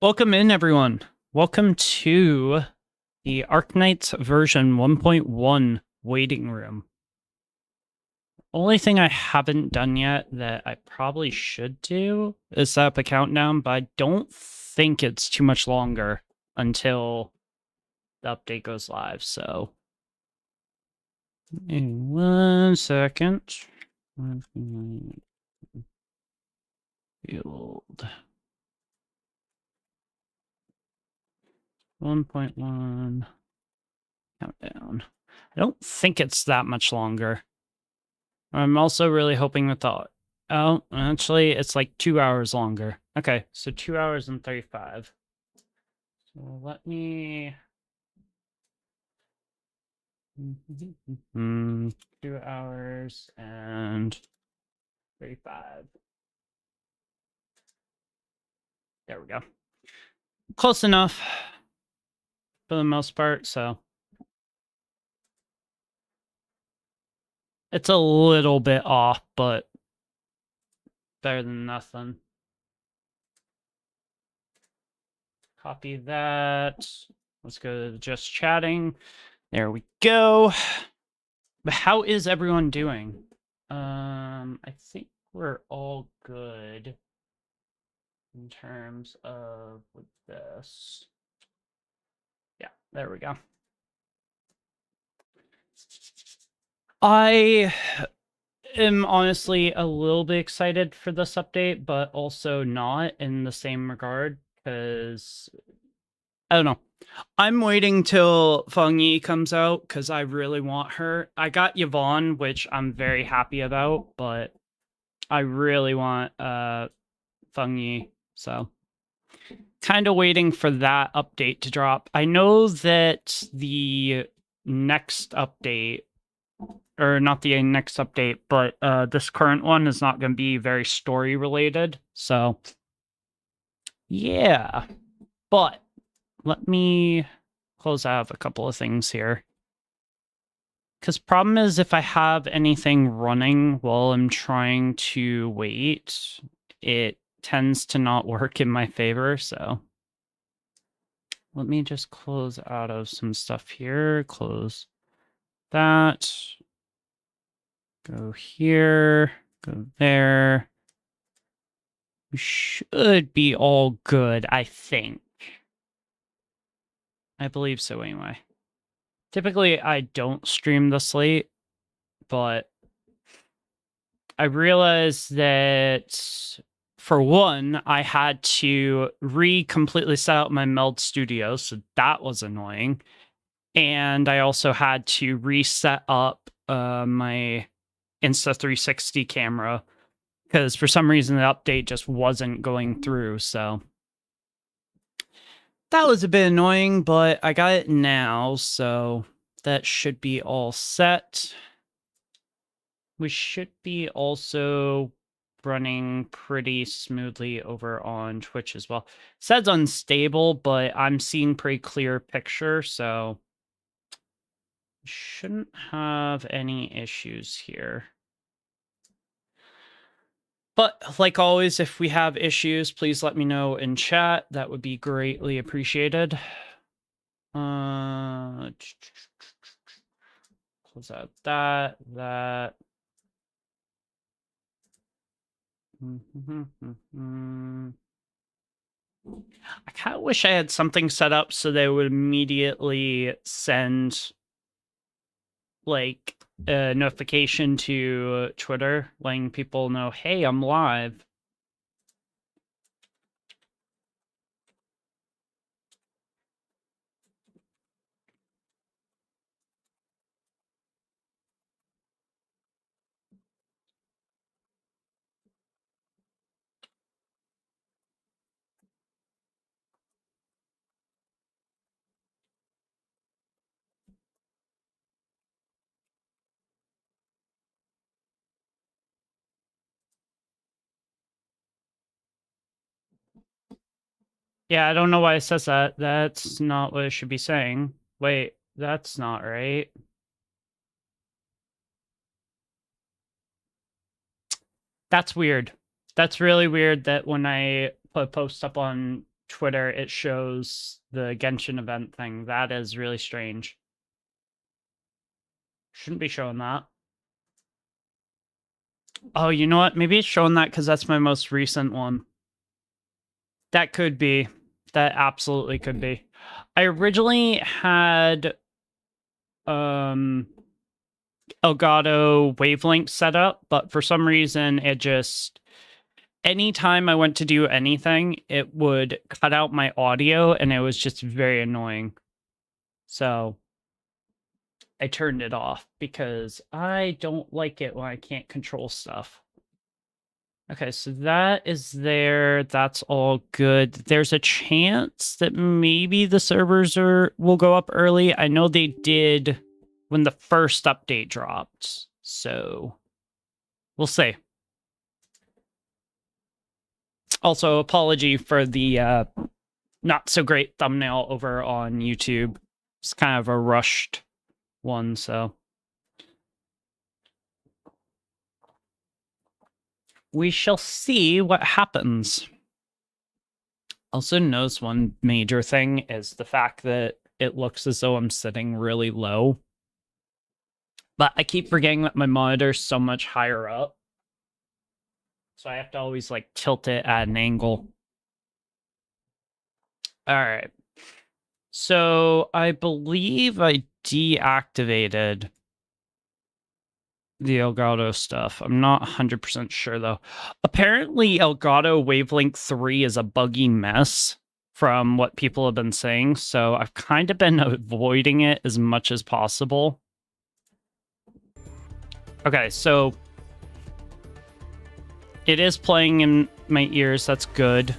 Welcome in, everyone. Welcome to the Arknights version 1.1 waiting room. Only thing I haven't done yet that I probably should do is set up a countdown, but I don't think it's too much longer until the update goes live, so... In 1 second. Field 1.1 countdown. I don't think it's that much longer. I'm also really hoping with the... Oh, actually, it's like 2 hours longer. Okay, so 2 hours and 35. So let me... 2 hours and 35. There we go. Close enough for the most part, so... It's a little bit off, but better than nothing. Copy that. Let's go to just chatting. There we go. But how is everyone doing? I think we're all good in terms of with this. Yeah, there we go. I am honestly a little bit excited for this update, but also not in the same regard, because I don't know. I'm waiting till Feng Yi comes out because I really want her. I got Yvonne, which I'm very happy about, but I really want Feng Yi, so kind of waiting for that update to drop. I know that the next update, or not the next update, but this current one is not going to be very story related, so yeah. But let me close out a couple of things here. Because problem is, if I have anything running while I'm trying to wait, it tends to not work in my favor, so... Let me just close out of some stuff here. Close that. Go here. Go there. We should be all good, I think. I believe so anyway. Typically, I don't stream this late, but I realized that, for one, I had to completely set up my Meld Studio, so that was annoying. And I also had to reset up my Insta360 camera, because for some reason the update just wasn't going through, so... That was a bit annoying, but I got it now, so that should be all set. We should be also running pretty smoothly over on Twitch as well. It says unstable, but I'm seeing pretty clear picture, so shouldn't have any issues here. But like always, if we have issues, please let me know in chat. That would be greatly appreciated. Close out that. I kind of wish I had something set up so they would immediately send, like, a notification to Twitter, letting people know, hey, I'm live. Yeah, I don't know why it says that. That's not what it should be saying. Wait, that's not right. That's weird. That's really weird that when I put a post up on Twitter, it shows the Genshin event thing. That is really strange. Shouldn't be showing that. Oh, you know what? Maybe it's showing that because that's my most recent one. That could be. That absolutely could be. I originally had Elgato wavelength set up, but for some reason it just, anytime I went to do anything, it would cut out my audio and it was just very annoying. So I turned it off because I don't like it when I can't control stuff. Okay, so that is there. That's all good. There's a chance that maybe the servers will go up early. I know they did when the first update dropped, so we'll see. Also, apology for the not so great thumbnail over on YouTube. It's kind of a rushed one, so we shall see what happens. Also notice one major thing is the fact that it looks as though I'm sitting really low. But I keep forgetting that my monitor's so much higher up. So I have to always like tilt it at an angle. All right. So I believe I deactivated the Elgato stuff. I'm not 100% sure though. Apparently Elgato Wavelength 3 is a buggy mess from what people have been saying, so I've kind of been avoiding it as much as possible. Okay, so it is playing in my ears. That's good.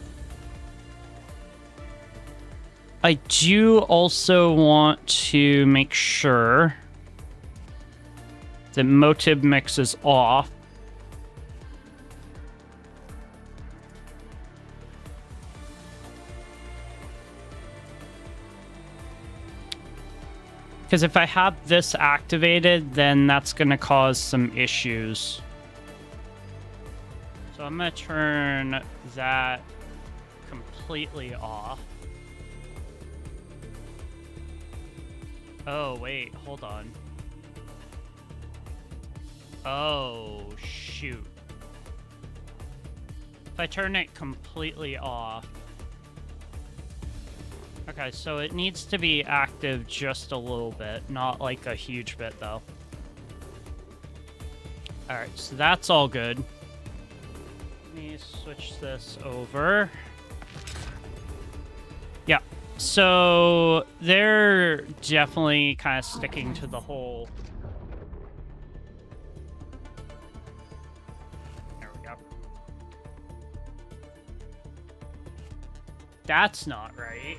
I do also want to make sure the motive mix is off. Because if I have this activated, then that's going to cause some issues. So I'm going to turn that completely off. Oh, wait, hold on. Oh, shoot. If I turn it completely off. Okay, so it needs to be active just a little bit, not like a huge bit, though. Alright, so that's all good. Let me switch this over. Yeah, so they're definitely kind of sticking to the whole... There we go. That's not right.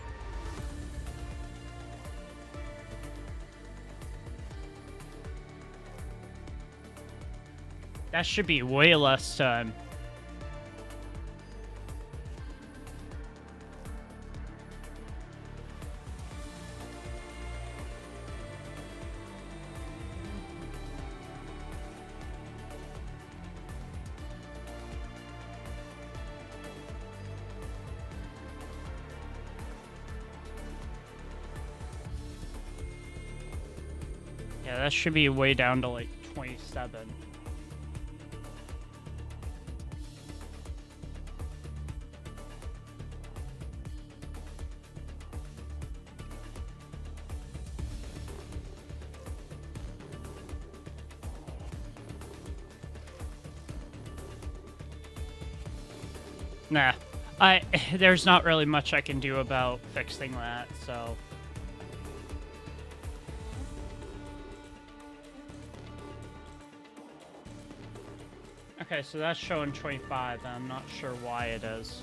That should be way less time. Yeah, that should be way down to like 27. Nah, there's not really much I can do about fixing that, so... Okay, so that's showing 25, and I'm not sure why it is.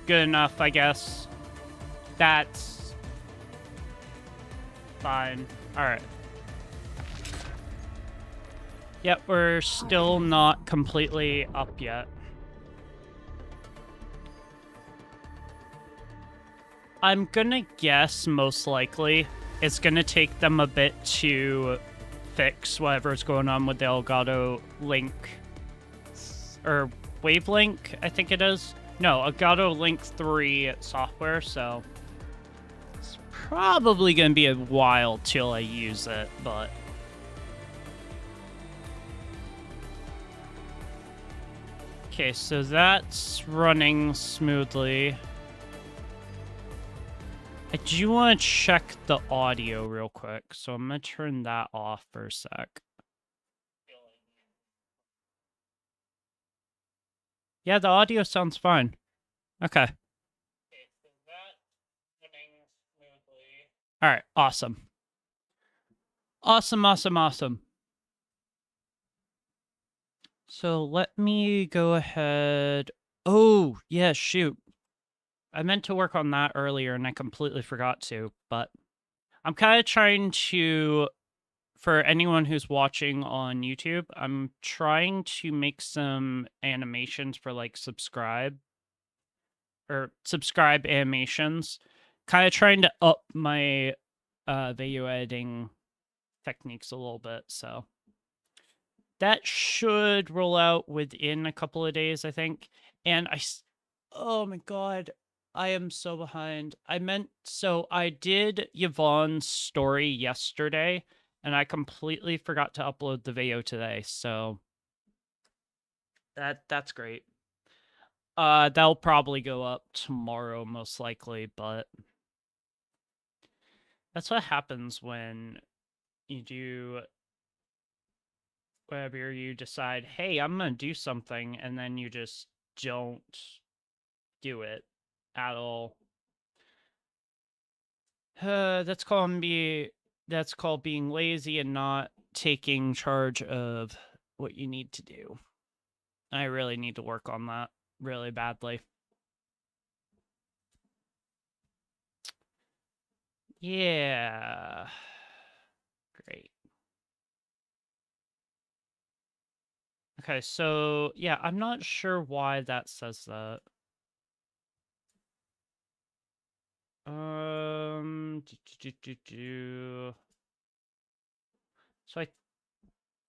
Good enough, I guess. That's... fine. Alright. Yep, we're still not completely up yet. I'm gonna guess, most likely, it's gonna take them a bit to fix whatever's going on with the Elgato Link or Wavelink, I think it is. No, Elgato Link 3 software, so it's probably going to be a while till I use it, but okay, so that's running smoothly. I do want to check the audio real quick, so I'm going to turn that off for a sec. Yeah, the audio sounds fine. Okay. All right, awesome. Awesome. So let me go ahead. Oh, yeah, shoot. I meant to work on that earlier and I completely forgot to, but I'm kind of trying to, for anyone who's watching on YouTube, I'm trying to make some animations for like subscribe animations, kind of trying to up my video editing techniques a little bit, so that should roll out within a couple of days, I think. And oh my god, I am so behind. So I did Yvonne's story yesterday, and I completely forgot to upload the video today, so that's great. That'll probably go up tomorrow, most likely, but that's what happens when you do whenever you decide, hey, I'm gonna do something, and then you just don't do it at all. That's called being lazy and not taking charge of what you need to do. I really need to work on that really badly. Yeah. Great. Okay, so yeah, I'm not sure why that says that. So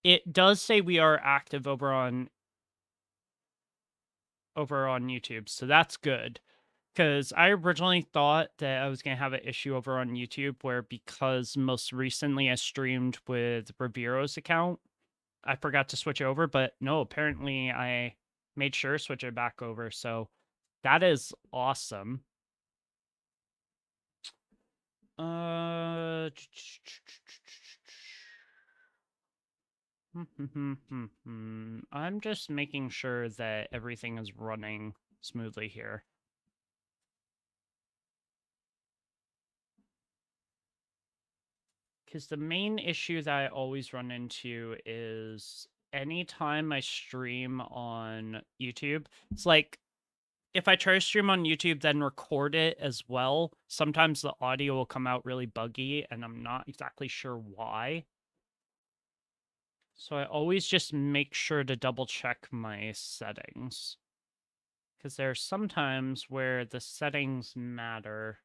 it does say we are active over on YouTube, so that's good. Because I originally thought that I was going to have an issue over on YouTube where, because most recently I streamed with Revero's account, I forgot to switch over, but no, apparently I made sure to switch it back over, so that is awesome. I'm just making sure that everything is running smoothly here. Because the main issue that I always run into is anytime I stream on YouTube, it's like if I try to stream on YouTube, then record it as well, sometimes the audio will come out really buggy, and I'm not exactly sure why. So I always just make sure to double check my settings. Because there are some times where the settings matter,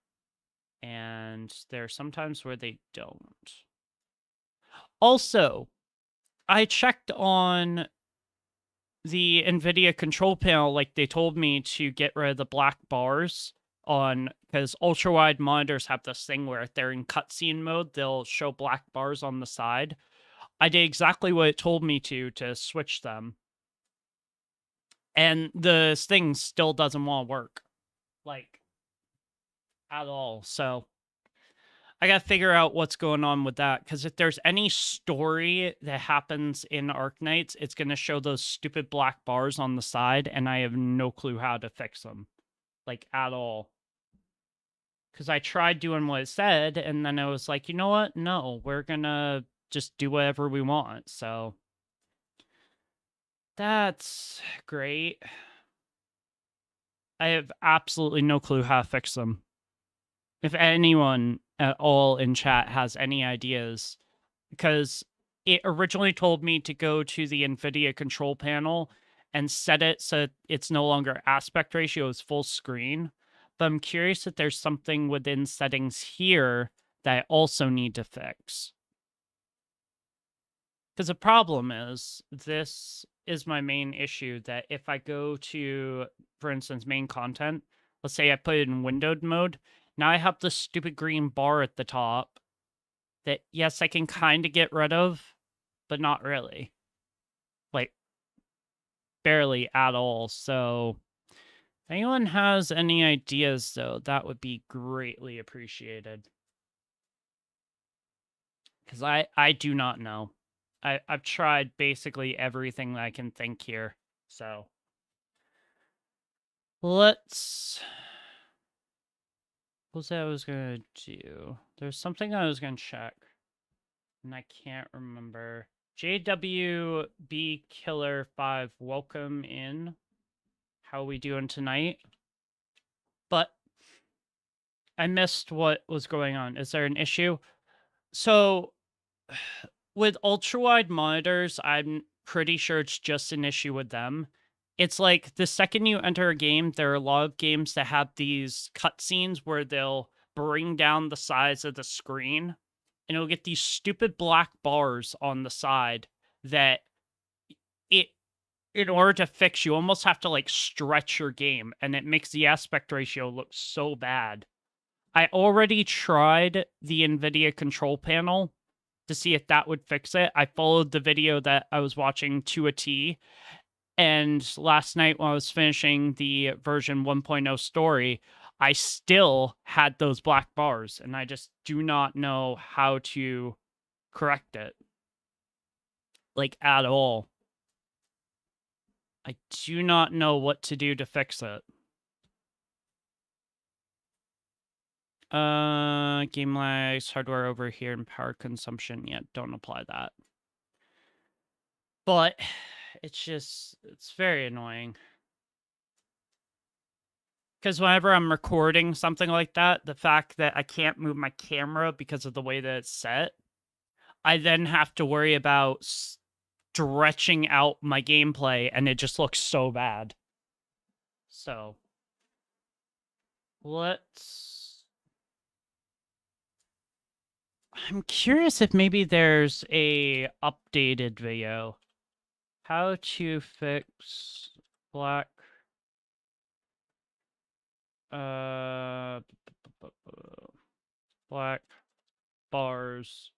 and there are some times where they don't. Also, I checked on the NVIDIA control panel, like they told me to get rid of the black bars on, because ultra-wide monitors have this thing where if they're in cutscene mode, they'll show black bars on the side. I did exactly what it told me to switch them. And the thing still doesn't want to work. Like, at all. So I gotta figure out what's going on with that, because if there's any story that happens in Arknights, it's gonna show those stupid black bars on the side, and I have no clue how to fix them. Like, at all. Because I tried doing what it said, and then I was like, you know what? No, we're gonna just do whatever we want, so that's great. I have absolutely no clue how to fix them. If anyone at all in chat has any ideas, because it originally told me to go to the NVIDIA control panel and set it so it's no longer aspect ratio, it's full screen. But I'm curious if there's something within settings here that I also need to fix. Because the problem is, this is my main issue, that if I go to, for instance, main content, let's say I put it in windowed mode, now I have this stupid green bar at the top that, yes, I can kind of get rid of, but not really. Like, barely at all. So, if anyone has any ideas, though, that would be greatly appreciated. Because I do not know. I've tried basically everything that I can think here. So, let's... What was that I was going to do? There's something I was going to check. And I can't remember. JWB Killer 5, welcome in. How are we doing tonight? But I missed what was going on. Is there an issue? So, with ultra-wide monitors, I'm pretty sure it's just an issue with them. It's like, the second you enter a game, there are a lot of games that have these cutscenes where they'll bring down the size of the screen, and it'll get these stupid black bars on the side that in order to fix, you almost have to, like, stretch your game, and it makes the aspect ratio look so bad. I already tried the NVIDIA control panel to see if that would fix it. I followed the video that I was watching to a T, and last night when I was finishing the version 1.0 story, I still had those black bars, and I just do not know how to correct it. Like, at all. I do not know what to do to fix it. Game lags, hardware over here, and power consumption. Yeah, don't apply that. But it's very annoying. Because whenever I'm recording something like that, the fact that I can't move my camera because of the way that it's set, I then have to worry about stretching out my gameplay, and it just looks so bad. So, I'm curious if maybe there's a updated video. How to fix black black bars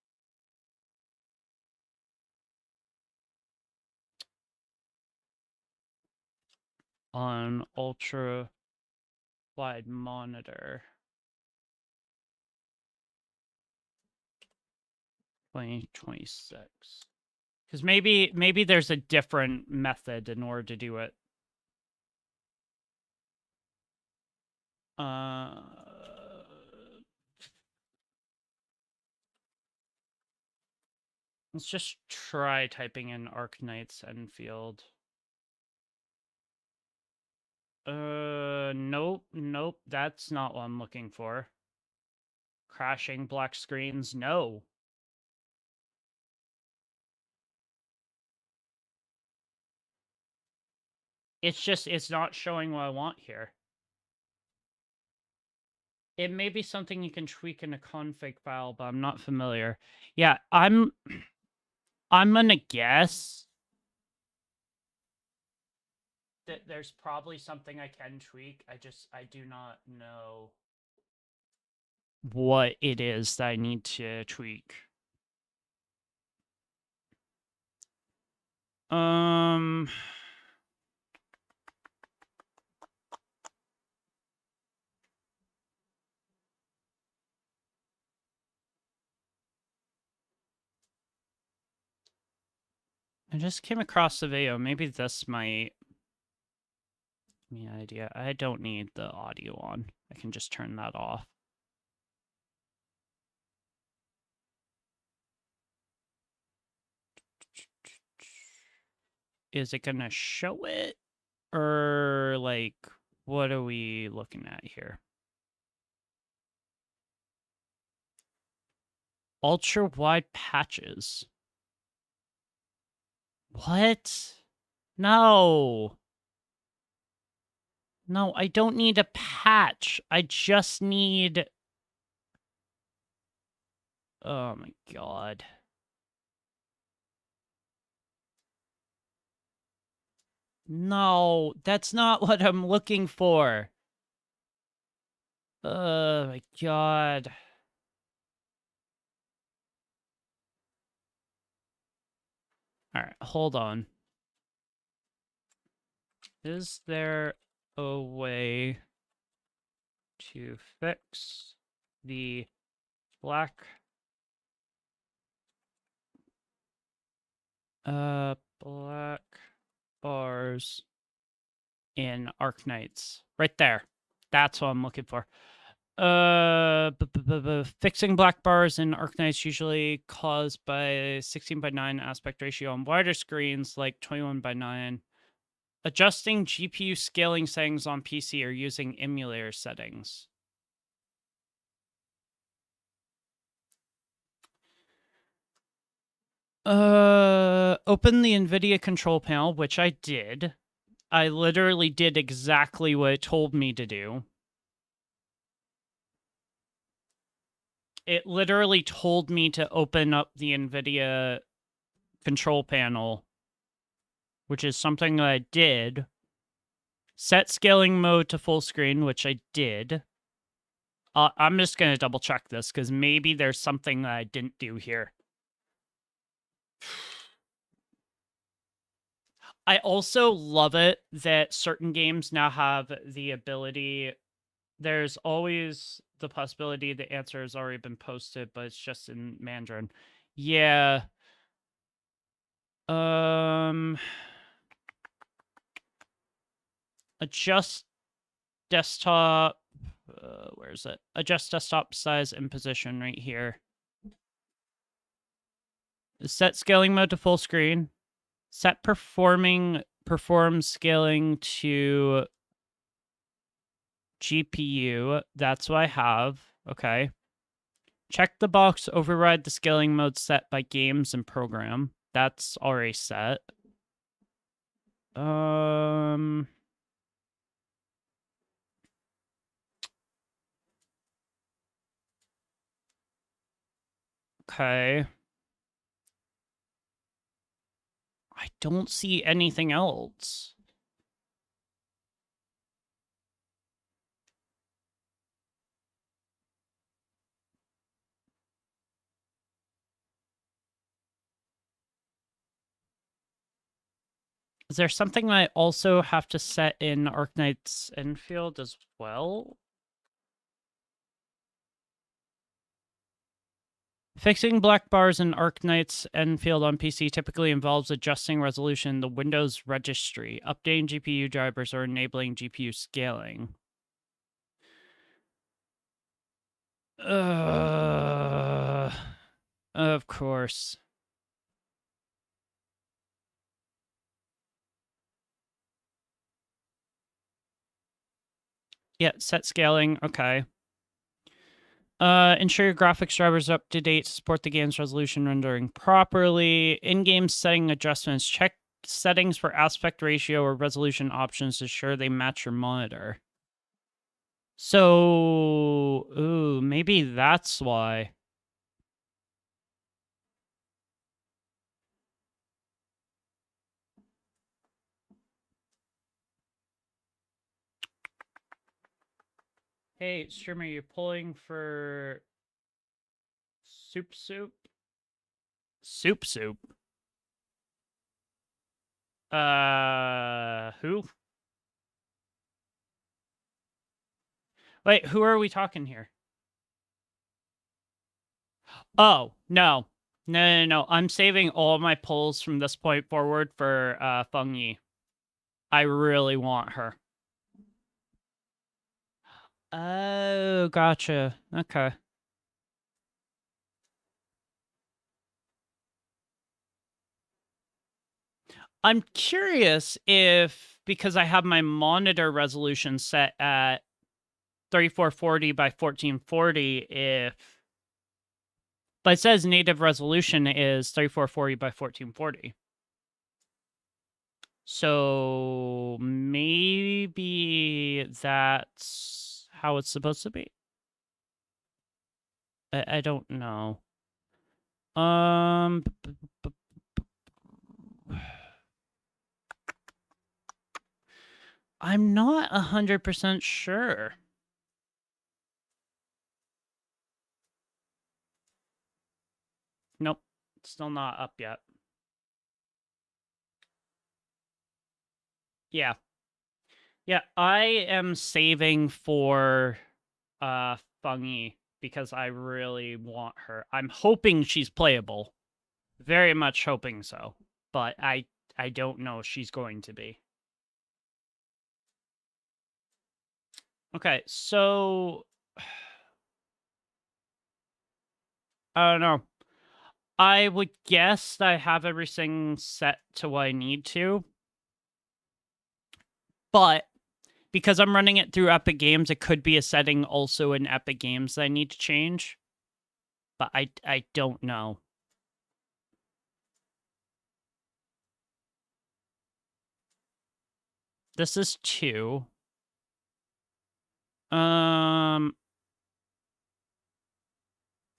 on ultra wide monitor 2026. Because maybe there's a different method in order to do it. Let's just try typing in Arknights Enfield. Nope, that's not what I'm looking for. Crashing black screens, no. It's not showing what I want here. It may be something you can tweak in a config file, but I'm not familiar. Yeah, I'm gonna guess that there's probably something I can tweak. I do not know what it is that I need to tweak. I just came across the video. Maybe this might give me an idea. I don't need the audio on. I can just turn that off. Is it gonna show it? Or, like, what are we looking at here? Ultra-wide patches. What? No. No, I don't need a patch. I just need... Oh my god. No, that's not what I'm looking for. Oh my god. Alright, hold on. Is there a way to fix the black black bars in Arknights? Right there. That's what I'm looking for. Fixing black bars in Arknights usually caused by 16:9 aspect ratio on wider screens like 21:9. Adjusting GPU scaling settings on PC or using emulator settings. Open the NVIDIA control panel, which I did. I literally did exactly what it told me to do. It literally told me to open up the NVIDIA control panel, which is something that I did. Set scaling mode to full screen, which I did. I'm just going to double check this because maybe there's something that I didn't do here. I also love it that certain games now have the ability. There's always the possibility the answer has already been posted, but it's just in Mandarin. Yeah. Adjust desktop. Where is it? Adjust desktop size and position right here. Set scaling mode to full screen. Set perform scaling to GPU. That's what I have. Okay. Check the box, override the scaling mode set by games and program. That's already set. Okay. I don't see anything else. Is there something I also have to set in Arknights Enfield as well? Fixing black bars in Arknights Enfield on PC typically involves adjusting resolution in the Windows registry, updating GPU drivers, or enabling GPU scaling. Of course. Yeah, set scaling. Okay. Ensure your graphics drivers are up to date to support the game's resolution rendering properly. In-game setting adjustments. Check settings for aspect ratio or resolution options to ensure they match your monitor. So, ooh, maybe that's why. Hey, streamer, you pulling for soup? Soup? Who? Wait, who are we talking here? Oh, no. No. I'm saving all my pulls from this point forward for Feng Yi. I really want her. Oh, gotcha. Okay. I'm curious if, because I have my monitor resolution set at 3440 by 1440, if... But it says native resolution is 3440 by 1440. So maybe that's how it's supposed to be. I don't know. I'm not 100% sure. Nope, still not up yet. Yeah. Yeah, I am saving for Fungy because I really want her. I'm hoping she's playable. Very much hoping so. But I don't know if she's going to be. Okay, so I don't know. I would guess that I have everything set to what I need to. But because I'm running it through Epic Games, it could be a setting also in Epic Games that I need to change. But I don't know. This is 2.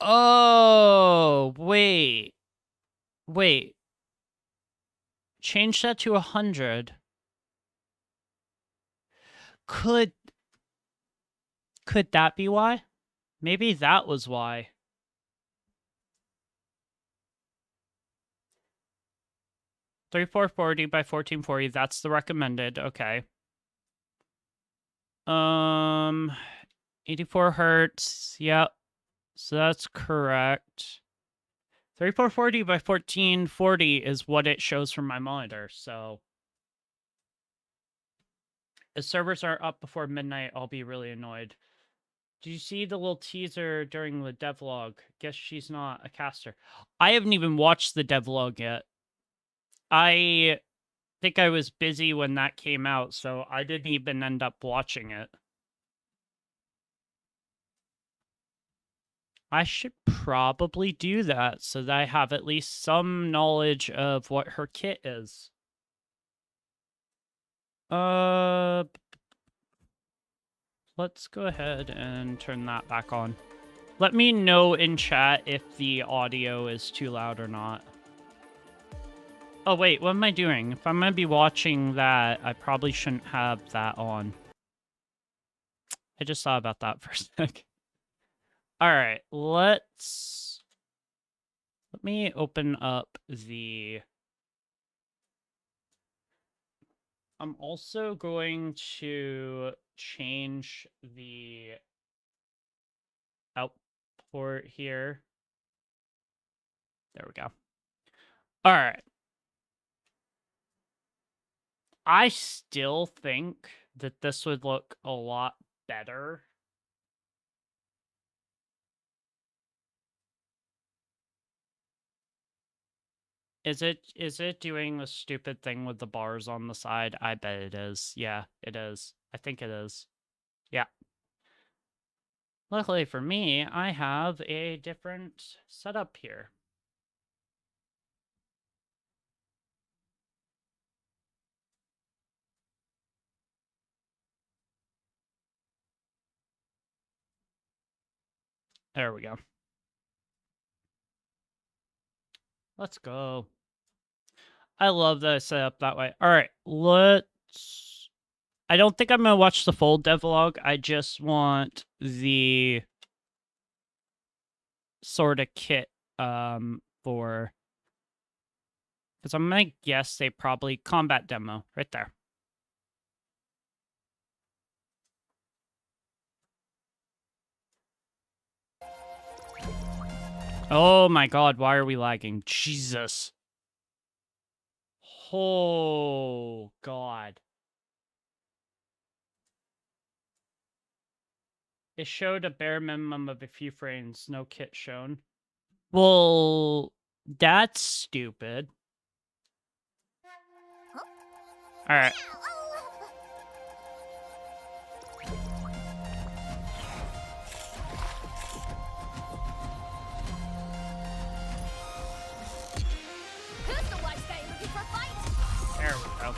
Oh, wait. Wait. Change that to 100. Could that be why? Maybe that was why. $3440 by $1440. That's the recommended. Okay. 84 hertz. Yep. So that's correct. 3440 by 1440 is what it shows from my monitor. So if servers are up before midnight, I'll be really annoyed. Did you see the little teaser during the devlog? Guess she's not a caster. I haven't even watched the devlog yet. I think I was busy when that came out, so I didn't even end up watching it. I should probably do that so that I have at least some knowledge of what her kit is. Let's go ahead and turn that back on. Let me know in chat if the audio is too loud or not. Oh, wait, what am I doing? If I'm going to be watching that, I probably shouldn't have that on. I just thought about that for a sec. All right, let me open up the... I'm also going to change the output here. There we go. All right. I still think that this would look a lot better. Is it doing the stupid thing with the bars on the side? I bet it is. Yeah, it is. I think it is. Yeah. Luckily for me, I have a different setup here. There we go. Let's go. I love that I set up that way. All right, let's... I don't think I'm going to watch the full devlog. I just want the sort of kit for... Because I'm going to guess they probably... Combat demo, right there. Oh my god, why are we lagging? Jesus. Oh, God. It showed a bare minimum of a few frames, no kit shown. Well, that's stupid. Alright. There we go.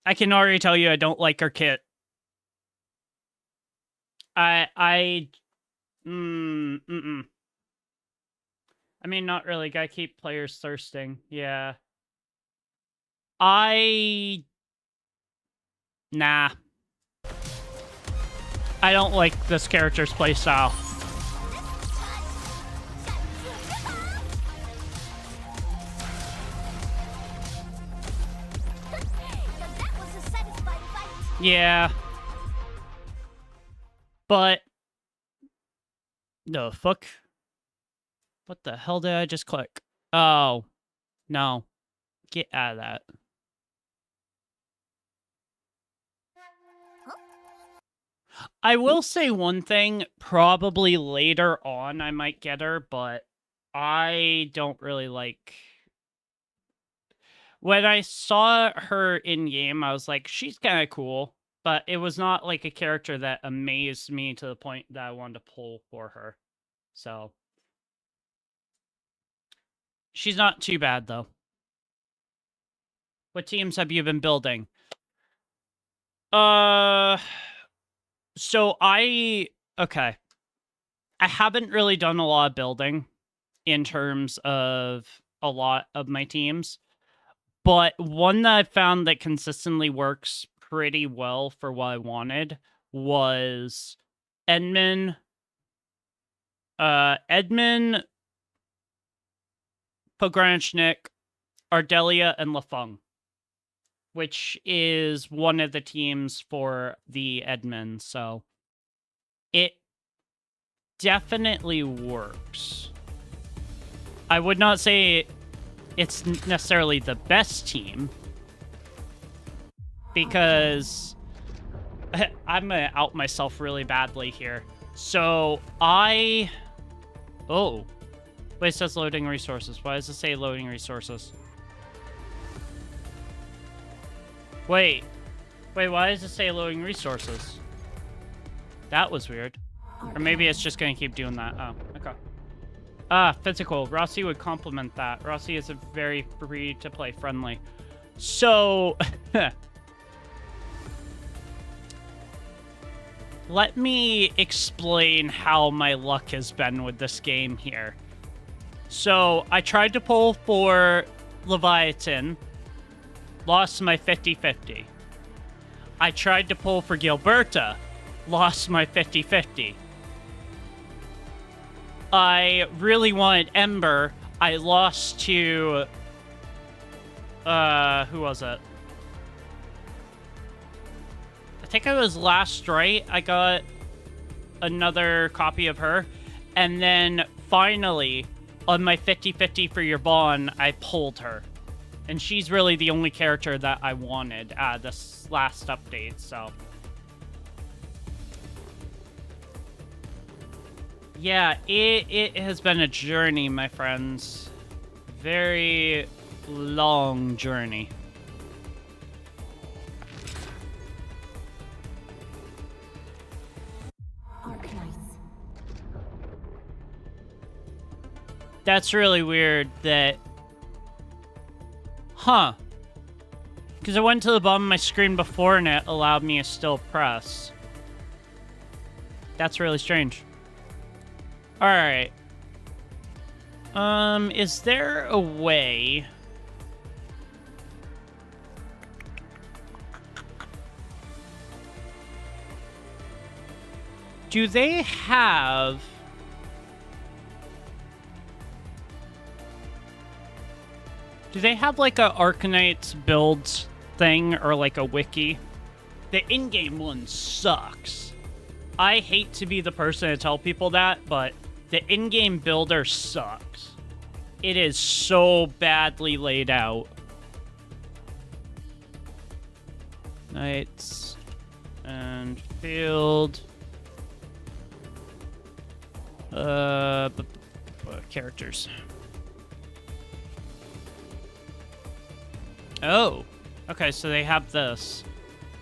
I can already tell you I don't like her kit. I mean, not really. Gotta keep players thirsting. Yeah. Nah. I don't like this character's playstyle. Yeah. But... the fuck? What the hell did I just click? Oh. No. Get out of that. I will say one thing. Probably later on I might get her, but I don't really like... when I saw her in-game, I was like, she's kind of cool. But it was not like a character that amazed me to the point that I wanted to pull for her. So... she's not too bad, though. What teams have you been building? So okay. I haven't really done a lot of building in terms of a lot of my teams. But one that I found that consistently works pretty well for what I wanted was Edmund, Pogranichnik, Ardelia, and Lafung, which is one of the teams for the Edmund, so it definitely works. I would not say it's necessarily the best team, because I'm gonna out myself really badly here. So oh, wait, it says loading resources. Why does it say loading resources? Wait, why does it say loading resources? That was weird. Or maybe it's just gonna keep doing that. Oh, okay. Physical. Rossi would complement that. Rossi is a very free-to-play friendly. So... let me explain how my luck has been with this game here. So, I tried to pull for Leviathan. Lost my 50-50. I tried to pull for Gilberta. Lost my 50-50. I really wanted Ember. I lost to... who was it? I think it was Last Right. I got another copy of her. And then, finally, on my 50-50 for Yvonne, I pulled her. And she's really the only character that I wanted this last update, so... yeah, it has been a journey, my friends. Very long journey. Arknights. That's really weird that... huh. Because I went to the bottom of my screen before and it allowed me to still press. That's really strange. Alright. Is there a way... do they have... do they have, like, a Arknights builds thing, or, like, a wiki? The in-game one sucks. I hate to be the person to tell people that, but the in-game builder sucks. It is so badly laid out. Knights. Enfield. Characters. Oh. Okay, so they have this.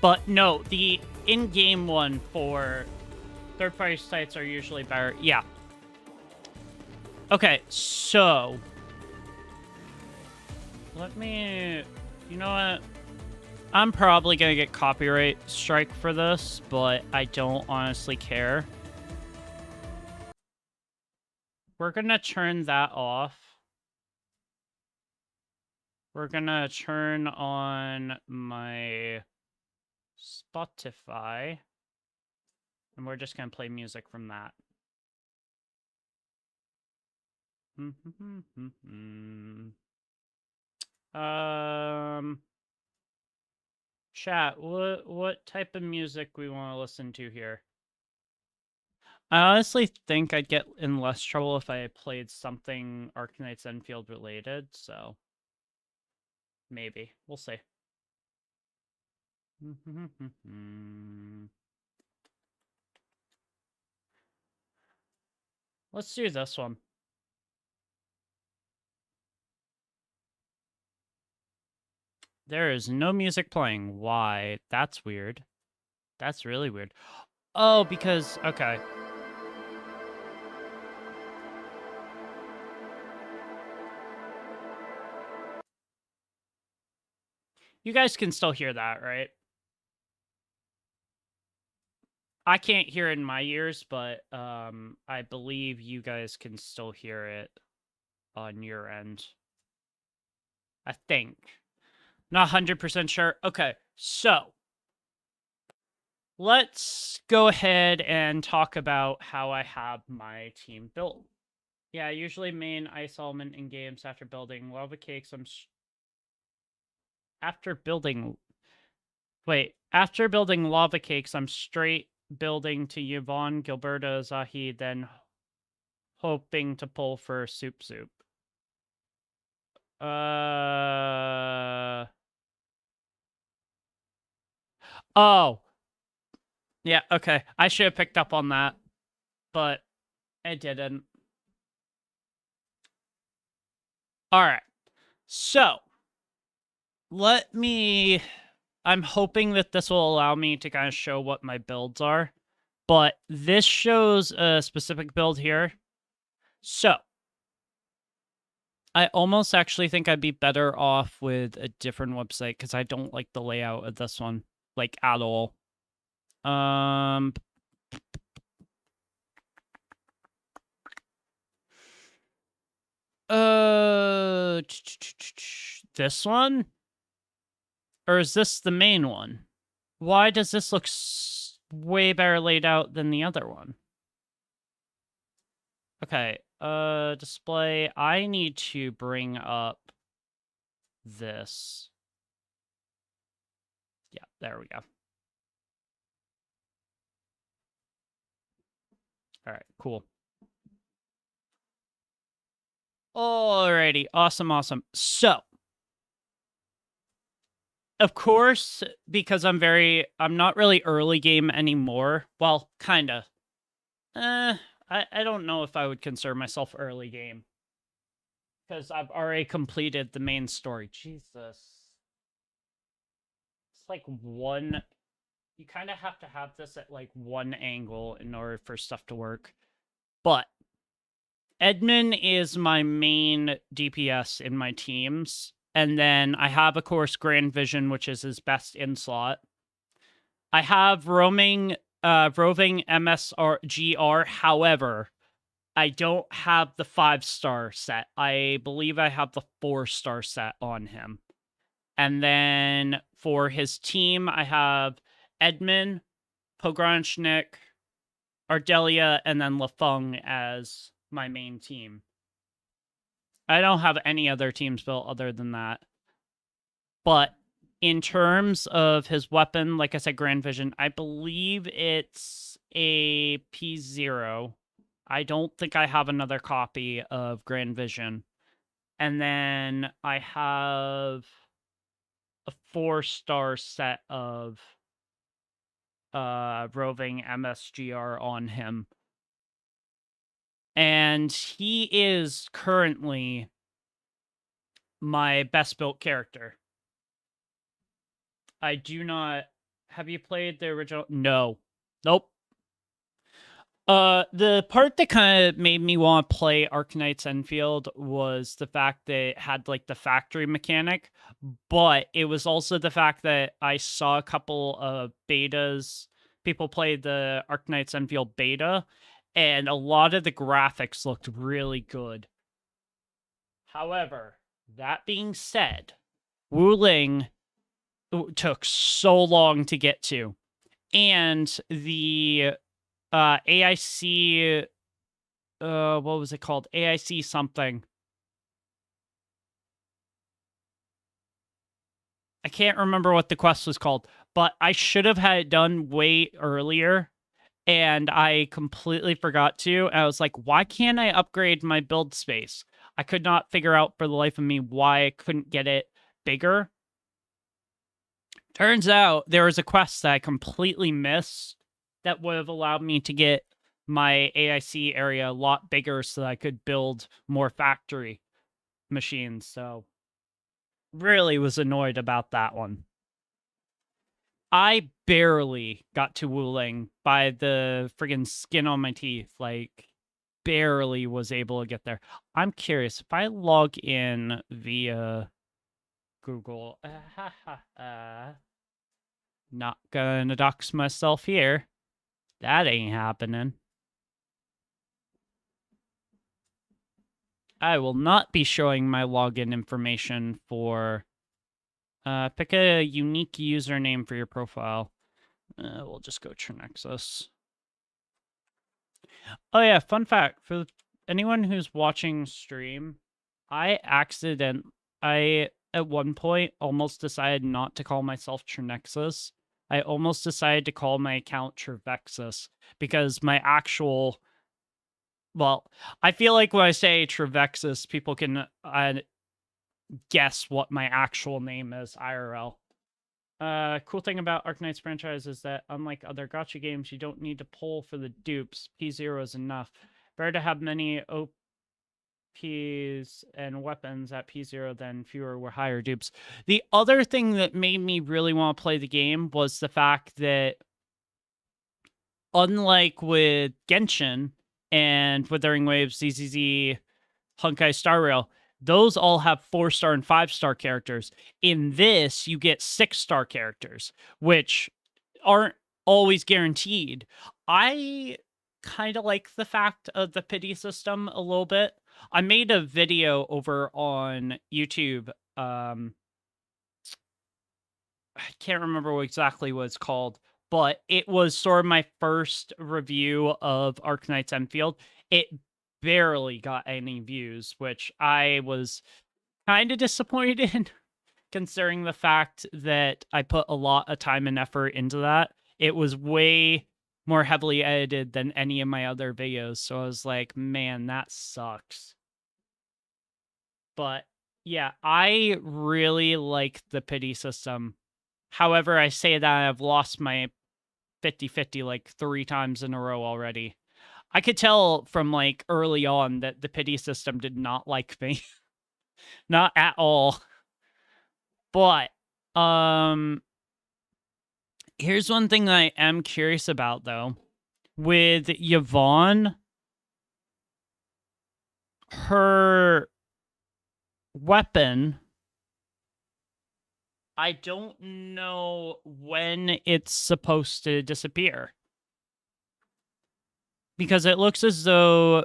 But no, the in-game one for third-party sites are usually better. Yeah. Okay, so... let me... you know what? I'm probably gonna get copyright strike for this, but I don't honestly care. We're gonna turn that off. We're gonna turn on my Spotify, and we're just gonna play music from that. Chat, what type of music we want to listen to here? I honestly think I'd get in less trouble if I played something Arknights Enfield related, so maybe. We'll see. Let's do this one. There is no music playing. Why? That's weird. That's really weird. Oh, because... Okay. You guys can still hear that, right? I can't hear it in my ears, but I believe you guys can still hear it on your end. I think. Not 100% sure. Okay, so let's go ahead and talk about how I have my team built. Yeah, I usually main ice element in games after building lava cakes. After building lava cakes, I'm straight building to Yvonne, Gilberto, Zahid, then hoping to pull for Soup. Oh. Yeah, okay. I should have picked up on that, but I didn't. Alright. So, I'm hoping that this will allow me to kind of show what my builds are, but this shows a specific build here. So, I almost actually think I'd be better off with a different website because I don't like the layout of this one, like, at all. This one? Or is this the main one? Why does this look way better laid out than the other one? Okay, display. I need to bring up this. Yeah, there we go. All right, cool. Alrighty, awesome. So, of course, because I'm not really early game anymore. Well, kinda. I don't know if I would consider myself early game. Because I've already completed the main story. Jesus. It's like one... You kind of have to have this at like one angle in order for stuff to work. But Edmund is my main DPS in my teams. And then I have, of course, Grand Vision, which is his best in slot. I have roving MSGR. However, I don't have the 5-star set. I believe I have the 4-star set on him. And then for his team, I have Edmund, Pogranchnik, Ardelia, and then Lafung as my main team. I don't have any other teams built other than that. But in terms of his weapon, like I said, Grand Vision, I believe it's a P0. I don't think I have another copy of Grand Vision. And then I have a 4-star set of roving MSGR on him. And he is currently my best built character. I do not... Have you played the original? No. Nope. The part that kind of made me want to play Arknights Enfield was the fact that it had like the factory mechanic, but it was also the fact that I saw a couple of betas. People played the Arknights Enfield beta, and a lot of the graphics looked really good. However, that being said, Wuling took so long to get to, and the AIC, what was it called? AIC something. I can't remember what the quest was called, but I should have had it done way earlier, and I completely forgot to. And I was like, why can't I upgrade my build space? I could not figure out for the life of me why I couldn't get it bigger. Turns out there was a quest that I completely missed that would have allowed me to get my AIC area a lot bigger so that I could build more factory machines. So really was annoyed about that one. I barely got to Wuling by the friggin' skin on my teeth. Like, barely was able to get there. I'm curious, if I log in via Google, not gonna dox myself here. That ain't happening. I will not be showing my login information for... pick a unique username for your profile. We'll just go Trenexus. Oh yeah, fun fact. For anyone who's watching stream, I at one point almost decided not to call myself Trenexus. I almost decided to call my account Trevexus because my actual... Well, I feel like when I say Trevexus, people can guess what my actual name is, IRL. Cool thing about Arknights franchise is that unlike other gacha games, you don't need to pull for the dupes. P0 is enough. Better to have many OPs and weapons at P0 than fewer or higher dupes. The other thing that made me really want to play the game was the fact that unlike with Genshin and Withering Waves, ZZZ, Honkai Star Rail, those all have 4-star and 5-star characters. In this, you get 6-star characters, which aren't always guaranteed. I kind of like the fact of the pity system a little bit. I made a video over on YouTube. I can't remember exactly what it's called, but it was sort of my first review of Arknights Enfield. It barely got any views, which I was kind of disappointed in, considering the fact that I put a lot of time and effort into that. It was way more heavily edited than any of my other videos, so I was like, man, that sucks. But yeah, I really like the pity system. However, I say that I've lost my 50-50 like 3 times in a row already. I could tell from like early on that the pity system did not like me. Not at all. But here's one thing that I am curious about though. With Yvonne, her weapon, I don't know when it's supposed to disappear. Because it looks as though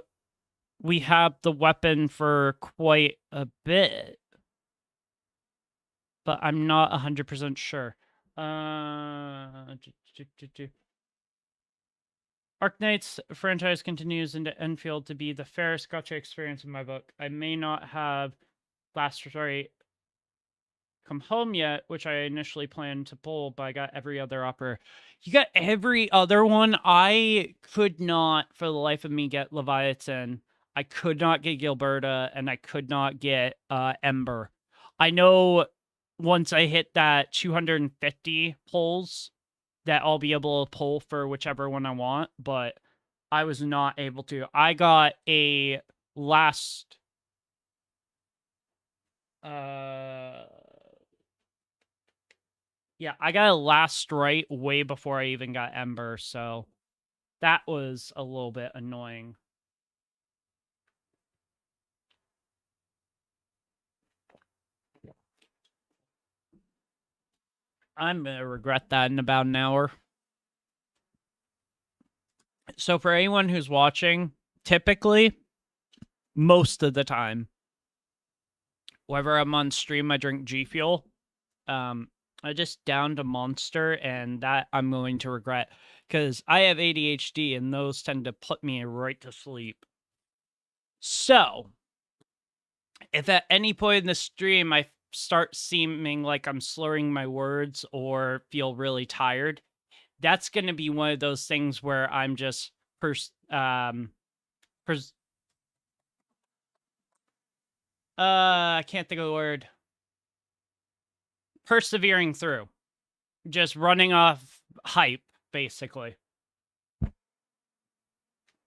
we have the weapon for quite a bit. But I'm not 100% sure. Arknights franchise continues into Enfield to be the fairest gacha experience in my book. I may not have Last Story come home yet, which I initially planned to pull, but I got every other upper. You got every other one? I could not, for the life of me, get Leviathan. I could not get Gilberta, and I could not get Ember. I know once I hit that 250 pulls, that I'll be able to pull for whichever one I want, but I was not able to. I got a last... yeah, I got a last strike way before I even got Ember, so... That was a little bit annoying. I'm going to regret that in about an hour. So for anyone who's watching, typically, most of the time, whenever I'm on stream, I drink G Fuel. I just downed a Monster, and that I'm going to regret because I have ADHD, and those tend to put me right to sleep. So, if at any point in the stream I start seeming like I'm slurring my words or feel really tired, that's going to be one of those things where I'm just I can't think of the word. Persevering through. Just running off hype, basically.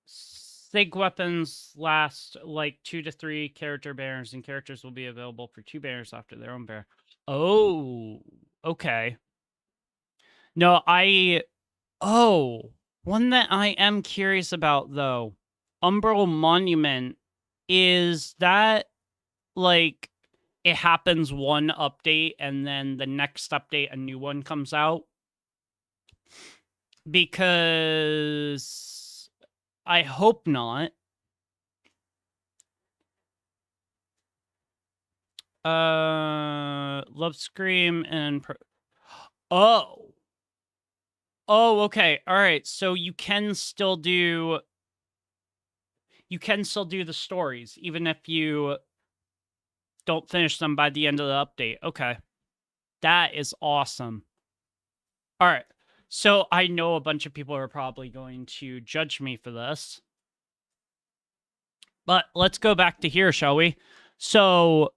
Sig weapons last like 2 to 3 character bearers, and characters will be available for 2 bearers after their own bear. Oh, okay. No, one that I am curious about, though. Umbral Monument, is that, like, it happens one update, and then the next update, a new one comes out? Because I hope not. Love Scream and... Oh, okay. All right. So you can still do the stories, even if you don't finish them by the end of the update. Okay. That is awesome. All right. So I know a bunch of people are probably going to judge me for this. But let's go back to here, shall we? So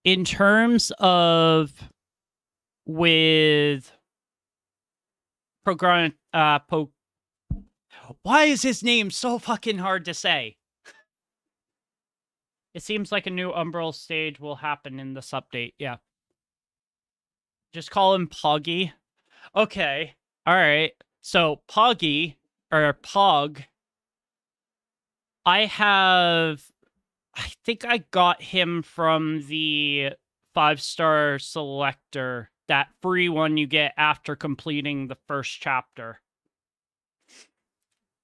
in terms of with why is his name so fucking hard to say? It seems like a new Umbral stage will happen in this update. Yeah. Just call him Poggy. Okay. All right. So Poggy, or Pog, I think I got him from the 5-star selector, that free one you get after completing the first chapter.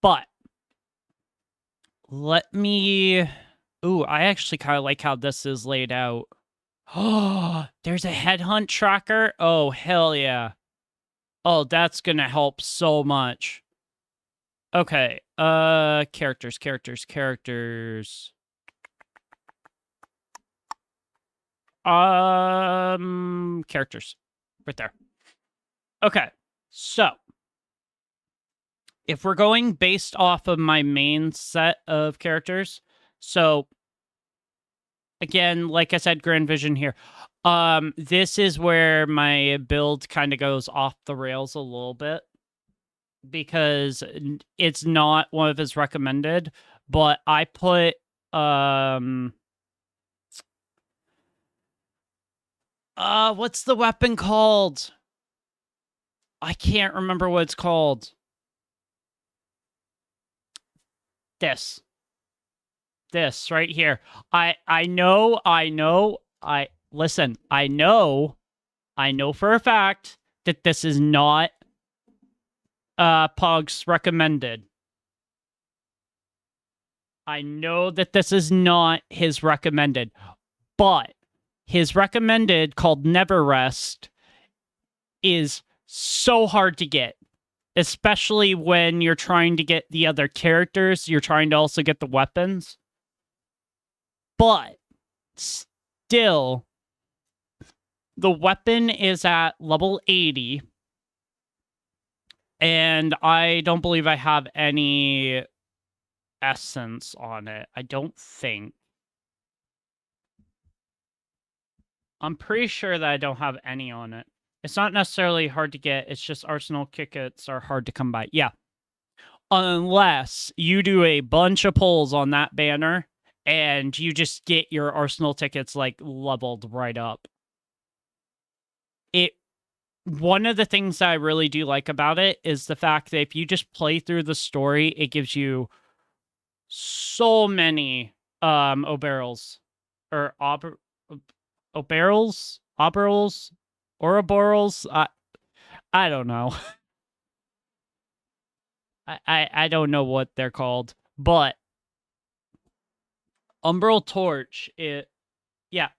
But let me... Ooh, I actually kind of like how this is laid out. Oh, there's a headhunt tracker? Oh, hell yeah. Oh, that's gonna help so much. Okay, characters. Characters. Right there. Okay, so if we're going based off of my main set of characters, so again, like I said, Grand Vision here. This is where my build kind of goes off the rails a little bit because it's not one of his recommended, but I put what's the weapon called? I can't remember what it's called. This right here. I know, listen, I know for a fact that this is not Pog's recommended. I know that this is not his recommended, but his recommended, called Never Rest, is so hard to get. Especially when you're trying to get the other characters, you're trying to also get the weapons. But still, the weapon is at level 80. And I don't believe I have any essence on it. I don't think. I'm pretty sure that I don't have any on it. It's not necessarily hard to get. It's just arsenal tickets are hard to come by. Yeah. Unless you do a bunch of pulls on that banner and you just get your arsenal tickets, like, leveled right up. one of the things that I really do like about it is the fact that if you just play through the story, it gives you so many oberals or oberals, Ouroborals. I don't know. I don't know what they're called, but Umbral Torch. Yeah,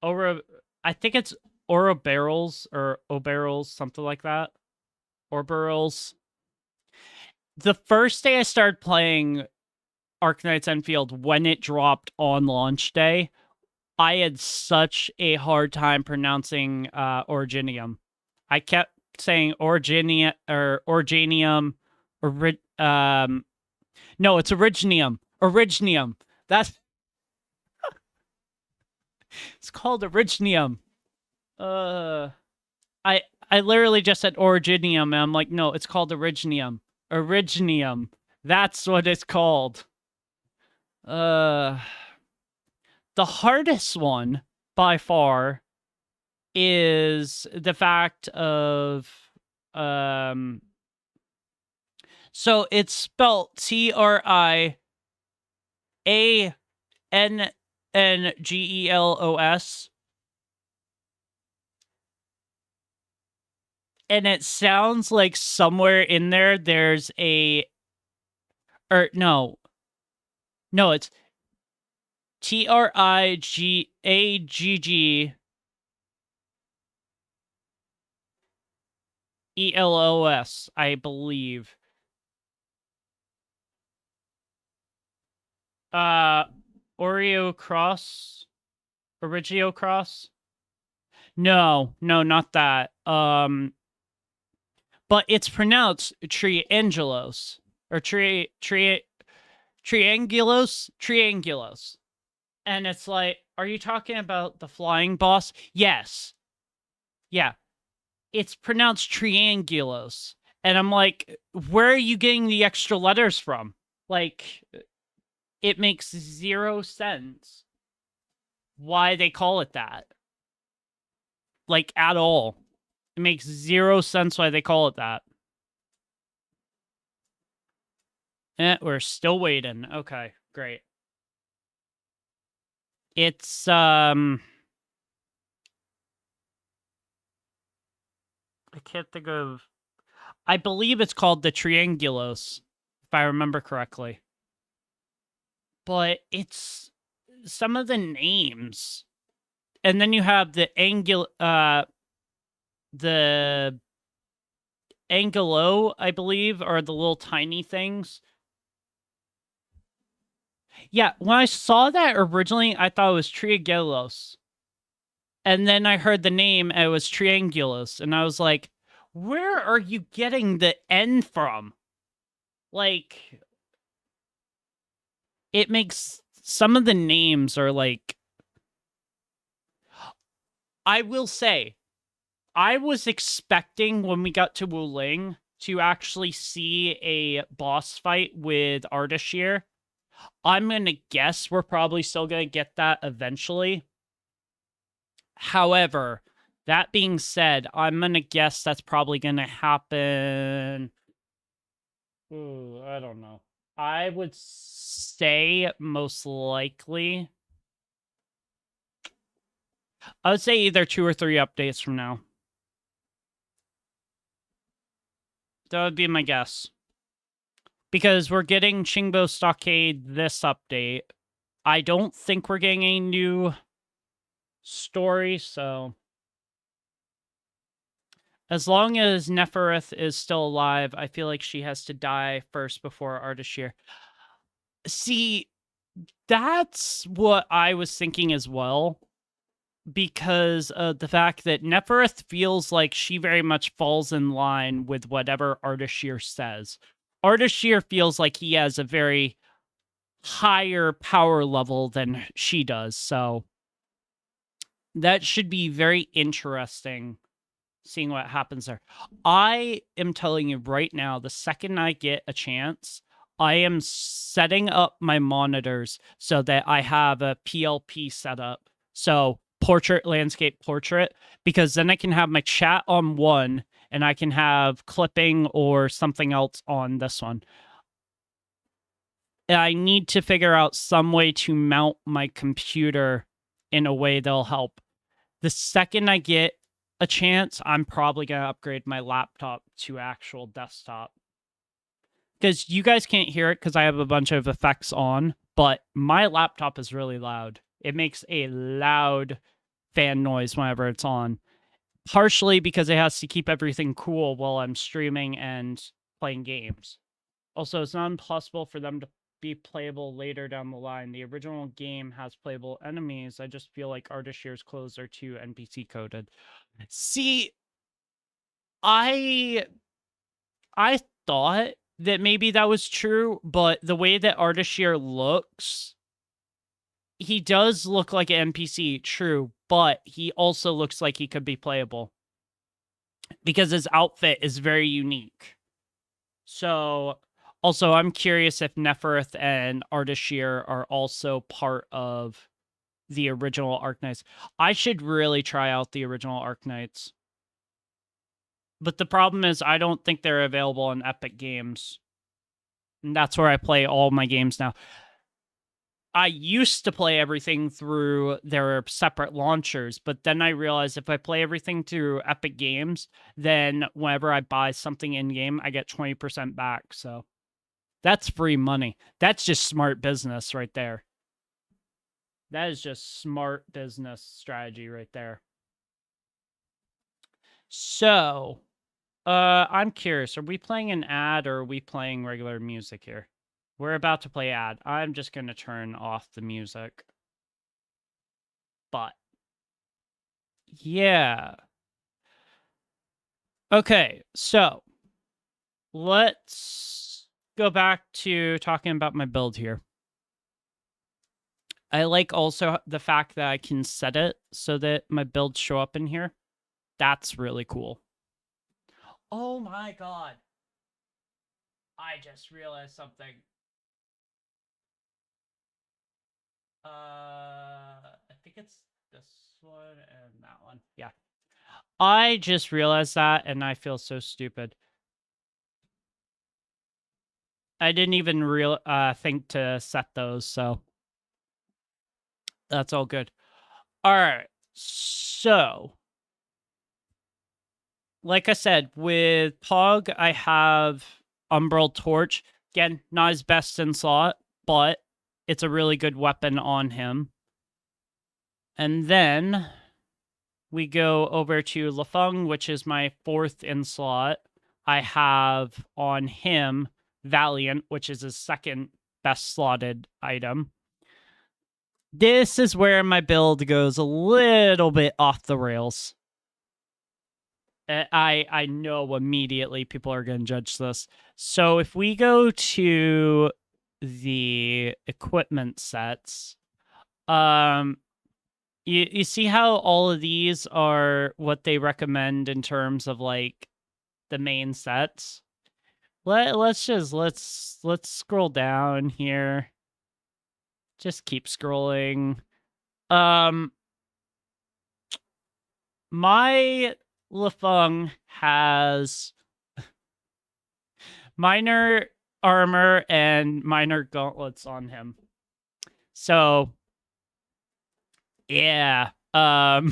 I think it's Ourobarils or Oberals, something like that. Ourobarils. The first day I started playing Arknights Enfield, when it dropped on launch day, I had such a hard time pronouncing Originium. I kept saying Originium or Originium, no, it's Originium. Originium. That's it's called Originium. I literally just said Originium, and I'm like, no, it's called Originium. Originium. That's what it's called. The hardest one by far is the fact of so it's spelled TRIANNGELOS, and it sounds like somewhere in there there's no, it's TRIGAGGELOS, I believe. Origio Cross? No, not that. But it's pronounced Triangelos or Triangulos. And it's like, are you talking about the flying boss? Yes. Yeah. It's pronounced Triangulos. And I'm like, where are you getting the extra letters from? Like, it makes zero sense why they call it that. Like, at all. It makes zero sense why they call it that. We're still waiting. Okay, great. It's, I can't think of... I believe it's called the Triangulos, if I remember correctly. But it's some of the names. And then you have the Angelo, I believe, are the little tiny things. Yeah, when I saw that originally, I thought it was Triangulos. And then I heard the name, and it was Triangulos. And I was like, where are you getting the N from? Like, it makes... Some of the names are like... I will say, I was expecting when we got to Wuling to actually see a boss fight with Ardashir. I'm going to guess we're probably still going to get that eventually. However, that being said, I'm going to guess that's probably going to happen... Ooh, I don't know. I would say most likely... I would say either 2 or 3 updates from now. That would be my guess. Because we're getting Chingbo Stockade this update. I don't think we're getting a new story, so... As long as Nefereth is still alive, I feel like she has to die first before Ardashir. See, that's what I was thinking as well. Because of the fact that Nefereth feels like she very much falls in line with whatever Ardashir says. Ardashir feels like he has a very higher power level than she does, so that should be very interesting, seeing what happens there. I am telling you right now, the second I get a chance, I am setting up my monitors so that I have a PLP set up. So portrait, landscape, portrait, because then I can have my chat on one and I can have clipping or something else on this one. I need to figure out some way to mount my computer in a way that'll help. The second I get a chance, I'm probably going to upgrade my laptop to actual desktop. Because you guys can't hear it because I have a bunch of effects on, but my laptop is really loud. It makes a loud fan noise whenever it's on. Partially because it has to keep everything cool while I'm streaming and playing games. Also, it's not impossible for them to be playable later down the line. The original game has playable enemies. I just feel like Ardashir's clothes are too NPC coded. See, I thought that maybe that was true, but the way that Ardashir looks, he does look like an NPC, true, but he also looks like he could be playable because his outfit is very unique. So, also, I'm curious if Neferth and Ardashir are also part of the original Arknights. I should really try out the original Arknights. But the problem is I don't think they're available on Epic Games. And that's where I play all my games now. I used to play everything through their separate launchers, but then I realized if I play everything through Epic Games, then whenever I buy something in-game, I get 20% back, so that's free money. That's just smart business right there. That is just smart business strategy right there. So, I'm curious, are we playing an ad or are we playing regular music here? We're about to play ad. I'm just going to turn off the music. But, yeah. Okay, so, let's go back to talking about my build here. I like also the fact that I can set it so that my builds show up in here. That's really cool. Oh my god. I just realized something. I think it's this one and that one. Yeah. I just realized that and I feel so stupid. I didn't even think to set those, so that's all good. All right. So, like I said, with Pog, I have Umbral Torch. Again, not his best in slot, but it's a really good weapon on him. And then we go over to Lafeng, which is my 4th in slot. I have on him Valiant, which is his 2nd best slotted item. This is where my build goes a little bit off the rails. I know immediately people are going to judge this. So if we go to the equipment sets, you see how all of these are what they recommend in terms of like the main sets. Let's scroll down here. Just keep scrolling. My Lafeng has minor armor and minor gauntlets on him. So, yeah. My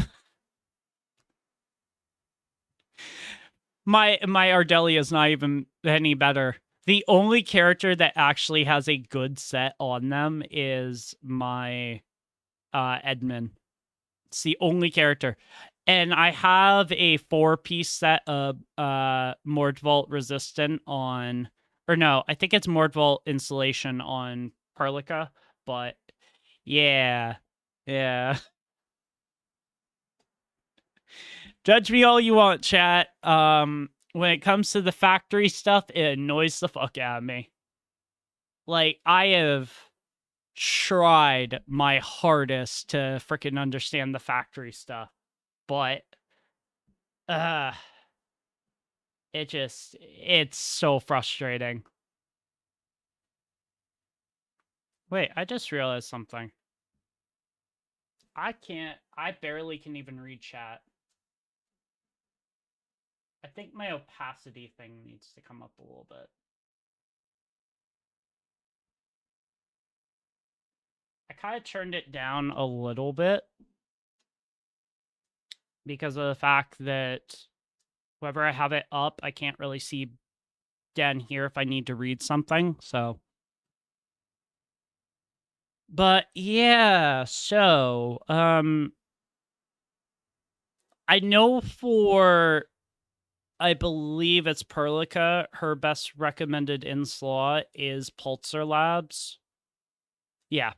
Ardelia is not even any better. The only character that actually has a good set on them is my Edmund. It's the only character. And I have a 4-piece set of Mordvault resistant on, or no, I think it's Mordvault insulation on Parlica, but yeah. Judge me all you want, chat. When it comes to the factory stuff, it annoys the fuck out of me. Like, I have tried my hardest to freaking understand the factory stuff, but it's so frustrating. Wait, I just realized something. I I barely can even read chat. I think my opacity thing needs to come up a little bit. I kind of turned it down a little bit because of the fact that whenever I have it up, I can't really see down here if I need to read something, so. But yeah, so, I know for, I believe it's Perlica, her best recommended in slot is Pulsar Labs. Yeah.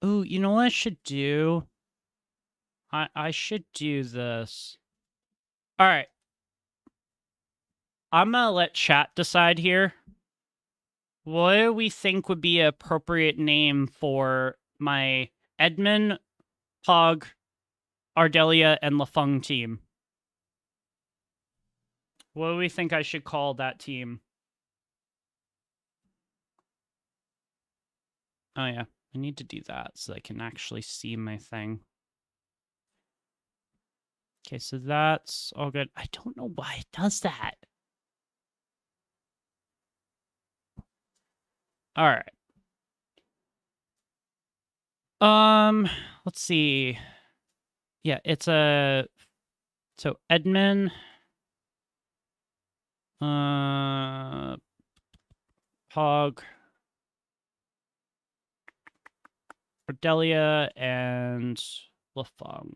Ooh, you know what I should do? I should do this. All right. I'm gonna let chat decide here. What do we think would be an appropriate name for my Edmund, Pog, Ardelia, and Lafung team? What do we think I should call that team? Oh yeah, I need to do that so I can actually see my thing. Okay, so that's all good. I don't know why it does that. All right. Let's see. Yeah, it's a so Edmund, Pog, Cordelia, and Lafung.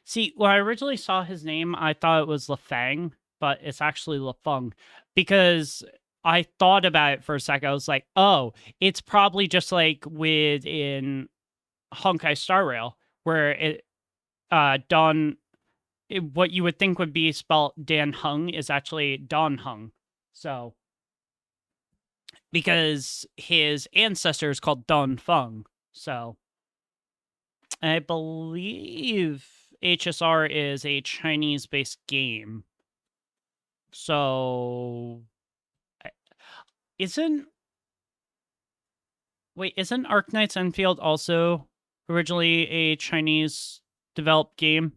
See, when I originally saw his name, I thought it was Lafang, but it's actually Lafung because I thought about it for a second. I was like, oh, it's probably just like within Honkai Star Rail, where it what you would think would be spelled Dan Hung is actually Don Hung. So, because his ancestor is called Don Feng. So, I believe HSR is a Chinese-based game. So, isn't Arknights Enfield also originally a Chinese-developed game?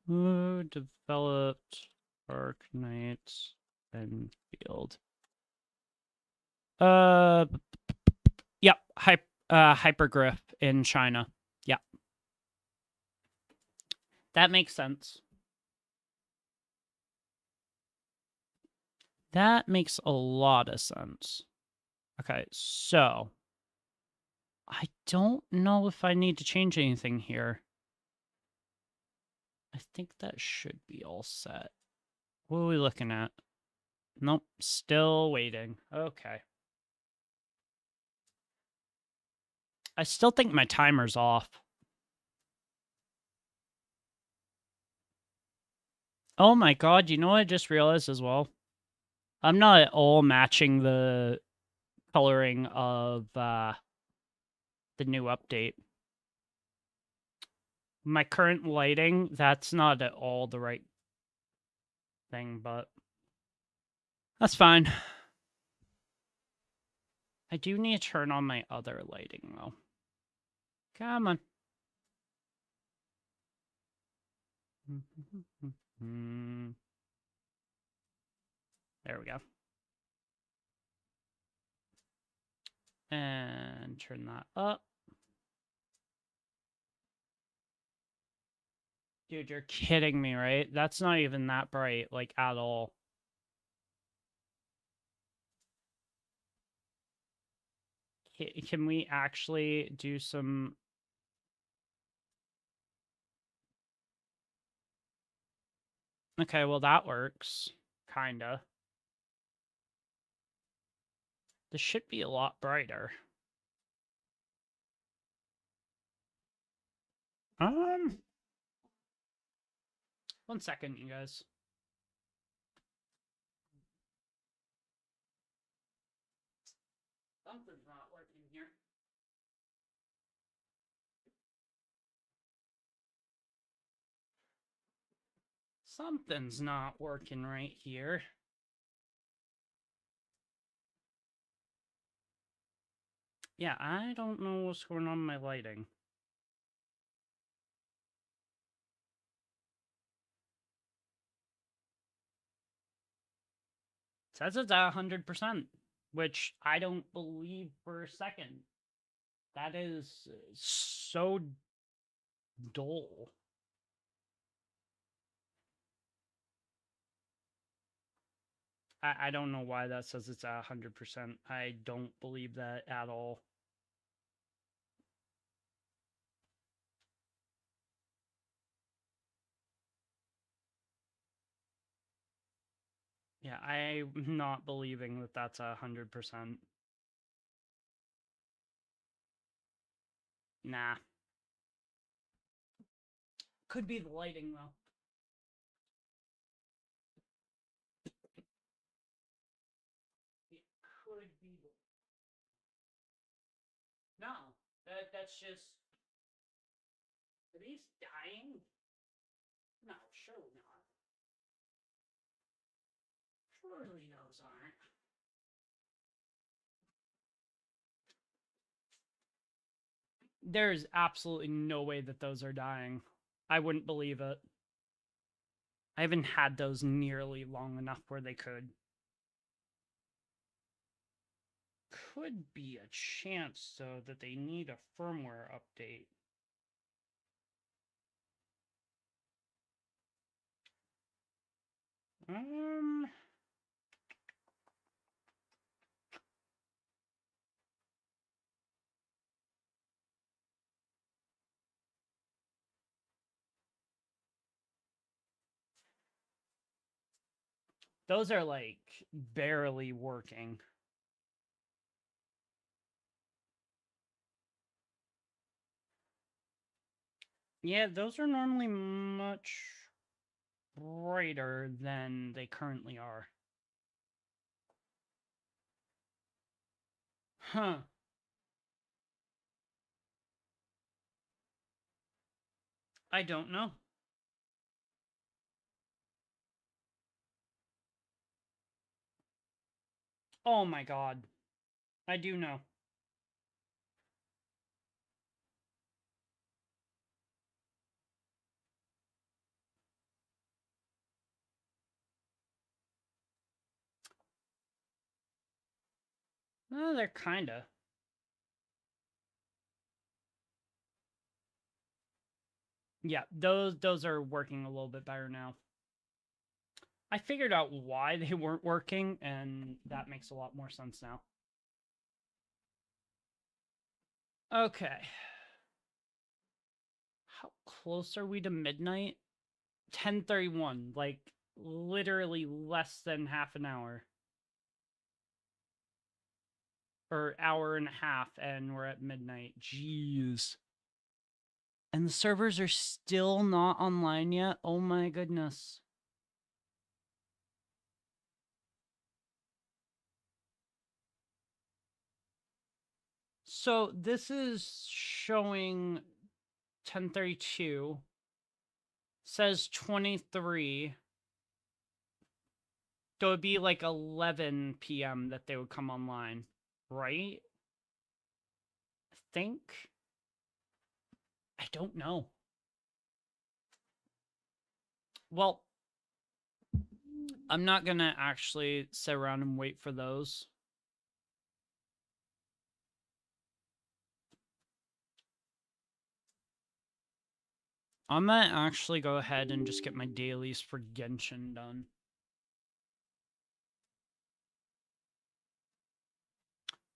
Who developed Arknights Enfield? Yep, Hypergriff in China. Yeah. That makes sense. That makes a lot of sense. Okay, so I don't know if I need to change anything here. I think that should be all set. What are we looking at? Nope, still waiting. Okay. I still think my timer's off. Oh my god, you know what I just realized as well? I'm not at all matching the coloring of the new update. My current lighting, that's not at all the right thing, but that's fine. I do need to turn on my other lighting, though. Come on. There we go. And turn that up. Dude, you're kidding me, right? That's not even that bright, like, at all. Can we actually do some... Okay, well, that works. Kinda. This should be a lot brighter. 1 second, you guys. Something's not working here. Something's not working right here. Yeah, I don't know what's going on with my lighting. It says it's at 100%, which I don't believe for a second. That is so dull. I don't know why that says it's at 100%. I don't believe that at all. Yeah, I'm not believing that that's 100%. Nah. Could be the lighting, though. It could be the... No, that's just... Are these dying? No, surely not. Surely those aren't. There's absolutely no way that those are dying. I wouldn't believe it. I haven't had those nearly long enough where they could. Could be a chance, though, that they need a firmware update. Those are, like, barely working. Yeah, those are normally much brighter than they currently are. Huh. I don't know. Oh my god. I do know. They're kinda. Yeah, those are working a little bit better now. I figured out why they weren't working, and that makes a lot more sense now. Okay. How close are we to midnight? 10:31, like literally less than half an hour. Or hour and a half, and we're at midnight. Jeez. And the servers are still not online yet? Oh my goodness. So this is showing 10:32. Says 23. So it'd be like 11 p.m. that they would come online, right? I think. I don't know. Well, I'm not gonna actually sit around and wait for those. I'm gonna actually go ahead and just get my dailies for Genshin done.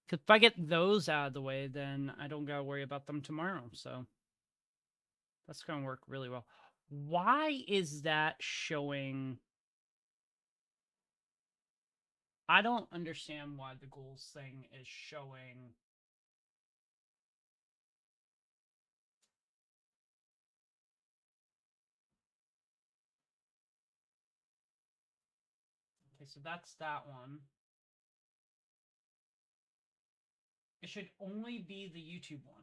Because if I get those out of the way, then I don't gotta worry about them tomorrow, so that's gonna work really well. Why is that showing... I don't understand why the goals thing is showing... Okay, so that's that one. It should only be the YouTube one.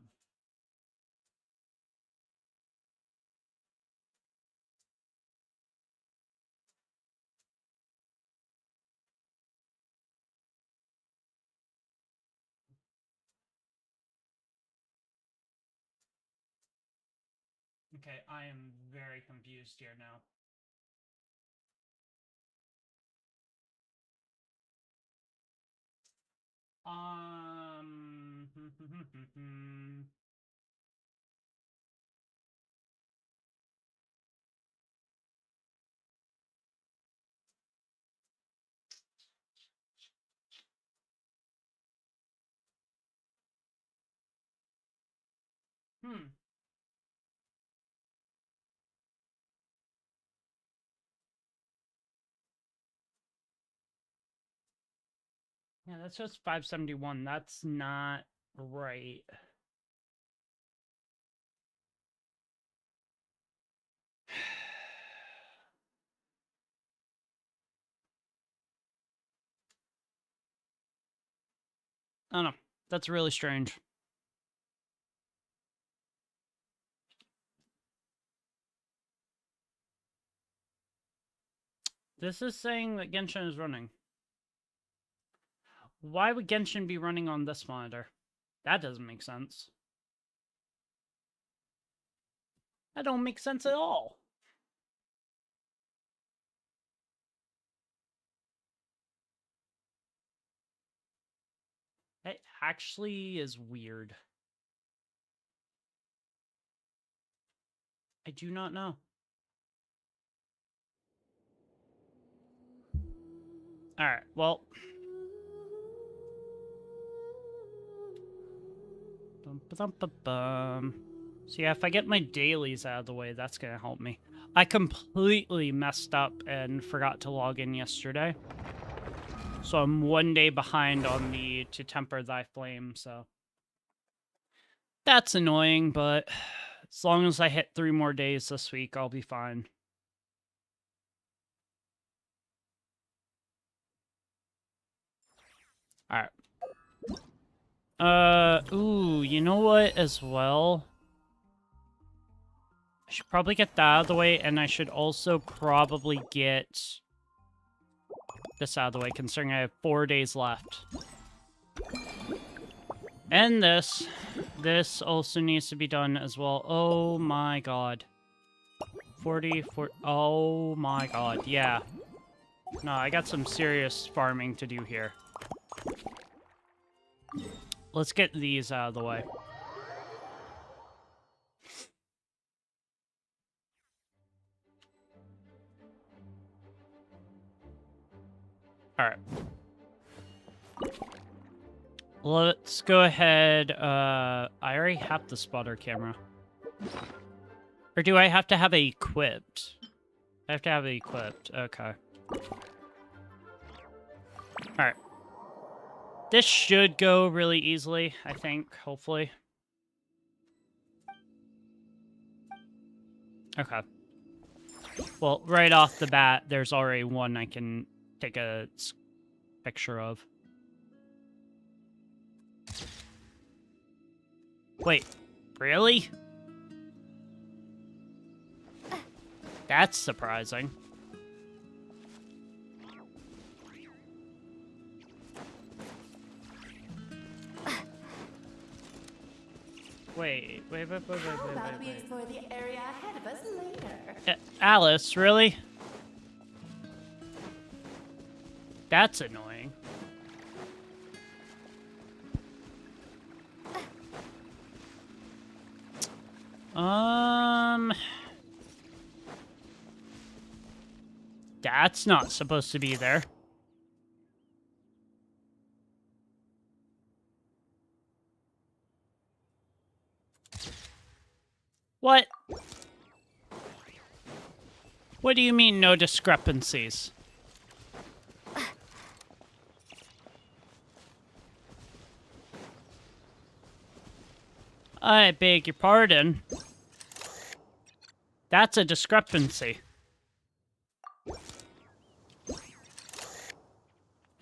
Okay, I am very confused here now. Yeah, that's just 571. That's not right. I don't know. That's really strange. This is saying that Genshin is running. Why would Genshin be running on this monitor? That doesn't make sense. That don't make sense at all. It actually is weird. I do not know. Alright, well. So yeah, if I get my dailies out of the way, that's gonna help me. I completely messed up and forgot to log in yesterday. So I'm 1 day behind on the To Temper Thy Flame, so... That's annoying, but as long as I hit 3 more days this week, I'll be fine. Alright. Ooh, you know what, as well? I should probably get that out of the way, and I should also probably get this out of the way, considering I have 4 days left. And this. This also needs to be done as well. Oh my god. 40. Oh my god, yeah. No, I got some serious farming to do here. Let's get these out of the way. Alright. Let's go ahead. I already have the spotter camera. Or do I have to have it equipped? I have to have it equipped. Okay. Alright. This should go really easily, I think, hopefully. Okay. Well, right off the bat, there's already one I can take a picture of. Wait, really? That's surprising. Wait. How about we explore the area ahead of us later? Alice, really? That's annoying. That's not supposed to be there. What? What do you mean, no discrepancies? I beg your pardon. That's a discrepancy.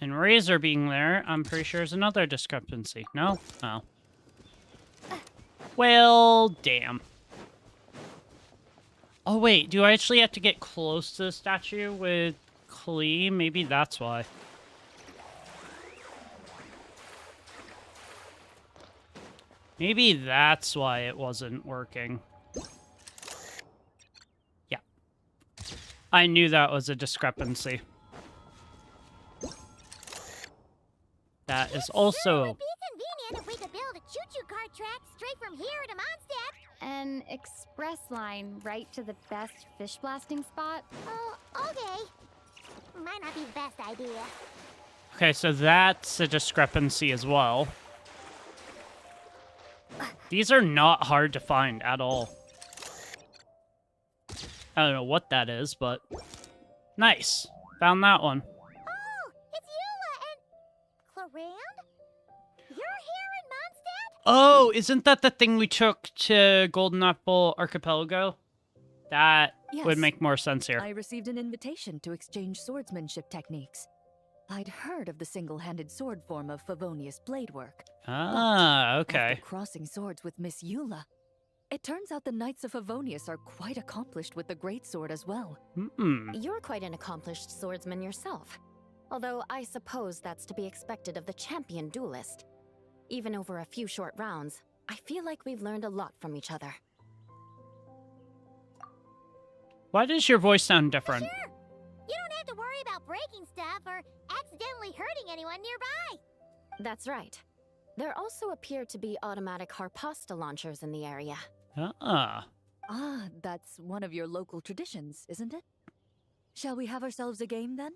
And Razor being there, I'm pretty sure is another discrepancy. No? Oh. Well, damn. Oh, wait. Do I actually have to get close to the statue with Klee? Maybe that's why. Maybe that's why it wasn't working. I knew that was a discrepancy. That is also... It would be convenient if we could build a choo-choo car track straight from here to Mondstadt. An express line right to the best fish blasting spot? Oh, okay. Might not be the best idea. Okay, so that's a discrepancy as well. These are not hard to find at all. I don't know what that is, but... Nice. Found that one. Oh, it's Eula and... Clarand? You're here in Mondstadt? Oh, isn't that the thing we took to Golden Apple Archipelago? That would Yes. make more sense here. I received an invitation to exchange swordsmanship techniques. I'd heard of the single-handed sword form of Favonius blade work. Ah, After okay. crossing swords with Miss Eula, it turns out the Knights of Favonius are quite accomplished with the greatsword as well. You're quite an accomplished swordsman yourself. Although I suppose that's to be expected of the champion duelist. Even over a few short rounds, I feel like we've learned a lot from each other. Why does your voice sound different? Sure. You don't have to worry about breaking stuff or accidentally hurting anyone nearby. That's right. There also appear to be automatic harpasta launchers in the area. Ah. Ah, that's one of your local traditions, isn't it? Shall we have ourselves a game then?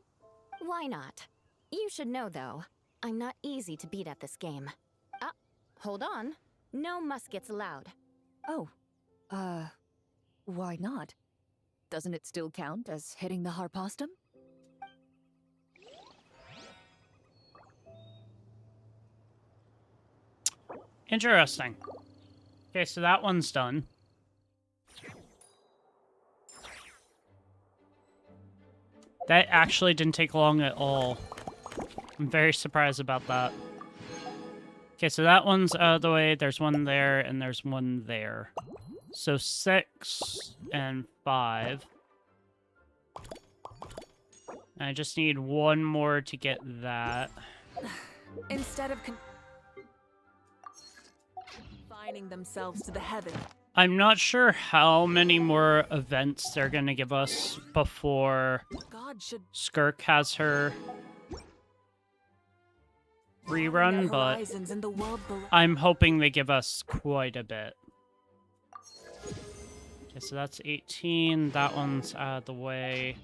Why not? You should know, though, I'm not easy to beat at this game. Ah, hold on. No muskets allowed. Oh, why not? Doesn't it still count as hitting the harpastum? Interesting. Okay, so that one's done. That actually didn't take long at all. I'm very surprised about that. Okay, so that one's out of the way. There's one there, and there's one there. So 6 and 5. I just need one more to get that. Instead of confining themselves to the heaven. I'm not sure how many more events they're going to give us before God should Skirk has her rerun, but horizons in the world below. I'm hoping they give us quite a bit. Okay, so that's 18. That one's out of the way.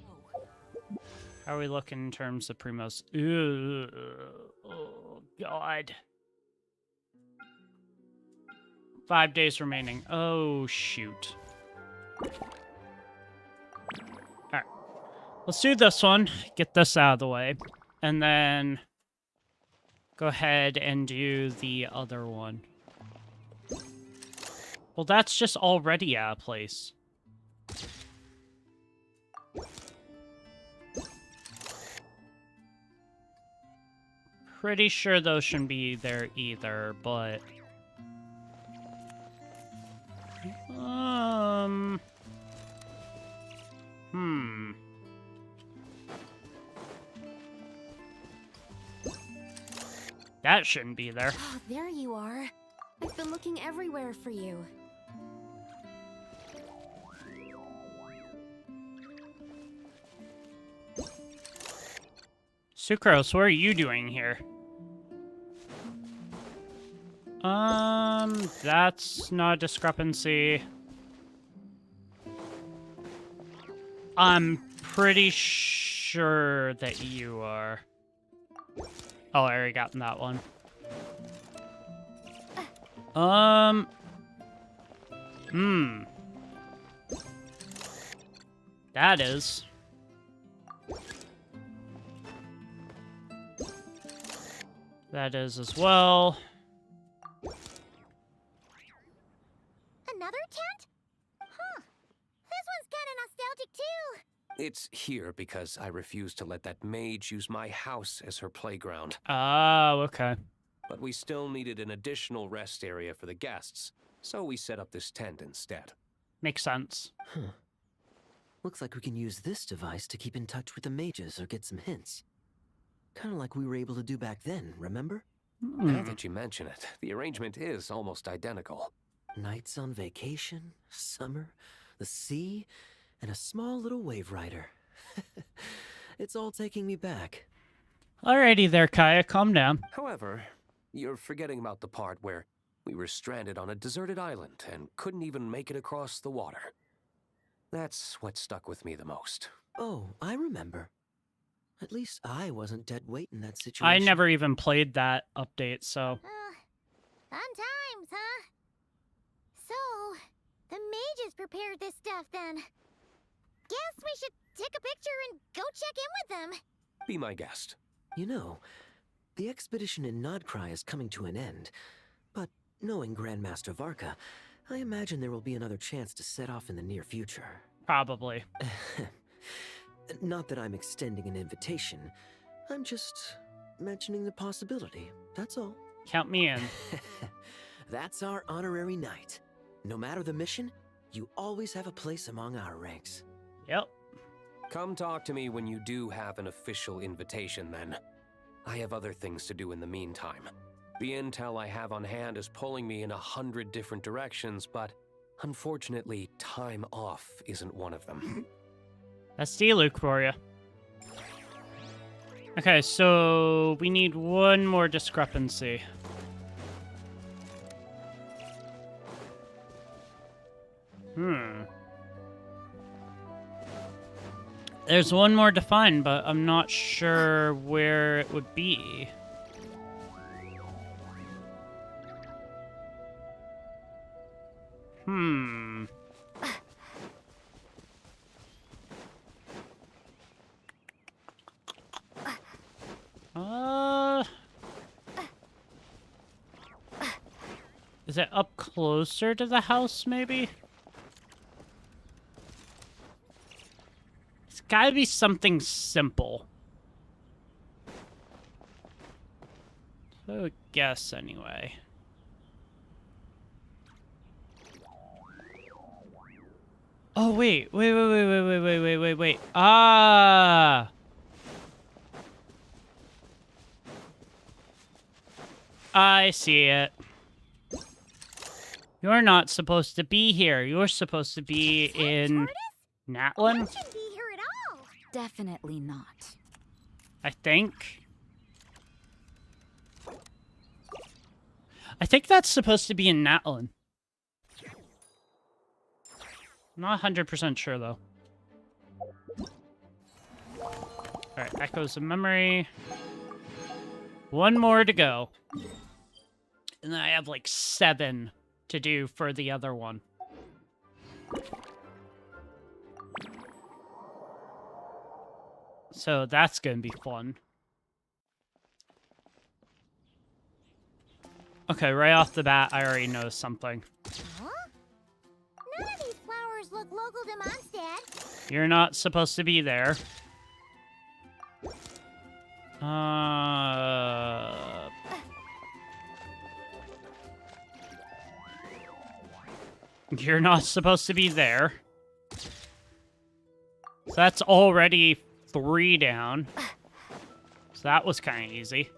How are we looking in terms of primos? Ooh, oh, God. 5 days remaining. Oh, shoot. Alright. Let's do this one. Get this out of the way. And then go ahead and do the other one. Well, that's just already out of place. Pretty sure those shouldn't be there either, but... That shouldn't be there. Oh, there you are. I've been looking everywhere for you. Sucrose, what are you doing here? That's not a discrepancy. I'm pretty sure that you are. Oh, I already gotten that one. That is. That is as well. Another tent? Huh. This one's kind of nostalgic too. It's here because I refused to let that mage use my house as her playground. Oh, okay. But we still needed an additional rest area for the guests, so we set up this tent instead. Makes sense. Looks like we can use this device to keep in touch with the mages or get some hints. Kind of like we were able to do back then, remember? Now that you mention it, the arrangement is almost identical. Nights on vacation, summer, the sea, and a small little wave rider. It's all taking me back. Alrighty there, Kaya, calm down. However, you're forgetting about the part where we were stranded on a deserted island and couldn't even make it across the water. That's what stuck with me the most. Oh, I remember. At least I wasn't dead weight in that situation. I never even played that update, so... Fun times, huh? So, the mages prepared this stuff then. Guess we should take a picture and go check in with them. Be my guest. You know, the expedition in Nodcry is coming to an end. But knowing Grandmaster Varka, I imagine there will be another chance to set off in the near future. Probably. Not that I'm extending an invitation. I'm just mentioning the possibility, that's all. Count me in. That's our honorary knight. No matter the mission, you always have a place among our ranks. Yep. Come talk to me when you do have an official invitation, then. I have other things to do in the meantime. The intel I have on hand is pulling me in 100 different directions, but unfortunately, time off isn't one of them. That's D-Luke for you. Okay, so we need one more discrepancy. There's one more to find, but I'm not sure where it would be. Is it up closer to the house, maybe? It's gotta be something simple. I would guess, anyway. Oh, wait. Wait. Ah! I see it. You're not supposed to be here. You're supposed to be in Natlin, That shouldn't be here at all. Definitely not. I think. I think that's supposed to be in Natlin. I'm not 100% sure, though. Alright, Echoes of Memory. One more to go. And then I have, like, 7 to do for the other one. So that's gonna be fun. Okay, right off the bat, I already know something. Huh? None of these flowers look local to Mondstadt. You're not supposed to be there. You're not supposed to be there. So that's already 3 down. So that was kind of easy.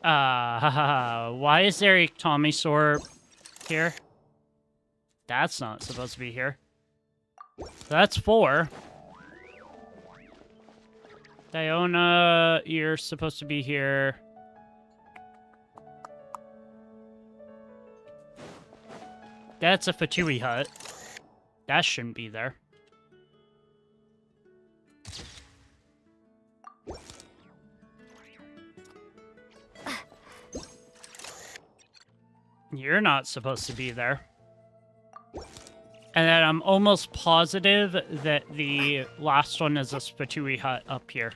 Why is there a Tommy Sore here? That's not supposed to be here. So that's 4. Diona, you're supposed to be here. That's a Fatui hut. That shouldn't be there. You're not supposed to be there. And then I'm almost positive that the last one is a Fatui hut up here.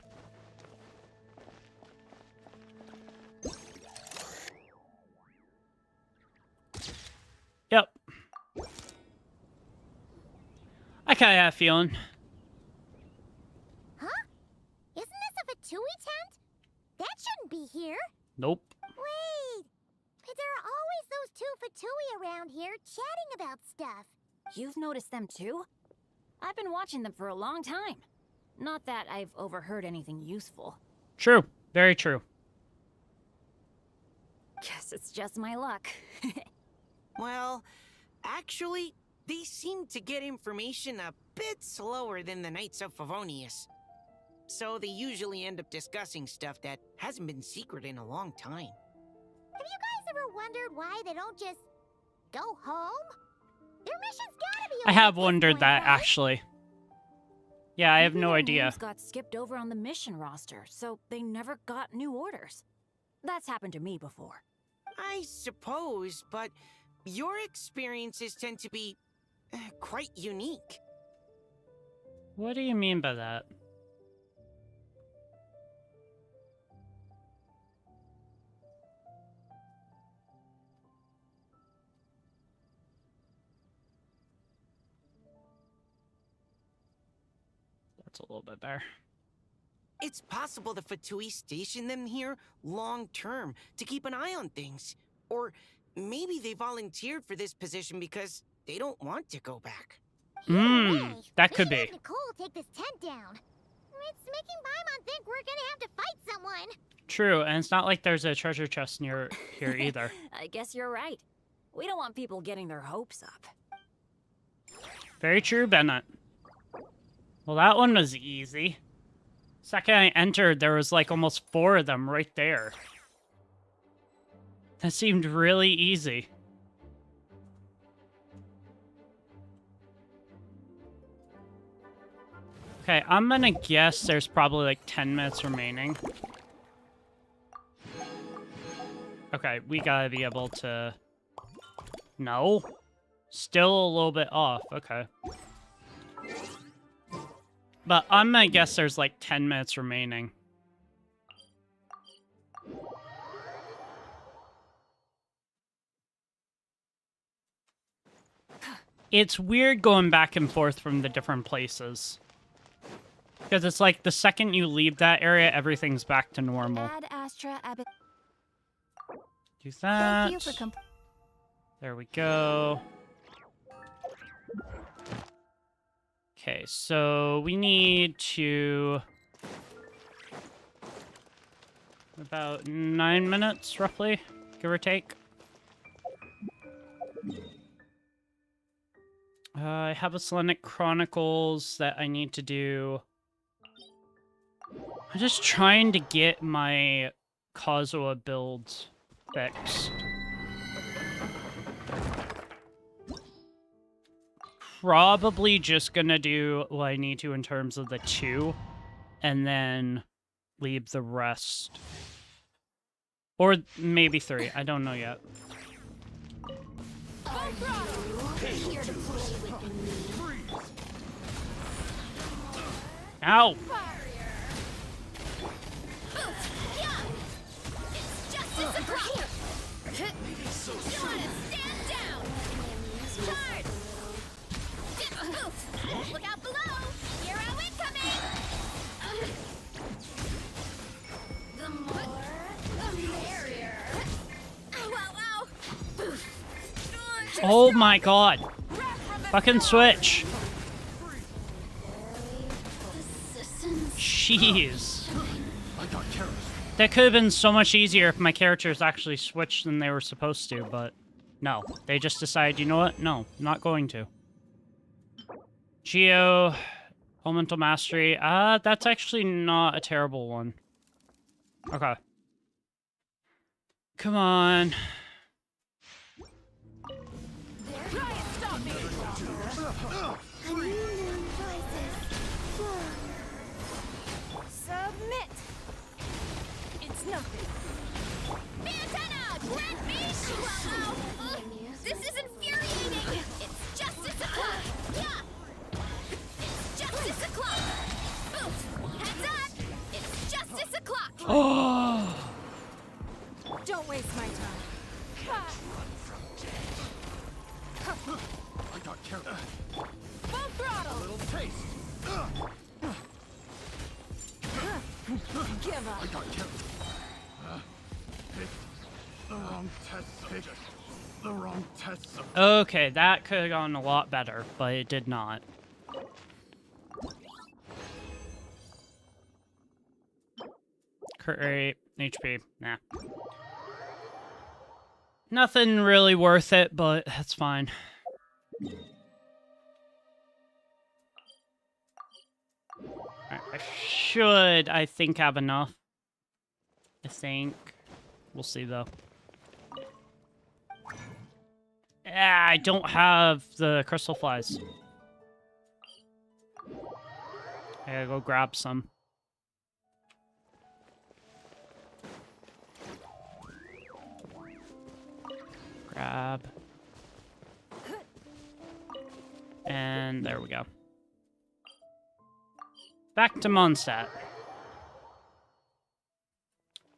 Yep. I kind of have a feeling. Huh? Isn't this a Fatui tent? That shouldn't be here. Nope. Wait. But there are always those 2 Fatui around here chatting about stuff. You've noticed them too? I've been watching them for a long time. Not that I've overheard anything useful. True. Very true. Guess it's just my luck. Well, actually, They seem to get information a bit slower than the Knights of Favonius. So they usually end up discussing stuff that hasn't been secret in a long time. Have you guys ever wondered why they don't just go home? Their mission's gotta be I over have at this wondered point, that, right? actually. Yeah, I have Maybe no their idea. names got skipped over on the mission roster, so they never got new orders. That's happened to me before. I suppose, but your experiences tend to be quite unique. What do you mean by that? That's a little bit better. It's possible the Fatui stationed them here long term to keep an eye on things. Or maybe they volunteered for this position because they don't want to go back. That we could should be. have Nicole take this tent down. It's making Paimon think we're gonna have to fight someone. True, and it's not like there's a treasure chest near here either. I guess you're right. We don't want people getting their hopes up. Very true, Bennett. Well, that one was easy. Second I entered, there was like almost 4 of them right there. That seemed really easy. Okay, I'm gonna guess there's probably like 10 minutes remaining. Okay, we gotta be able to... No? Still a little bit off, okay. But I'm gonna guess there's like 10 minutes remaining. It's weird going back and forth from the different places. Because it's like the second you leave that area, everything's back to normal. Ad Astra Abbot. Do that. Thank you for There we go. Okay, so we need to... about 9 minutes, roughly, give or take. I have a Selenic Chronicles that I need to do. I'm just trying to get my Kazuha builds fixed. Probably just gonna do what I need to in terms of the 2, and then leave the rest. Or maybe 3, I don't know yet. Ow! Look out below! Hero incoming! The more, the merrier. Ow, ow, ow! Oh my god! Fucking switch! Jeez. That could have been so much easier if my characters actually switched than they were supposed to, but no. They just decided, you know what? No, I'm not going to. Geo, Elemental Mastery. That's actually not a terrible one. Okay. Come on. Submit! It's nothing. Antenna! Grant me! Wow! This is infuriating! It's justice o'clock! Yeah! It's justice o'clock! Oof! Heads up! It's justice o'clock! Oh! Don't waste my time. I got carried. Full throttle! A little taste. Give up. I got carried. Picked the wrong test. Picked the wrong test. Okay, that could have gone a lot better, but it did not. Crit rate, HP, nah. Nothing really worth it, but that's fine. I think, have enough. I think. We'll see, though. Ah, I don't have the crystal flies. I gotta go grab some. Grab. And there we go. Back to Mondstadt.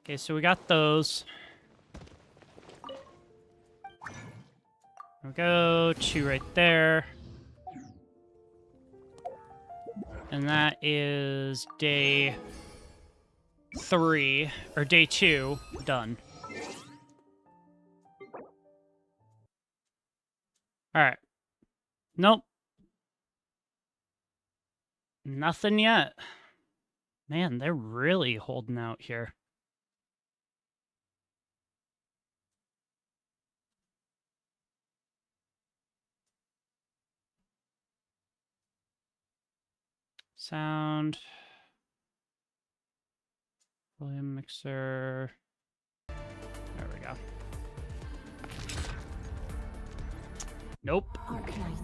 Okay, so we got those. There we go, 2 right there. And that is day 3, or day 2, done. Alright. Nope. Nothing yet. Man, they're really holding out here. Sound. Volume mixer. There we go. Nope. Arknights.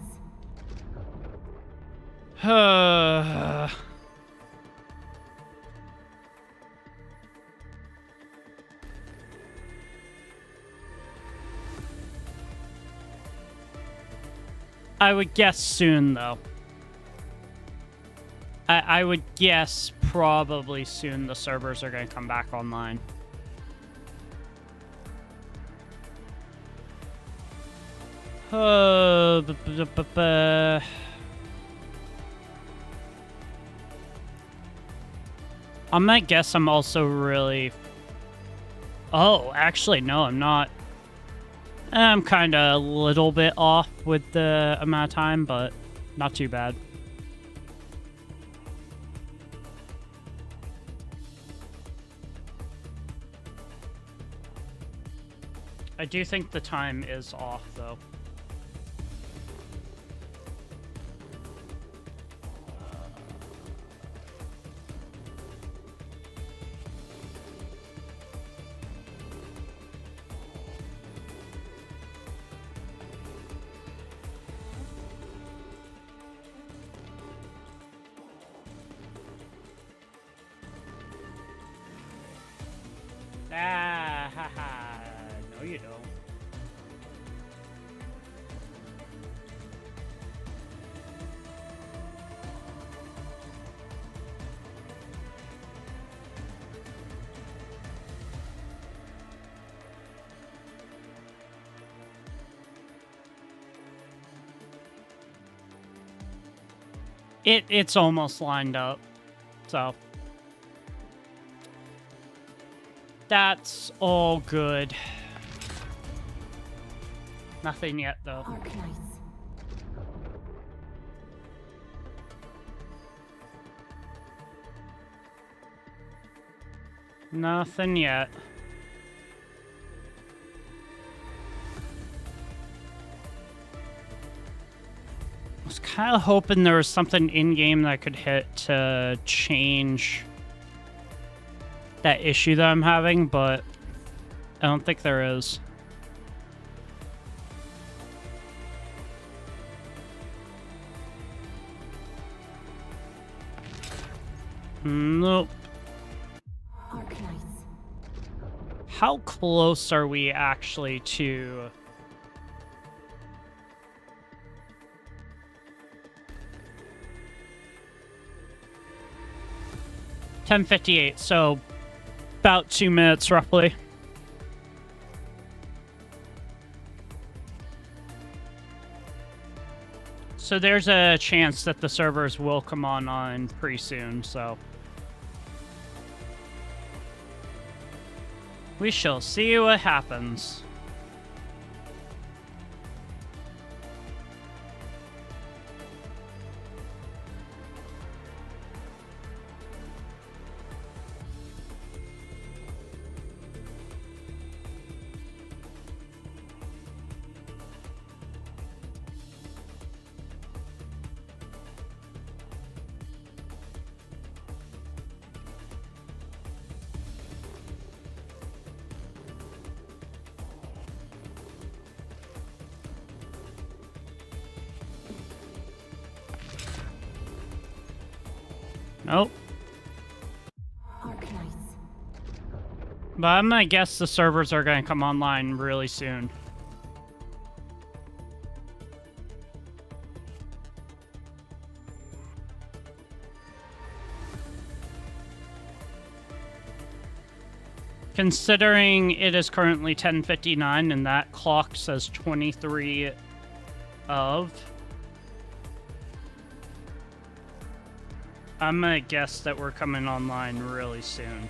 I would guess soon, though. I would guess probably soon the servers are going to come back online. I might guess I'm also really... Oh, actually, no, I'm not. I'm kind of a little bit off with the amount of time, but not too bad. I do think the time is off, though. Ah, haha. No, you don't. It's almost lined up, so that's all good. Nothing yet, though. Arknights. Nothing yet. I was kind of hoping there was something in-game that I could hit to change that issue that I'm having, but I don't think there is. Nope. Arknights. How close are we actually to... $10:58, so about 2 minutes roughly. So there's a chance that the servers will come on pretty soon, so we shall see what happens. Nope. Arknights. But I'm gonna guess the servers are gonna come online really soon. Considering it is currently 10:59 and that clock says 23 of, I'm gonna guess that we're coming online really soon.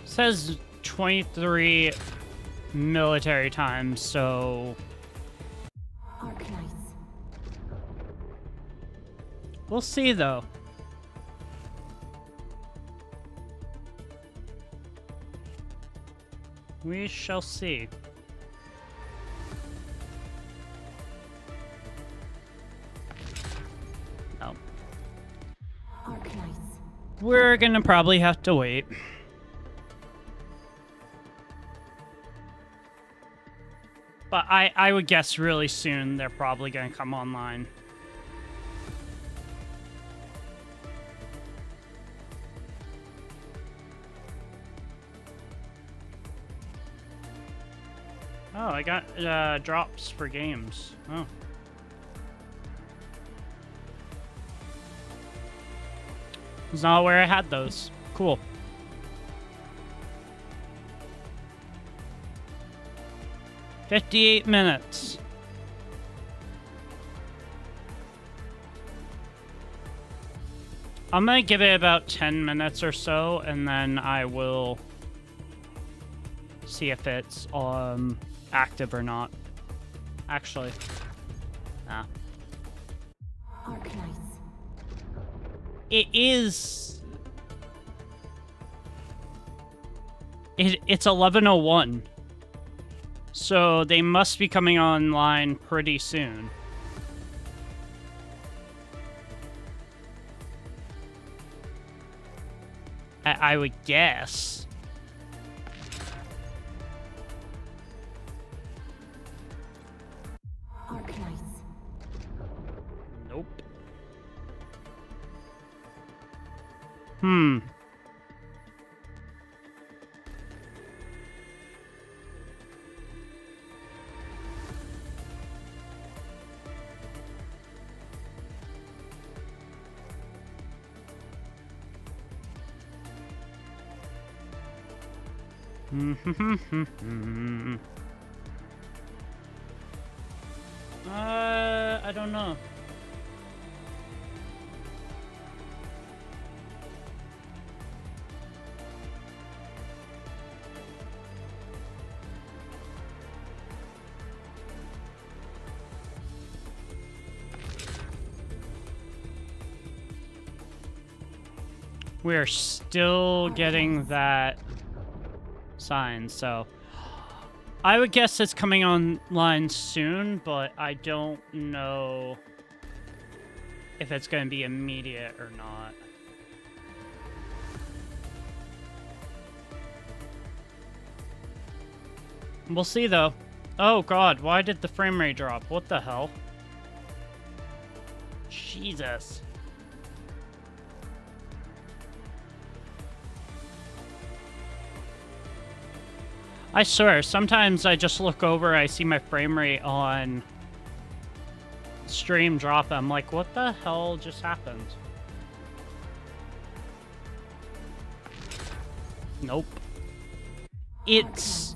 Says 23 military time, so Arknights. we'll see though. We shall see. No. Arknights. We're gonna probably have to wait. But I would guess really soon they're probably going to come online. Oh, I got drops for games. Oh. Was not where I had those. Cool. "58 minutes. I'm gonna give it about 10 minutes or so, and then I will see if it's active or not. Actually, nah. Arknights. It is. It's 11:01. So they must be coming online pretty soon. I would guess. Arknights. Nope. Hmm. I don't know. We're still getting that sign, so I would guess it's coming online soon, but I don't know if it's going to be immediate or not. We'll see, though. Oh, God, why did the frame rate drop? What the hell? Jesus. I swear, sometimes I just look over, I see my frame rate on stream drop, I'm like, what the hell just happened? Nope. It's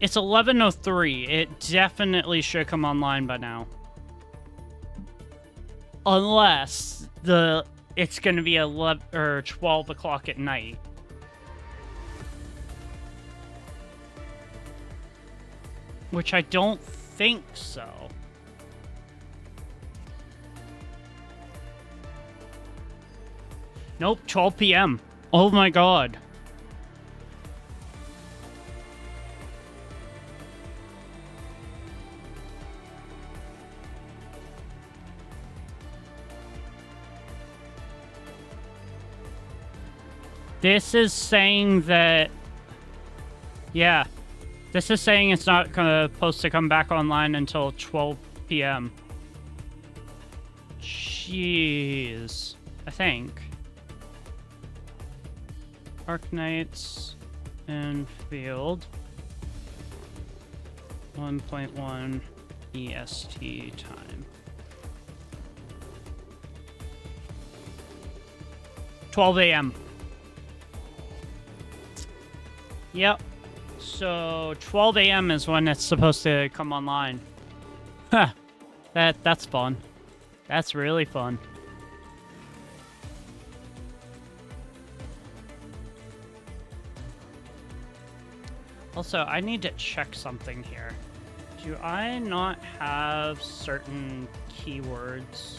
11:03. It definitely should come online by now. Unless it's going to be 11 or 12 o'clock at night. Which I don't think so. Nope, 12 p.m. Oh my god. This is saying that... Yeah. This is saying it's not supposed to come back online until 12 p.m. Jeez. I think. Arknights, Enfield. 1.1 EST time. 12 a.m. Yep. So 12 a.m. is when it's supposed to come online. Huh. That's fun. That's really fun. Also, I need to check something here. Do I not have certain keywords?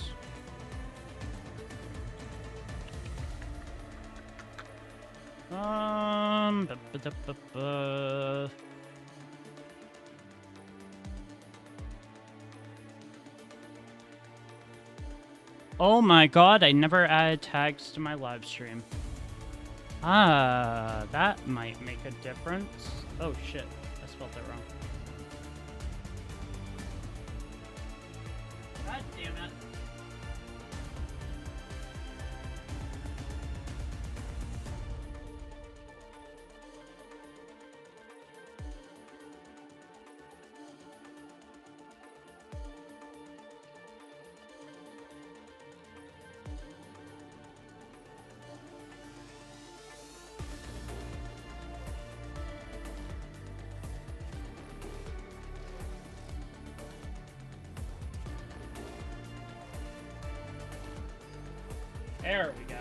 Oh my god, I never added tags to my live stream. Ah, that might make a difference. Oh shit, I spelled it wrong. God damn it. There we go.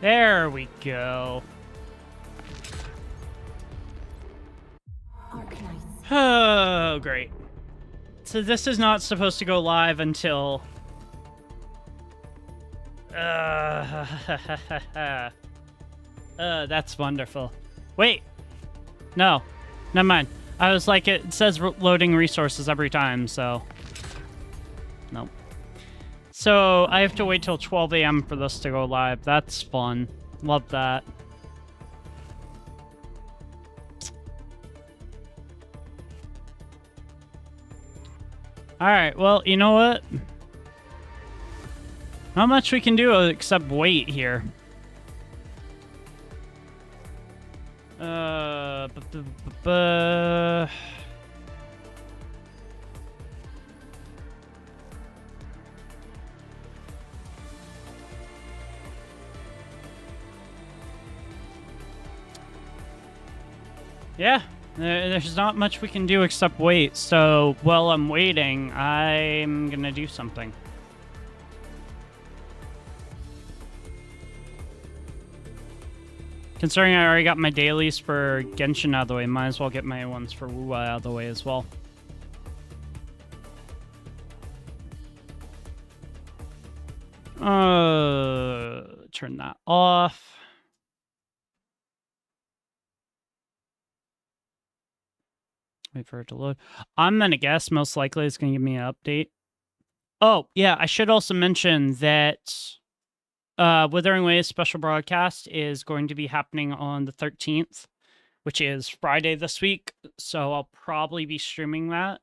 There we go. Arknights. Oh, great. So this is not supposed to go live until... that's wonderful. Wait. No. Never mind. I was like, it says loading resources every time, so... Nope. So, I have to wait till 12 a.m. for this to go live. That's fun. Love that. Alright, well, you know what? Not much we can do except wait here. Yeah, there's not much we can do except wait. So while I'm waiting, I'm gonna do something. Considering I already got my dailies for Genshin out of the way, might as well get my ones for Wuwa out of the way as well. Turn that off. Wait for it to load. I'm gonna guess most likely it's gonna give me an update. Oh, yeah, I should also mention that Withering Waves special broadcast is going to be happening on the 13th, which is Friday this week. So I'll probably be streaming that.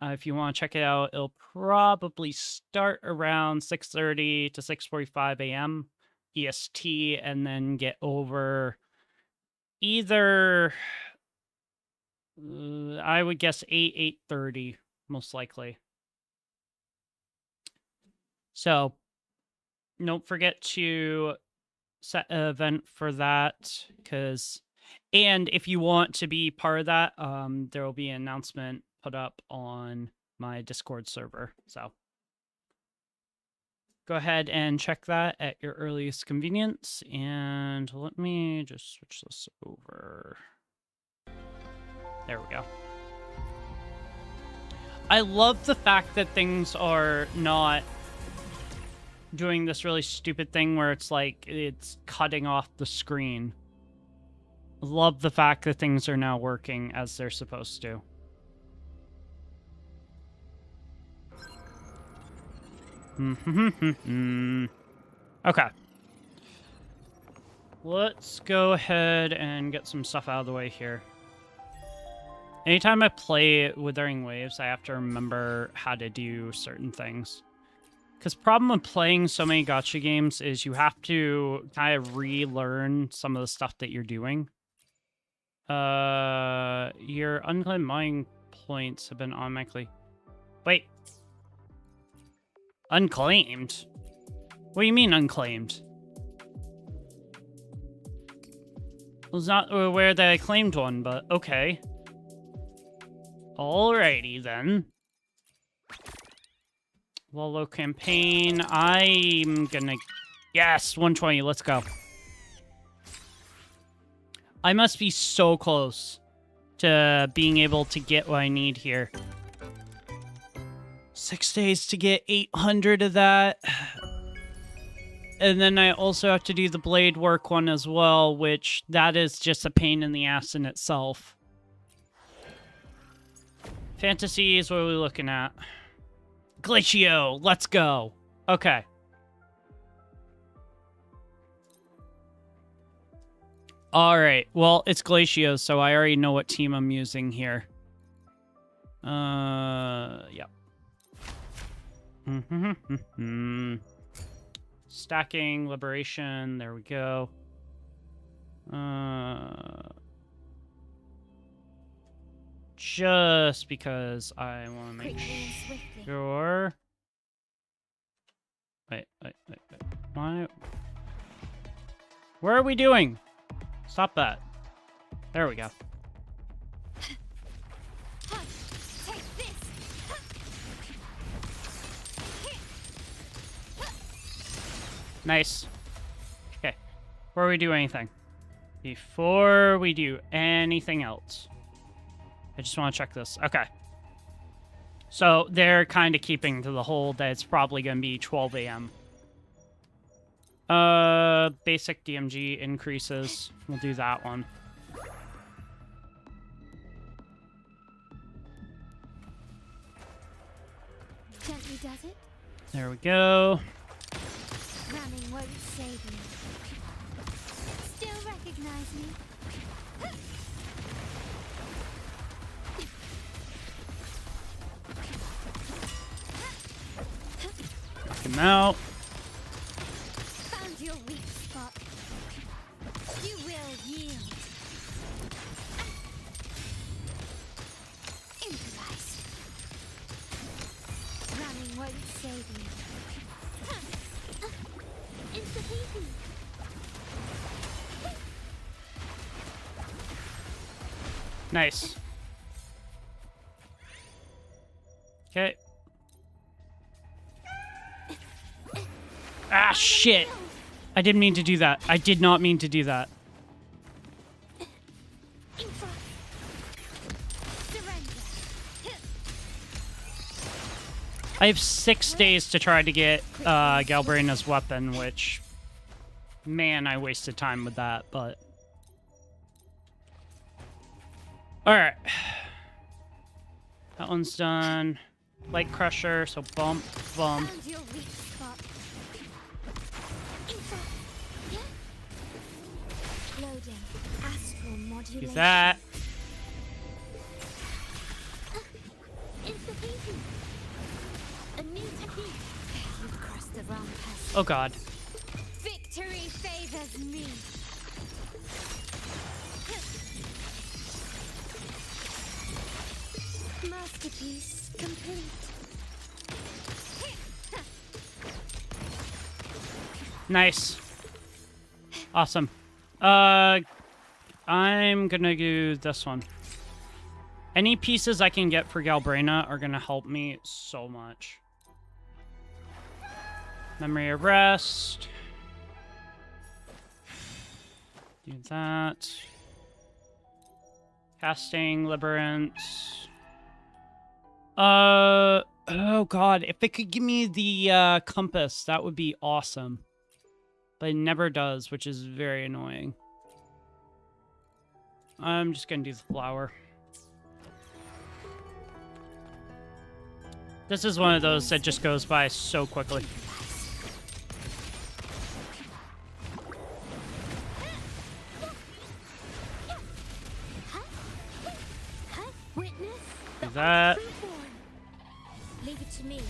If you want to check it out, it'll probably start around 6:30 to 6:45 a.m. EST and then get over either, I would guess 8:30, most likely. So don't forget to set an event for that, and if you want to be part of that, there will be an announcement put up on my Discord server. So go ahead and check that at your earliest convenience. And let me just switch this over. There we go. I love the fact that things are not doing this really stupid thing where it's like it's cutting off the screen. Love the fact that things are now working as they're supposed to. Okay. Let's go ahead and get some stuff out of the way here. Anytime I play Withering Waves, I have to remember how to do certain things. Because the problem with playing so many gacha games is you have to kind of relearn some of the stuff that you're doing. Your unclaimed mining points have been automatically... Wait. Unclaimed? What do you mean unclaimed? I was not aware that I claimed one, but okay. Alrighty then. Wallow campaign. I'm gonna... Yes, 120. Let's go. I must be so close to being able to get what I need here. 6 days to get 800 of that. And then I also have to do the blade work one as well, which that is just a pain in the ass in itself. Fantasies, what are we looking at? Glacio, let's go. Okay. Alright, well, it's Glacio, so I already know what team I'm using here. Yep. Stacking, liberation, there we go. Just because I want to make sure. Wait. Why? Where are we doing? Stop that. There we go. Nice. Okay. Before we do anything. Before we do anything else. I just want to check this. Okay. So they're kind of keeping to the whole that it's probably going to be 12 a.m. Basic DMG increases. We'll do that one. Gently does it. There we go. Running won't save me. Still recognize me. Knock him out. Found your weak spot. You will yield. Improvise. Running won't save me. Insta-peepee. Nice. Okay. Ah, shit. I didn't mean to do that. I did not mean to do that. I have 6 days to try to get Galbraina's weapon, which... Man, I wasted time with that, but... Alright. That one's done. Light Crusher, so bump, bump. Do that. Oh god. Victory favors me. Masterpiece complete. Nice. Awesome. I'm gonna do this one. Any pieces I can get for Galbrina are gonna help me so much. Memory arrest. Do that. Casting Liberance. Oh god, if it could give me the compass, that would be awesome. But it never does, which is very annoying. I'm just gonna do the flower. This is one of those that just goes by so quickly. Do that. Leave it to me.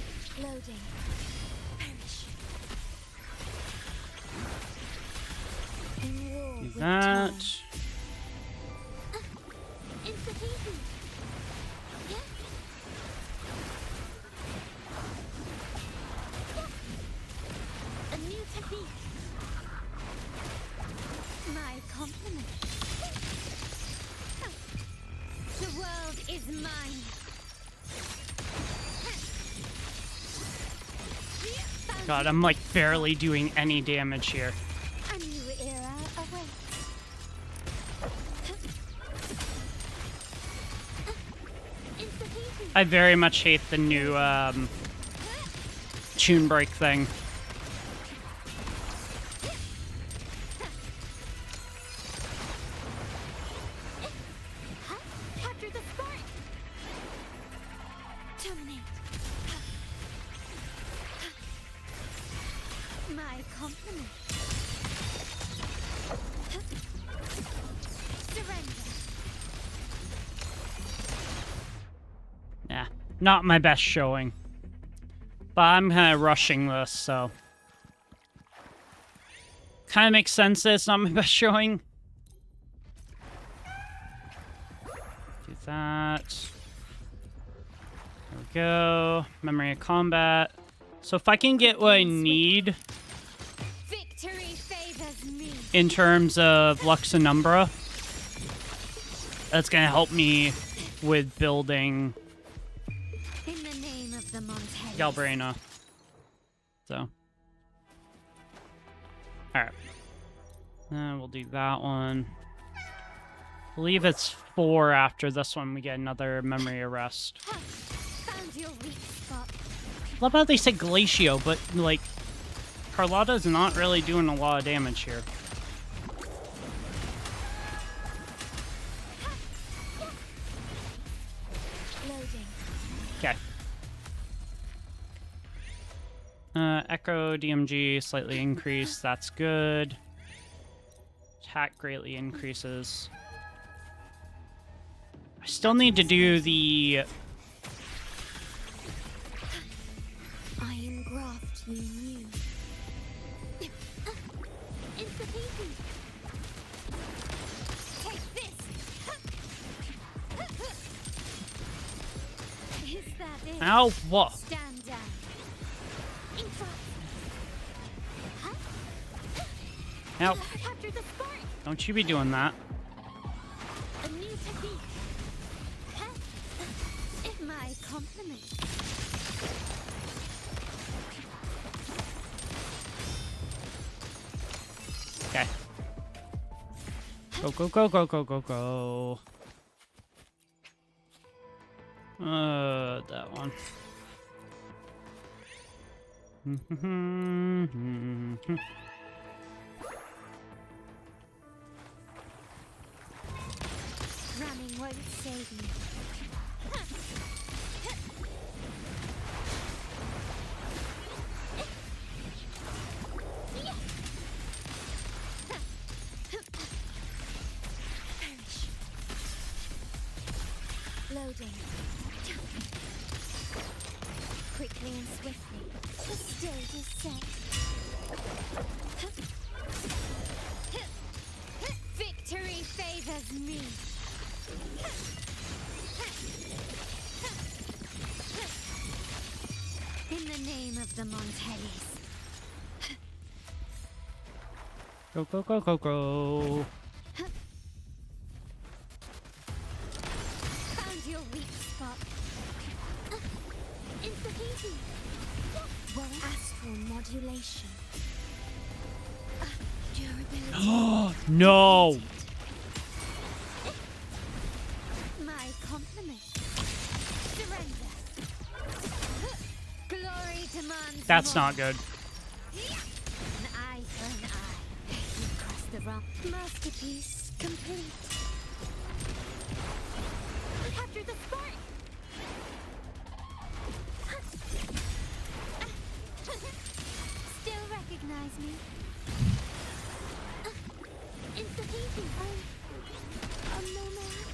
Loading. Perish. In war Do with that. time. Institution. Yeah. A new technique. My compliment. The world is mine. God, I'm like barely doing any damage here. A new era awaits. I very much hate the new tune break thing. Capture the spark. Terminate. My compliment. Surrender. Yeah, not my best showing. But I'm kind of rushing this, so. Kind of makes sense that it's not my best showing. Do that. There we go. Memory of combat. So if I can get what I need Victory favors me. in terms of Lux and Umbra, that's going to help me with building In the name of the Montez. Galbrina. So. Alright. We'll do that one. I believe it's 4 after this one. We get another memory arrest. Found your weak spot. Love how they say Glacio, but, like, Carlotta's not really doing a lot of damage here. Loading. Okay. Echo DMG slightly increased. That's good. Attack greatly increases. I still need to do the Iron graft you knew. Institution. Take this. Is that it? Ow, what? Stand down. Info. Ow. Capture the spark. Don't you be doing that. A new technique. My compliment. Okay. Go, go, go, go, go, go, go. That one. Running won't save you. Perish. Loading. Quickly and swiftly, the stage is set. Victory favors me. In the name of the Montez. Go, go, go, go, go. Found your Astral modulation. Durability. Oh, no. My compliment. Surrender. Glory demands That's more. not good. An eye for an eye. You crossed the wrong. Masterpiece complete. Capture the spark. Still recognize me? Insta-peasy. I'm no match.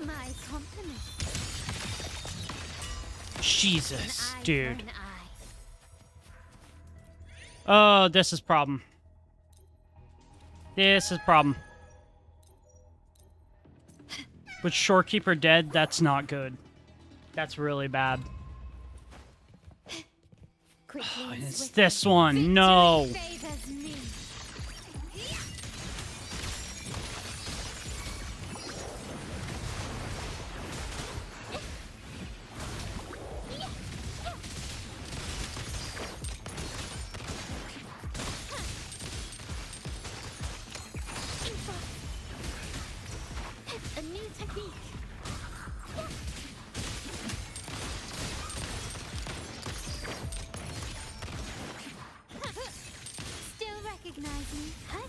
My compliment. Jesus, dude. An eye. Oh, this is problem. This is problem. With Shorekeeper dead, that's not good. That's really bad. Quickly Oh, and it's swiftly. this one. No. Victory favors me. A new technique. Still recognize me? Huh?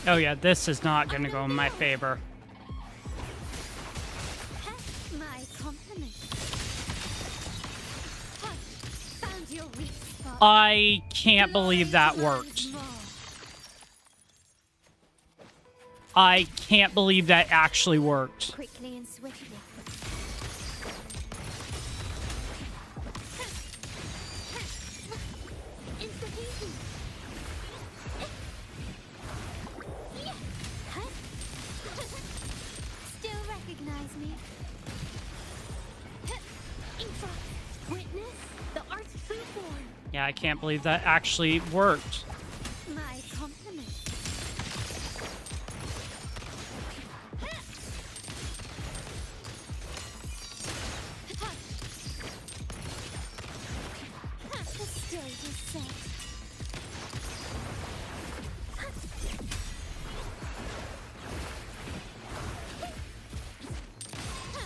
Oh yeah, this is not gonna go in my favor. My compliment. Found your weak spot. I can't believe that worked. Demands more. I can't believe that actually worked. Quickly and swiftly. Insta-peasy. Still recognize me? Witness the art's true form. Yeah, I can't believe that actually worked. My compliment. The stage is set.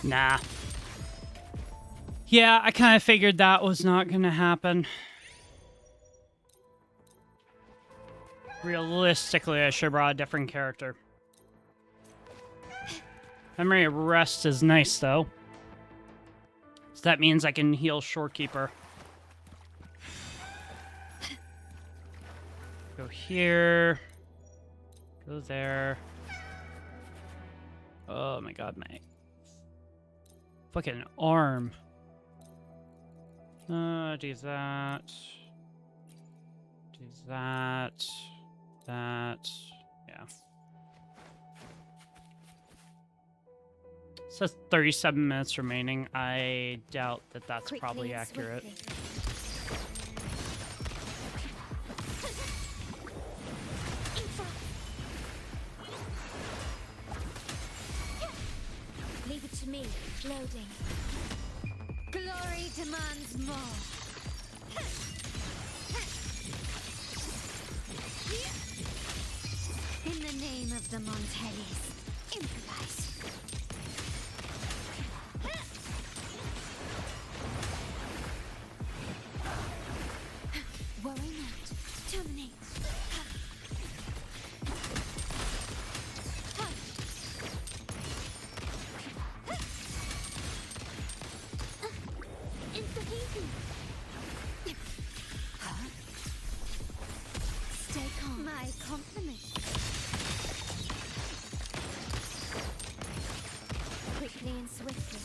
Nah. Yeah, I kind of figured that was not gonna happen. Realistically, I should have brought a different character. Memory of Rest is nice, though. So that means I can heal Shorekeeper. Go here. Go there. Oh my god, my fucking arm. Do that. Do that. That. Yeah. It says 37 minutes remaining. I doubt that that's Quickly probably and accurate. swiftly. Leave it to me. Loading. Glory demands more. In the name of the Montellis, improvise. Worry not. Terminate. Insta-peasy. Stay calm. My compliment. Quickly and swiftly.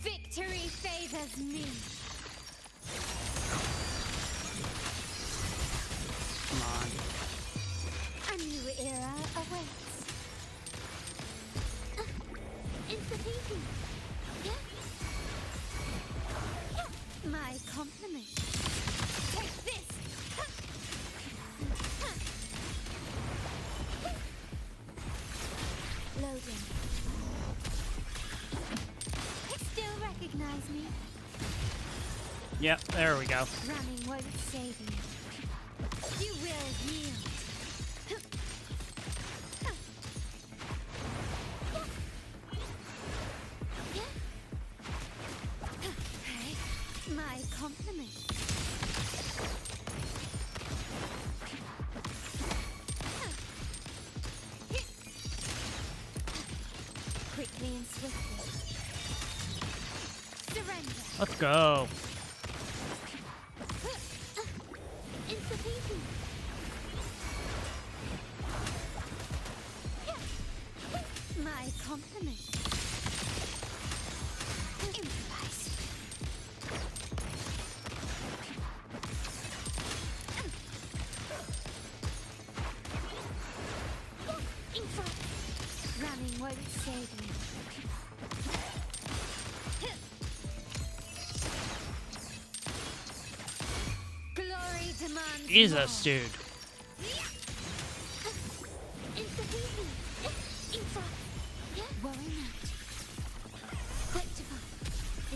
Victory favors me. Come on. A new era awaits. Insta-peasy. Yeah. Yep, there we go. Running won't save you. You will yield. My compliments. Quickly and swiftly. Surrender. Let's go. It's easy. My compliments. Improvise. Running won't save you. Glory demands Jesus, more. dude. Worry not. Rectify.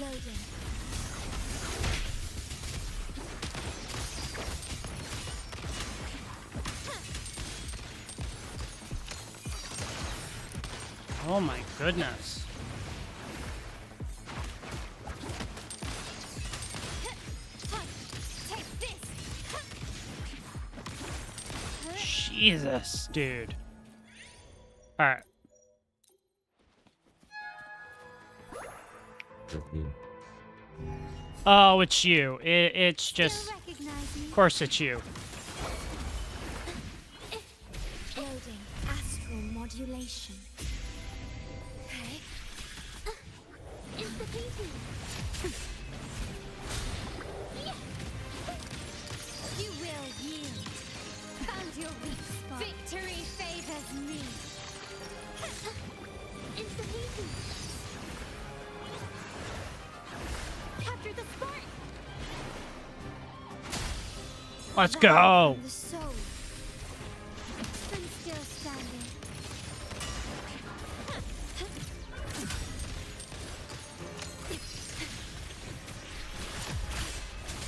Loading. Oh my goodness. Take this. Jesus, dude. Alright. Oh, it's you. It's just... Still recognize me? Of course it's you. Loading. Astral modulation. Okay. Insta-peasy. You will yield. Found your weak spot. Victory favors me. Insta-peasy. Capture the spark. Let's go. From the soul. And still standing.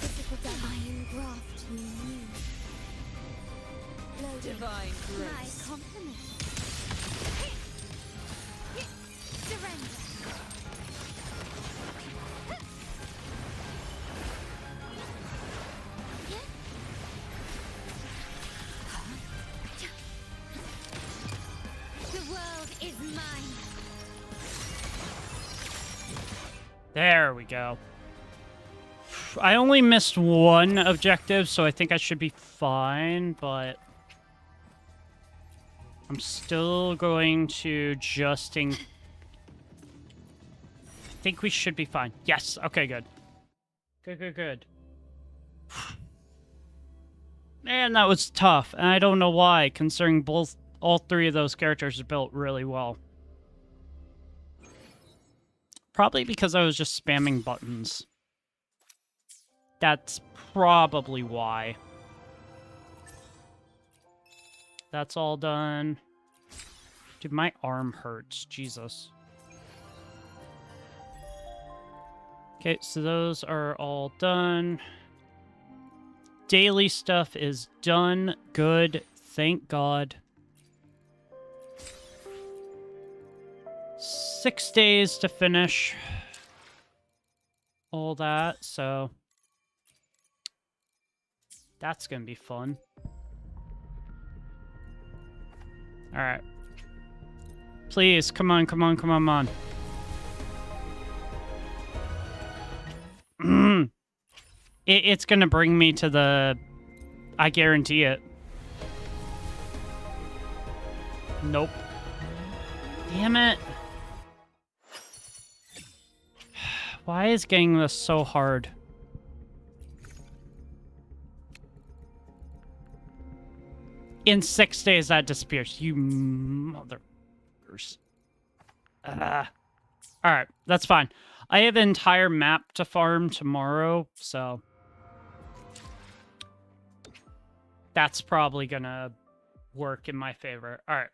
Physical divine graft you need. Loading. Divine My grace. compliment. Surrender. The world is mine. There we go. I only missed one objective, so I think I should be fine, but... I'm still going to just I think we should be fine. Yes, okay, good. Good. Man, that was tough, and I don't know why, considering all three of those characters are built really well. Probably because I was just spamming buttons. That's probably why. That's all done. Dude, my arm hurts. Jesus. Okay, so those are all done. Daily stuff is done. Good. Thank God. 6 days to finish all that, so that's gonna be fun. All right. Please, come on. It's gonna bring me to the... I guarantee it. Nope. Damn it. Why is getting this so hard? In 6 days, that disappears. You motherfuckers. Alright, that's fine. I have an entire map to farm tomorrow, so... that's probably gonna work in my favor. Alright.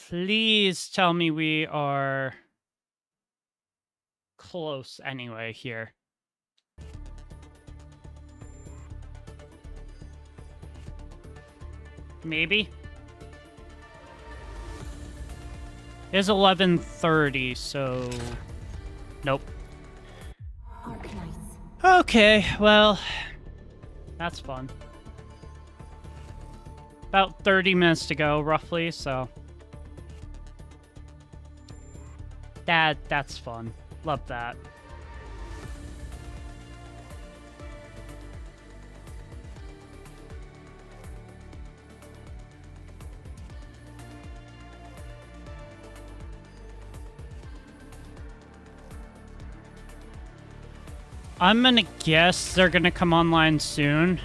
Please tell me we are... close anyway here. Maybe. It's 11:30, so nope. Arknights. Okay, well, that's fun. About 30 minutes to go, roughly, so that's fun. Love that. I'm gonna guess they're gonna come online soon.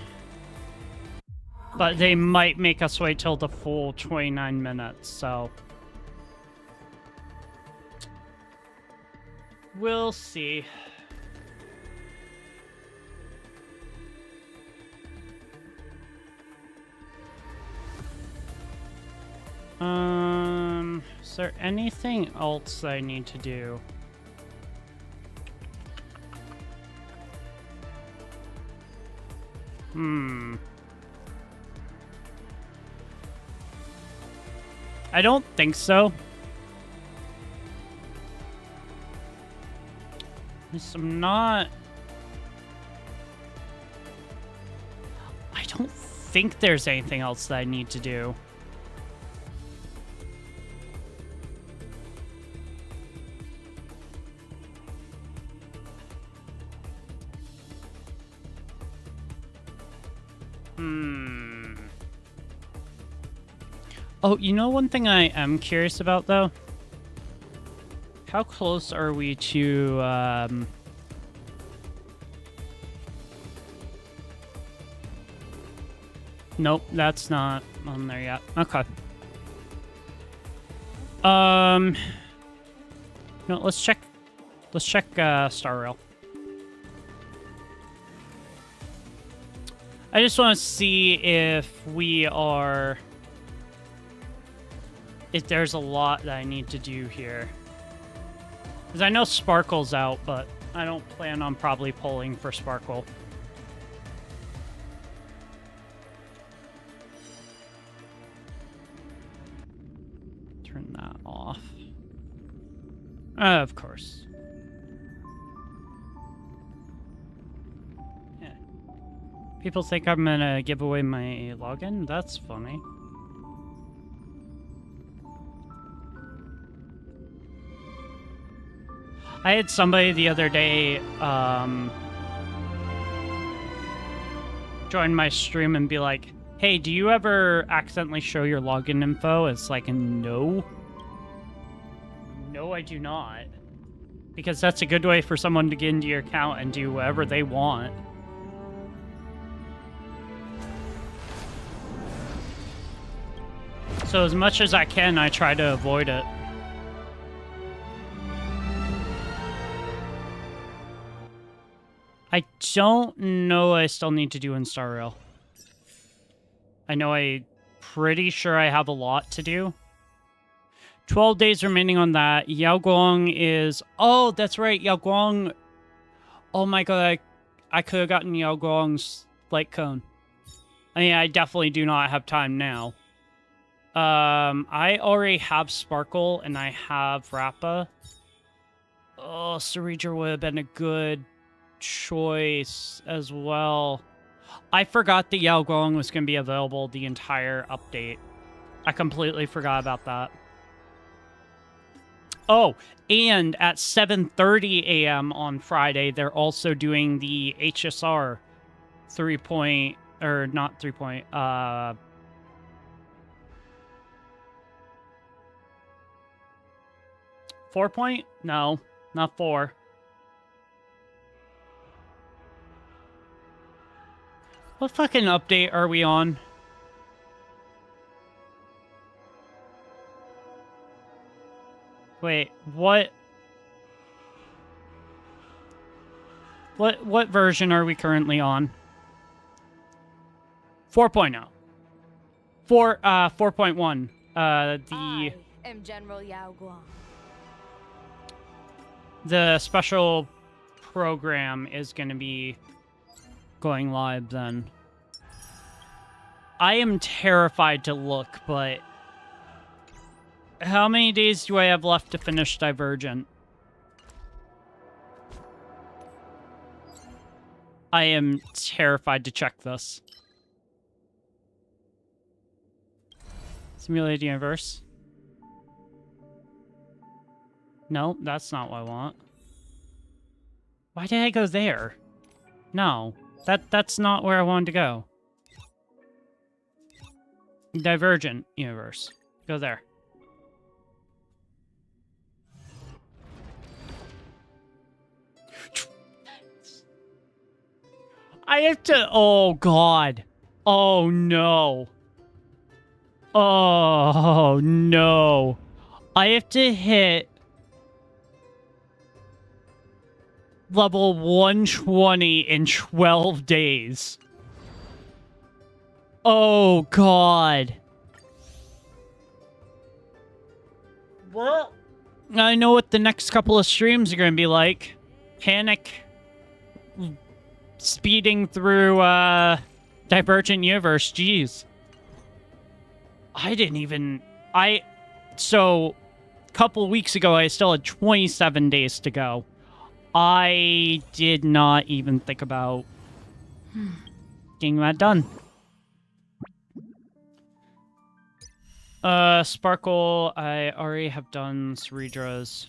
But they might make us wait till the full 29 minutes, so... we'll see. Is there anything else that I need to do? I don't think so. At least I'm not... I don't think there's anything else that I need to do. Oh, you know one thing I am curious about, though? How close are we to, Nope, that's not on there yet. Okay. No, let's check Star Rail. I just want to see if we are... if there's a lot that I need to do here. Because I know Sparkle's out, but I don't plan on probably pulling for Sparkle. Turn that off. Of course. Yeah. People think I'm gonna give away my login? That's funny. I had somebody the other day join my stream and be like, hey, do you ever accidentally show your login info? It's like, no. No, I do not. Because that's a good way for someone to get into your account and do whatever they want. So as much as I can, I try to avoid it. I don't know I still need to do in Star Rail. I know I'm pretty sure I have a lot to do. 12 days remaining on that. Yaoguang is... oh, that's right. Yaoguang... oh my god, I could have gotten Yaoguang's light cone. I mean, I definitely do not have time now. I already have Sparkle and I have Rappa. Oh, Cereja would have been a good choice as well. I forgot that Yaoguang was going to be available the entire update. I completely forgot about that. Oh, and at 7:30 a.m. on Friday, they're also doing the HSR 3 point, or not 3 point, 4 point? No, not 4. What fucking update are we on? Wait, what? What version are we currently on? 4.0. 4.1. I am General Yaoguang. The special program is going to be going live then. I am terrified to look, but how many days do I have left to finish Divergent? I am terrified to check this. Simulated universe. No, that's not what I want. Why did I go there? No, that's not where I wanted to go. Divergent universe. Go there. I have to... Oh, God. Oh, no. Oh, no. I have to hit level 120 in 12 days. Oh, God. Well, I know what the next couple of streams are going to be like. Panic. Speeding through, Divergent Universe. Jeez. I didn't even... So, a couple weeks ago, I still had 27 days to go. I did not even think about getting that done. Sparkle, I already have done Ceredra's.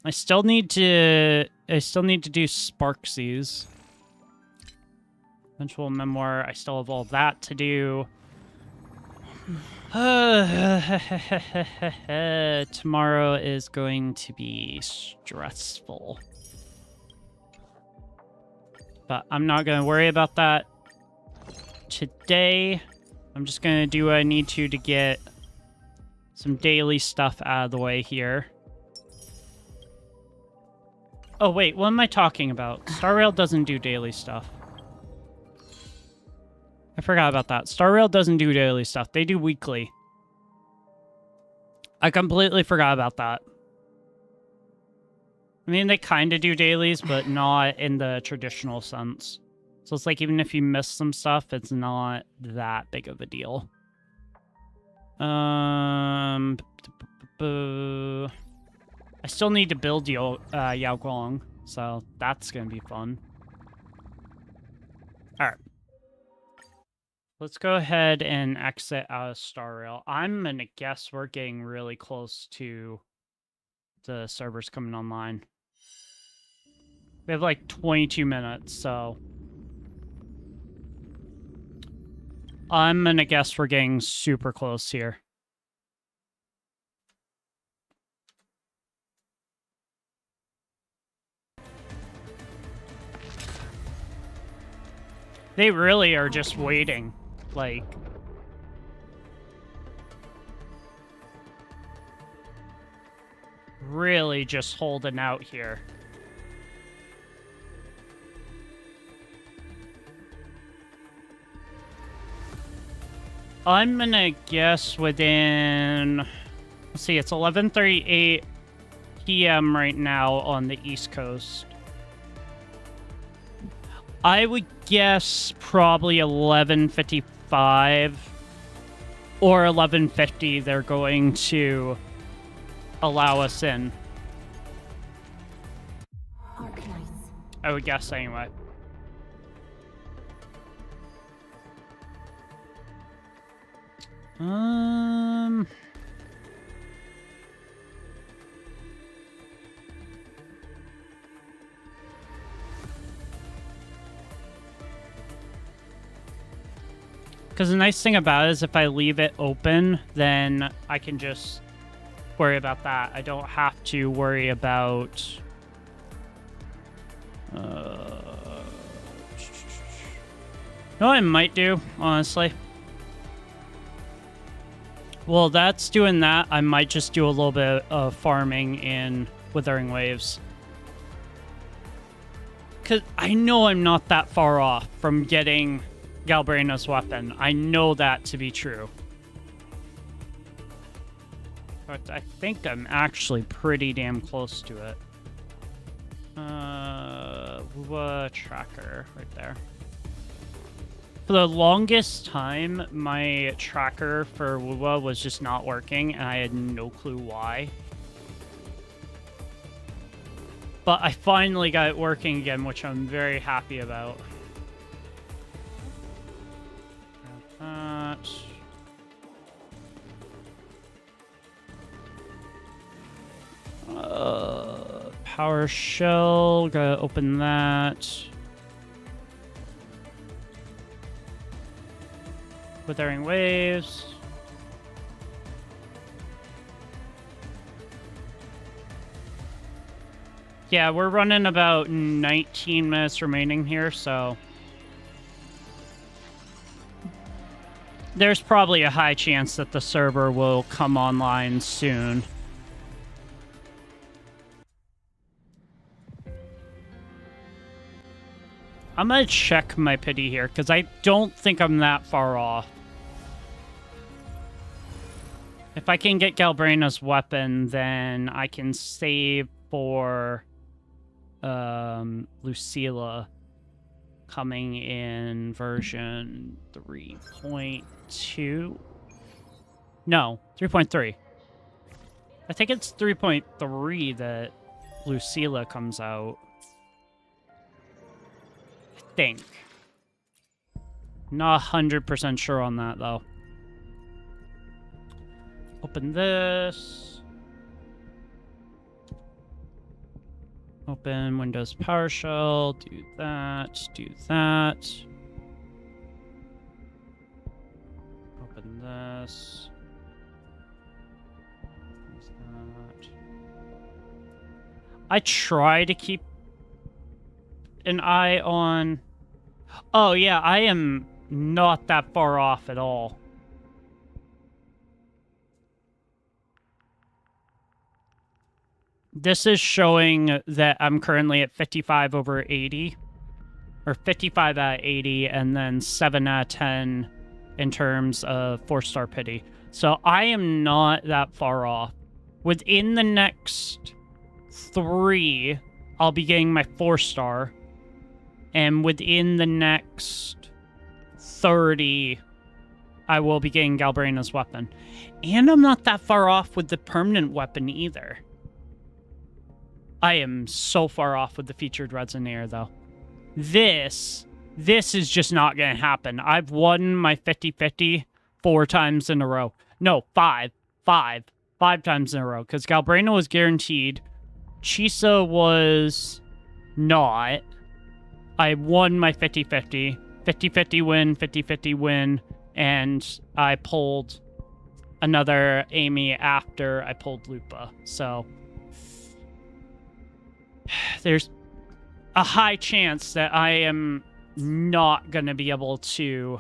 I still need to do Sparksies. Eventual Memoir, I still have all that to do. Tomorrow is going to be stressful. But I'm not going to worry about that today. I'm just going to do what I need to get some daily stuff out of the way here. Oh, wait, what am I talking about? Star Rail doesn't do daily stuff. I forgot about that. Star Rail doesn't do daily stuff. They do weekly. I completely forgot about that. I mean, they kind of do dailies, but not in the traditional sense. So it's like, even if you miss some stuff, it's not that big of a deal. I still need to build Yao Guang, so that's going to be fun. Alright. Let's go ahead and exit out of Star Rail. I'm going to guess we're getting really close to the servers coming online. We have like 22 minutes, so... I'm going to guess we're getting super close here. They really are just waiting, like... really just holding out here. I'm gonna guess within... Let's see, it's 11:38 p.m. right now on the East Coast. I would guess probably 11:55 or 11:50 they're going to allow us in. Arknights. I would guess anyway. Because the nice thing about it is if I leave it open, then I can just worry about that. I don't have to worry about... You know what I might do, honestly? Well, that's doing that. I might just do a little bit of farming in Withering Waves. Because I know I'm not that far off from getting Galbraino's weapon. I know that to be true. But I think I'm actually pretty damn close to it. tracker right there. For the longest time, my tracker for WUWA was just not working, and I had no clue why. But I finally got it working again, which I'm very happy about. Grab that. PowerShell, gotta open that. Withering Waves. Yeah, we're running about 19 minutes remaining here, so there's probably a high chance that the server will come online soon. I'm gonna check my pity here, because I don't think I'm that far off. If I can get Galbraina's weapon, then I can save for Lucilla coming in version 3.2. No, 3.3. I think it's 3.3 that Lucilla comes out. I think. Not 100% sure on that, though. Open this. Open Windows PowerShell. Do that. Do that. Open this. Close that. I try to keep an eye on... Oh, yeah, I am not that far off at all. This is showing that I'm currently at 55 over 80. Or 55 out of 80, and then 7 out of 10 in terms of 4-star pity. So I am not that far off. Within the next 3, I'll be getting my 4-star. And within the next 30, I will be getting Galbraina's weapon. And I'm not that far off with the permanent weapon either. I am so far off with the featured Resonator, though. This is just not going to happen. I've won my 50-50 4 times in a row. No, 5 times in a row. Because Galbraina was guaranteed. Chisa was not. I won my 50-50. 50-50 win, 50-50 win. And I pulled another Amy after I pulled Lupa. So there's a high chance that I am not going to be able to.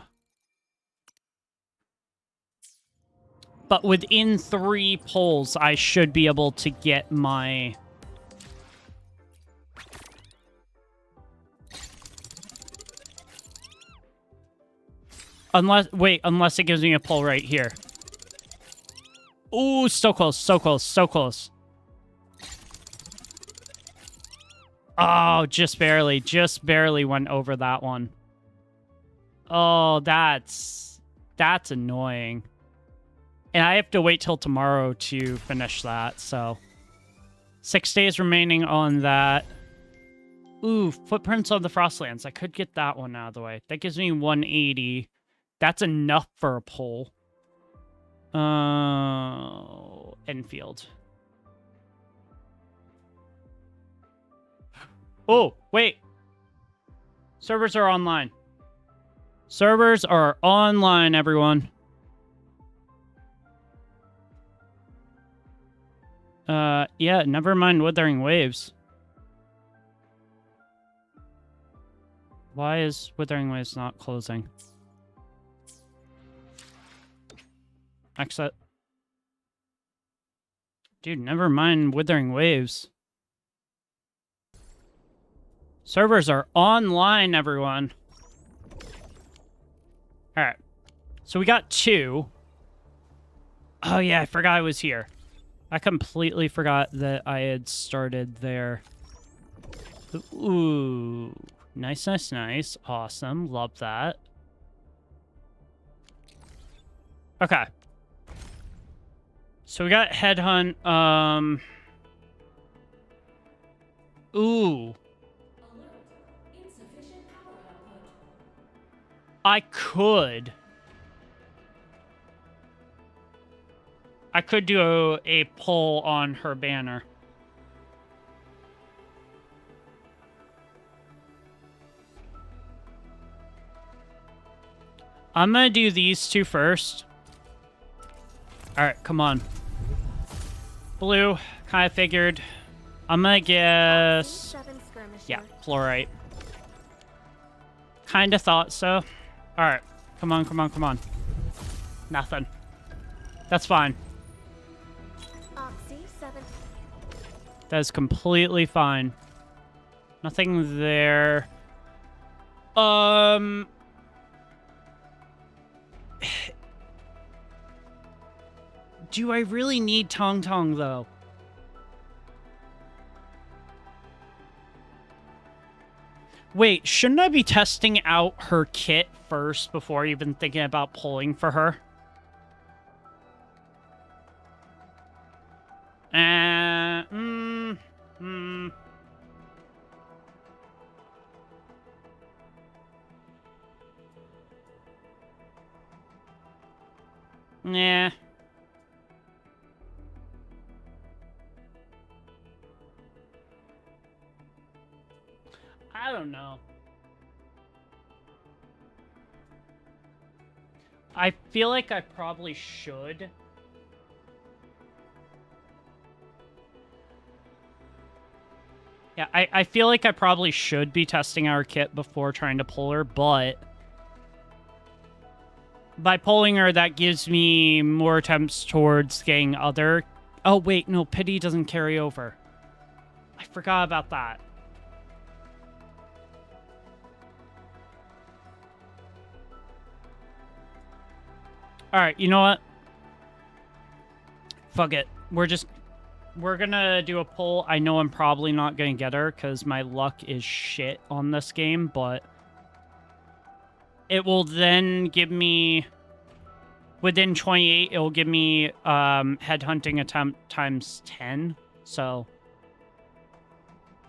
But within 3 pulls, I should be able to get my... Unless it gives me a pull right here. Ooh, so close, so close, so close. Oh, just barely went over that one. Oh, that's annoying. And I have to wait till tomorrow to finish that, so. 6 days remaining on that. Ooh, Footprints on the Frostlands. I could get that one out of the way. That gives me 180. That's enough for a pull. Enfield. Oh, wait. Servers are online. Servers are online, everyone. Yeah, never mind Withering Waves. Why is Withering Waves not closing? Exit. Dude, never mind Withering Waves. Servers are online, everyone. Alright. So we got 2. Oh yeah, I forgot I was here. I completely forgot that I had started there. Ooh. Nice, nice, nice. Awesome. Love that. Okay. So we got Headhunt. Ooh. I could do a pull on her banner. I'm gonna do these two first. Alright, come on. Blue, kind of figured. I'm gonna guess... Yeah, fluorite. Kind of thought so. Alright, come on, come on, come on. Nothing. That's fine. That is completely fine. Nothing there. Do I really need Tong Tong, though? Wait, shouldn't I be testing out her kit first before even thinking about pulling for her? Nah. I don't know. I feel like I probably should. Yeah, I feel like I probably should be testing our kit before trying to pull her, but by pulling her, that gives me more attempts towards getting other... Oh, wait, no, pity doesn't carry over. I forgot about that. Alright, you know what? Fuck it. We're gonna do a pull. I know I'm probably not gonna get her because my luck is shit on this game, but it will then give me... Within 28, it will give me headhunting attempt times 10. So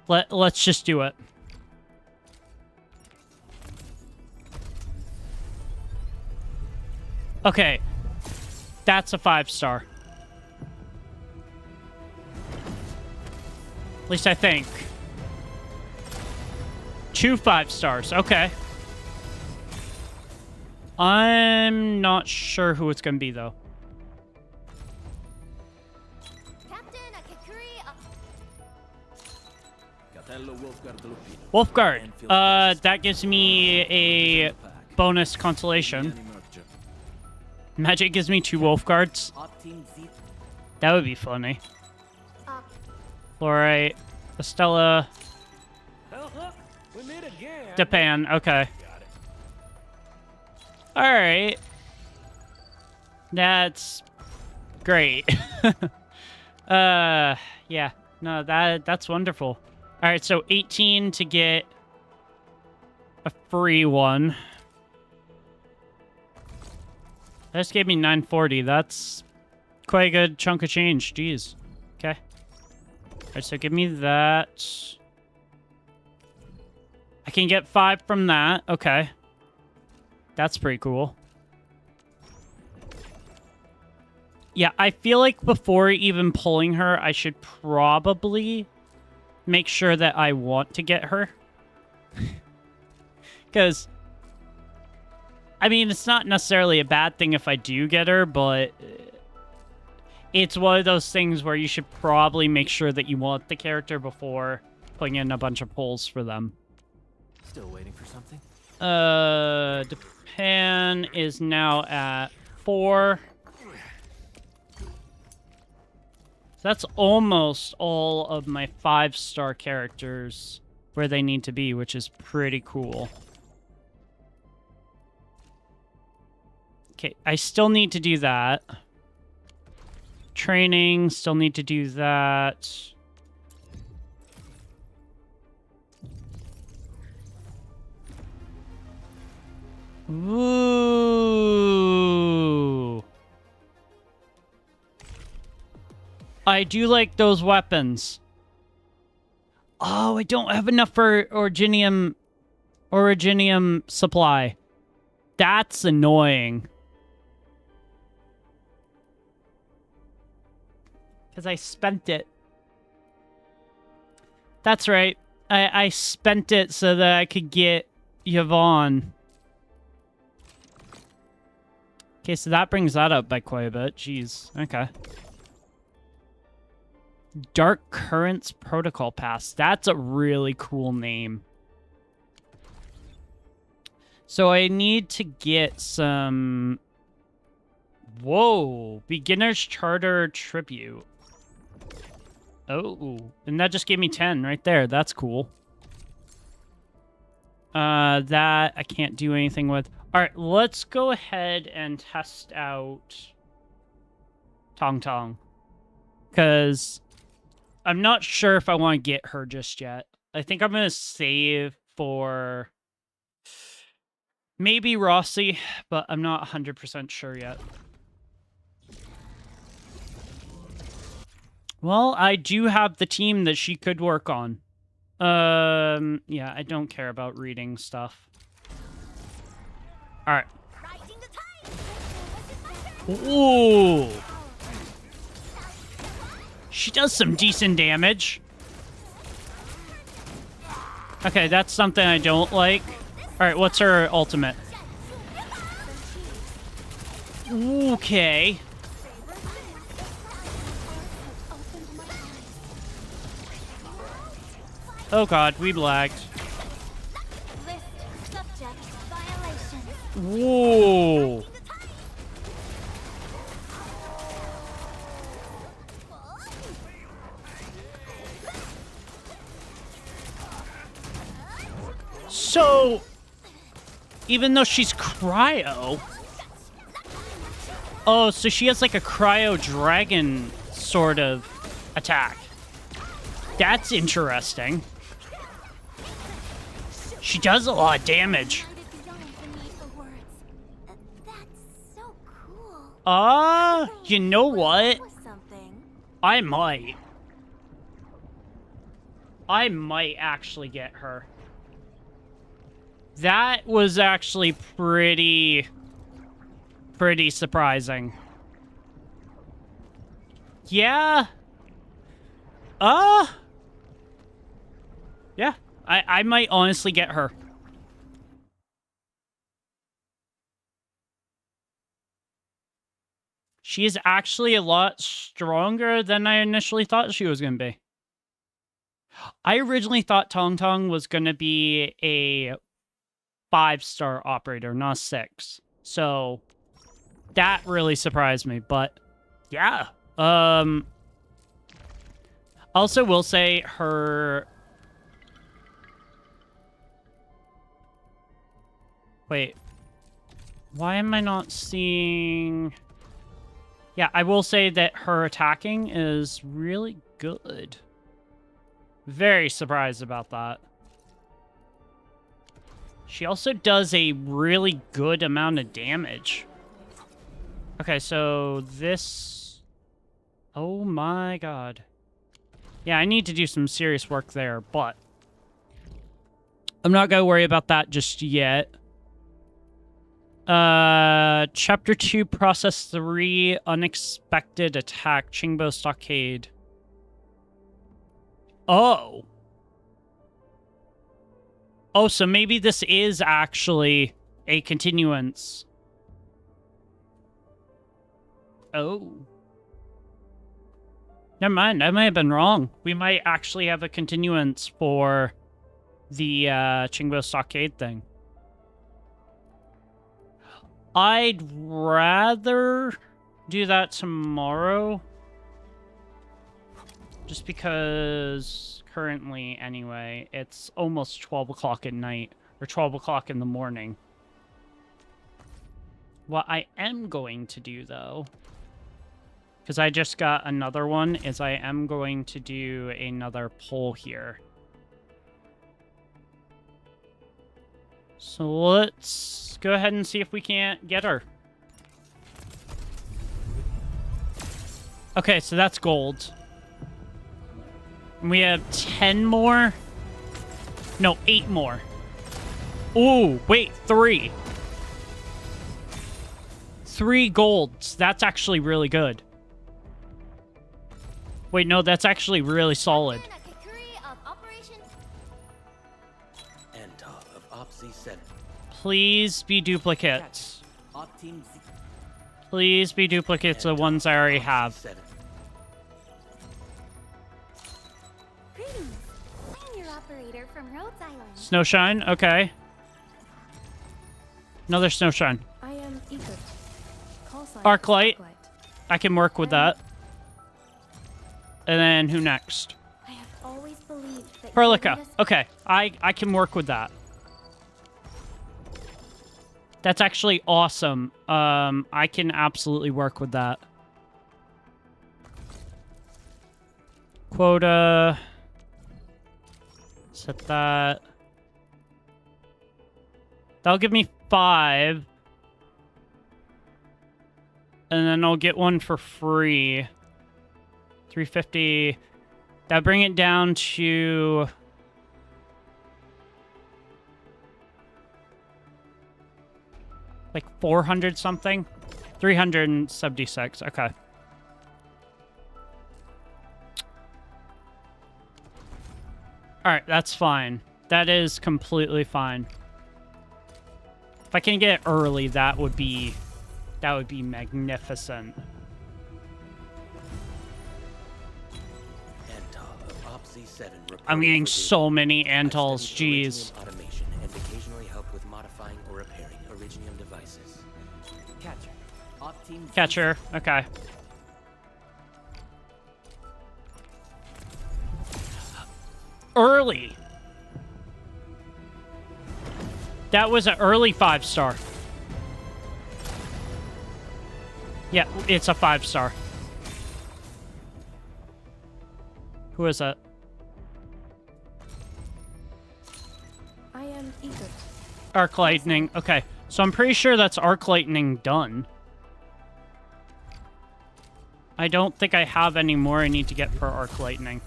let's just do it. Okay. That's a 5-star. At least I think. 2 5-stars. Okay. I'm not sure who it's going to be, though. Wolfguard. That gives me a bonus consolation. Magic gives me 2 Wolfguards. That would be funny. Fluorite. Estella. Japan. Okay. Alright. That's great. Yeah. No, that's wonderful. Alright, so 18 to get a free one. That just gave me 940. That's quite a good chunk of change. Jeez. Okay. Alright, so give me that. I can get 5 from that. Okay. That's pretty cool. Yeah, I feel like before even pulling her, I should probably make sure that I want to get her. Because, I mean, it's not necessarily a bad thing if I do get her, but it's one of those things where you should probably make sure that you want the character before putting in a bunch of pulls for them. Still waiting for something? Japan is now at 4. So that's almost all of my 5-star characters where they need to be, which is pretty cool. Okay, I still need to do that. Training, still need to do that. Ooh. I do like those weapons. Oh, I don't have enough for Originium supply. That's annoying. Because I spent it. That's right. I spent it so that I could get Yvonne. Okay, so that brings that up by quite a bit. Jeez. Okay. Dark Currents Protocol Pass. That's a really cool name. So I need to get some... Whoa. Beginner's Charter Tribute. Oh. And that just gave me 10 right there. That's cool. That I can't do anything with. Alright, let's go ahead and test out Tong Tong. Because I'm not sure if I want to get her just yet. I think I'm going to save for maybe Rossi, but I'm not 100% sure yet. Well, I do have the team that she could work on. Yeah, I don't care about reading stuff. All right. Ooh. She does some decent damage. Okay, that's something I don't like. All right, what's her ultimate? Okay. Oh god, we lagged. Whoa. So, even though she's cryo... Oh, so she has like a cryo dragon sort of attack. That's interesting. She does a lot of damage. You know what? I might actually get her. That was actually pretty surprising. Yeah. Yeah. I might honestly get her. She is actually a lot stronger than I initially thought she was going to be. I originally thought Tong Tong was going to be a 5-star operator, not 6. So that really surprised me, but yeah. Also will say her... Wait. Why am I not seeing... Yeah, I will say that her attacking is really good. Very surprised about that. She also does a really good amount of damage. Okay, so this... Oh my god. Yeah, I need to do some serious work there, but... I'm not gonna worry about that just yet. Chapter 2, Process 3, Unexpected Attack, Chingbo Stockade. Oh. Oh, so maybe this is actually a continuance. Oh. Never mind, I might have been wrong. We might actually have a continuance for the Chingbo Stockade thing. I'd rather do that tomorrow. Just because currently, anyway, it's almost 12 o'clock at night. Or 12 o'clock in the morning. What I am going to do, though, because I just got another one, is I am going to do another poll here. So let's go ahead and see if we can't get her. Okay, so that's gold. And we have 10 more? No, 8 more. Ooh, wait, 3. 3 golds. That's actually really good. Wait, no, that's actually really solid. Please be duplicates. Please be duplicates of ones I already have. Greetings. I'm your operator from Rhodes Island. Snowshine, okay. Another Snowshine. I am Ether. Call sign Arklight. Arklight. I can work with that. And then who next? I have always believed that Perlica. Okay, I can work with that. That's actually awesome. I can absolutely work with that. Quota. Set that. That'll give me 5. And then I'll get one for free. 350. That'll bring it down to... like 400 something? 376, okay. Alright, that's fine. That is completely fine. If I can get it early, that would be magnificent. I'm getting so many Antals, jeez. Automation and occasionally help with modifying or repairing Originium devices. Catcher, okay. Early. That was an early 5-star. Yeah, it's a 5-star. Who is that? I am Ether. Arc Lightning. Okay, so I'm pretty sure that's Arc Lightning done. I don't think I have any more I need to get for Arc Lightning.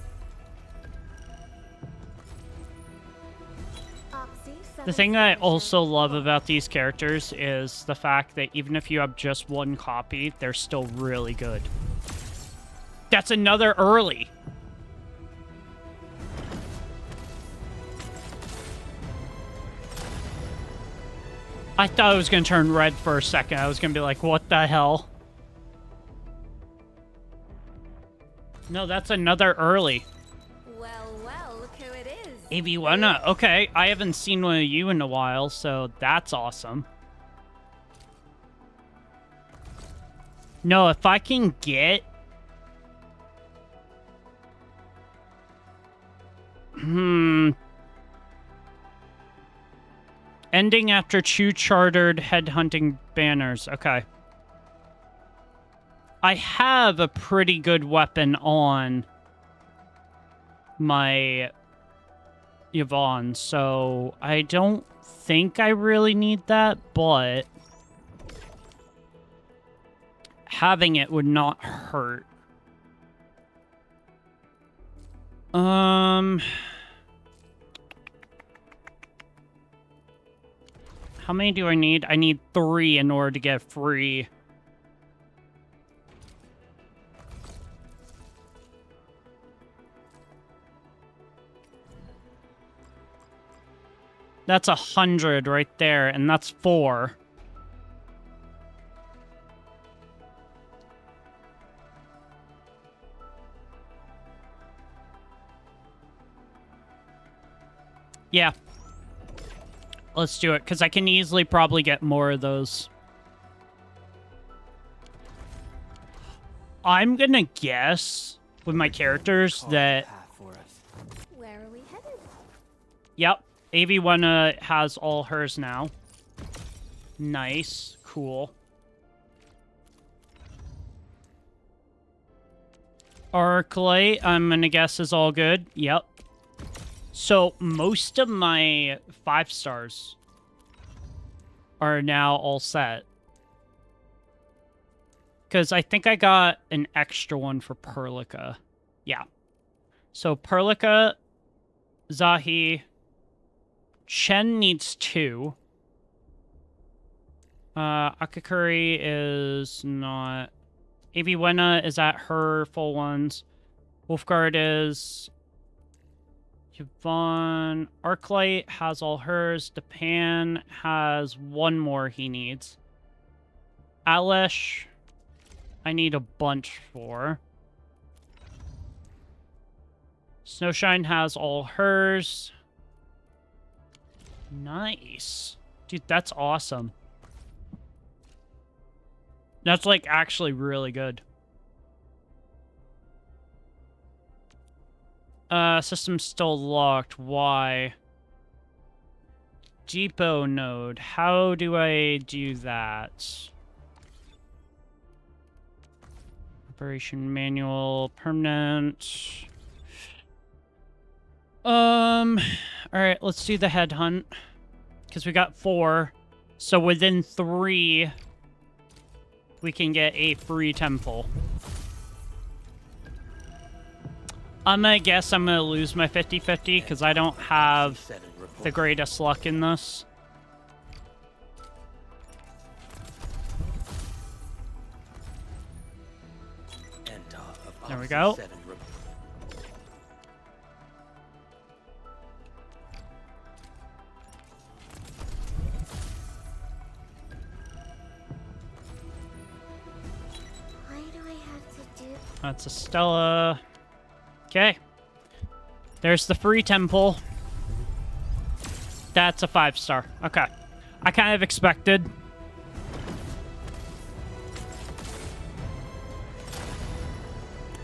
The thing that I also love about these characters is the fact that even if you have just one copy, they're still really good. That's another early. I thought it was going to turn red for a second. I was going to be like, what the hell? No, that's another early. Well, look who it is. AV1, okay. I haven't seen one of you in a while, so that's awesome. No, if I can get... Ending after 2 chartered headhunting banners. Okay. I have a pretty good weapon on my Yvonne, so I don't think I really need that, but having it would not hurt. How many do I need? I need 3 in order to get free. That's 100 right there, and that's 4. Yeah. Let's do it, because I can easily probably get more of those. I'm gonna guess with my characters that... Where are we headed? Yep. AV1 has all hers now. Nice. Cool. Arclight, I'm gonna guess, is all good. Yep. So, most of my 5 stars are now all set. Because I think I got an extra one for Perlica. Yeah. So Perlica, Zahi, Chen needs 2. Akakuri is not... Aviwena is at her full ones. Wolfguard is... Yvonne. Arklight has all hers. Depan has 1 more he needs. Alish, I need a bunch for. Snowshine has all hers. Nice. Dude, that's awesome. That's, like, actually really good. System's still locked. Why? Depot node. How do I do that? Operation manual. Permanent. Alright, let's do the headhunt. Because we got 4. So within 3, we can get a free temple. I'm gonna guess I'm gonna lose my 50-50 because I don't have the greatest luck in this. There we go. Why do I have to do... That's a Stella. Okay. There's the free temple. That's a 5-star. Okay. I kind of expected.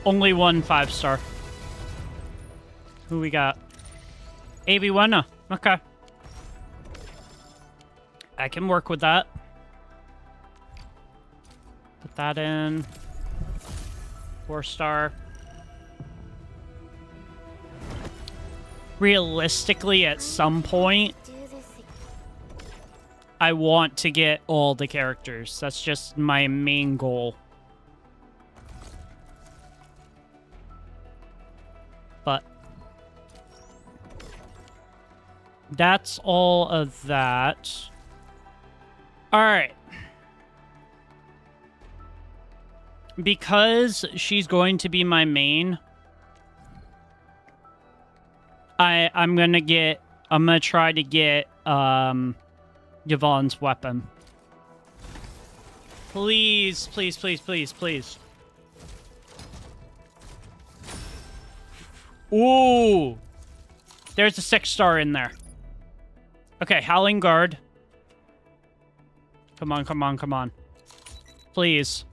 Only 1 5-star. Who we got? Aviwena. Okay. I can work with that. Put that in. 4-star. Realistically, at some point, I want to get all the characters. That's just my main goal. But that's all of that. All right. Because she's going to be my main, I'm gonna try to get Yvonne's weapon. Please, please, please, please, please. Ooh. There's a 6-star in there. Okay, Howling Guard. Come on, come on, come on. Please.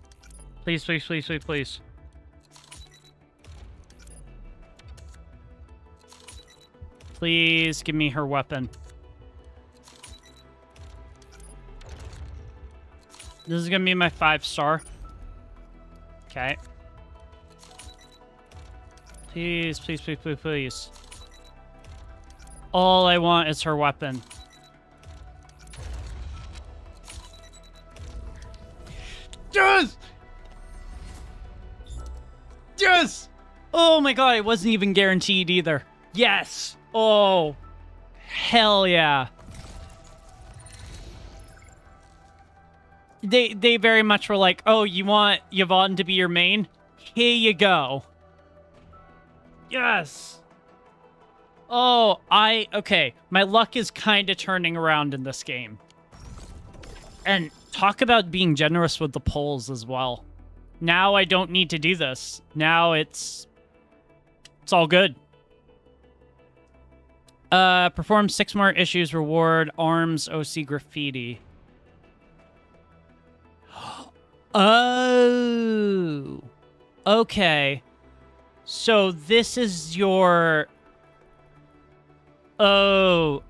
Please, please, please, please, please. Please give me her weapon. This is gonna be my 5-star. Okay. Please, please, please, please, please. All I want is her weapon. Yes! Yes! Oh my god, it wasn't even guaranteed either. Yes! Oh, hell yeah. They very much were like, oh, you want Yvonne to be your main? Here you go. Yes. Oh, okay. My luck is kind of turning around in this game. And talk about being generous with the polls as well. Now I don't need to do this. Now it's all good. Perform 6 more issues, reward, arms, OC graffiti. Oh. Okay. So this is your... Oh.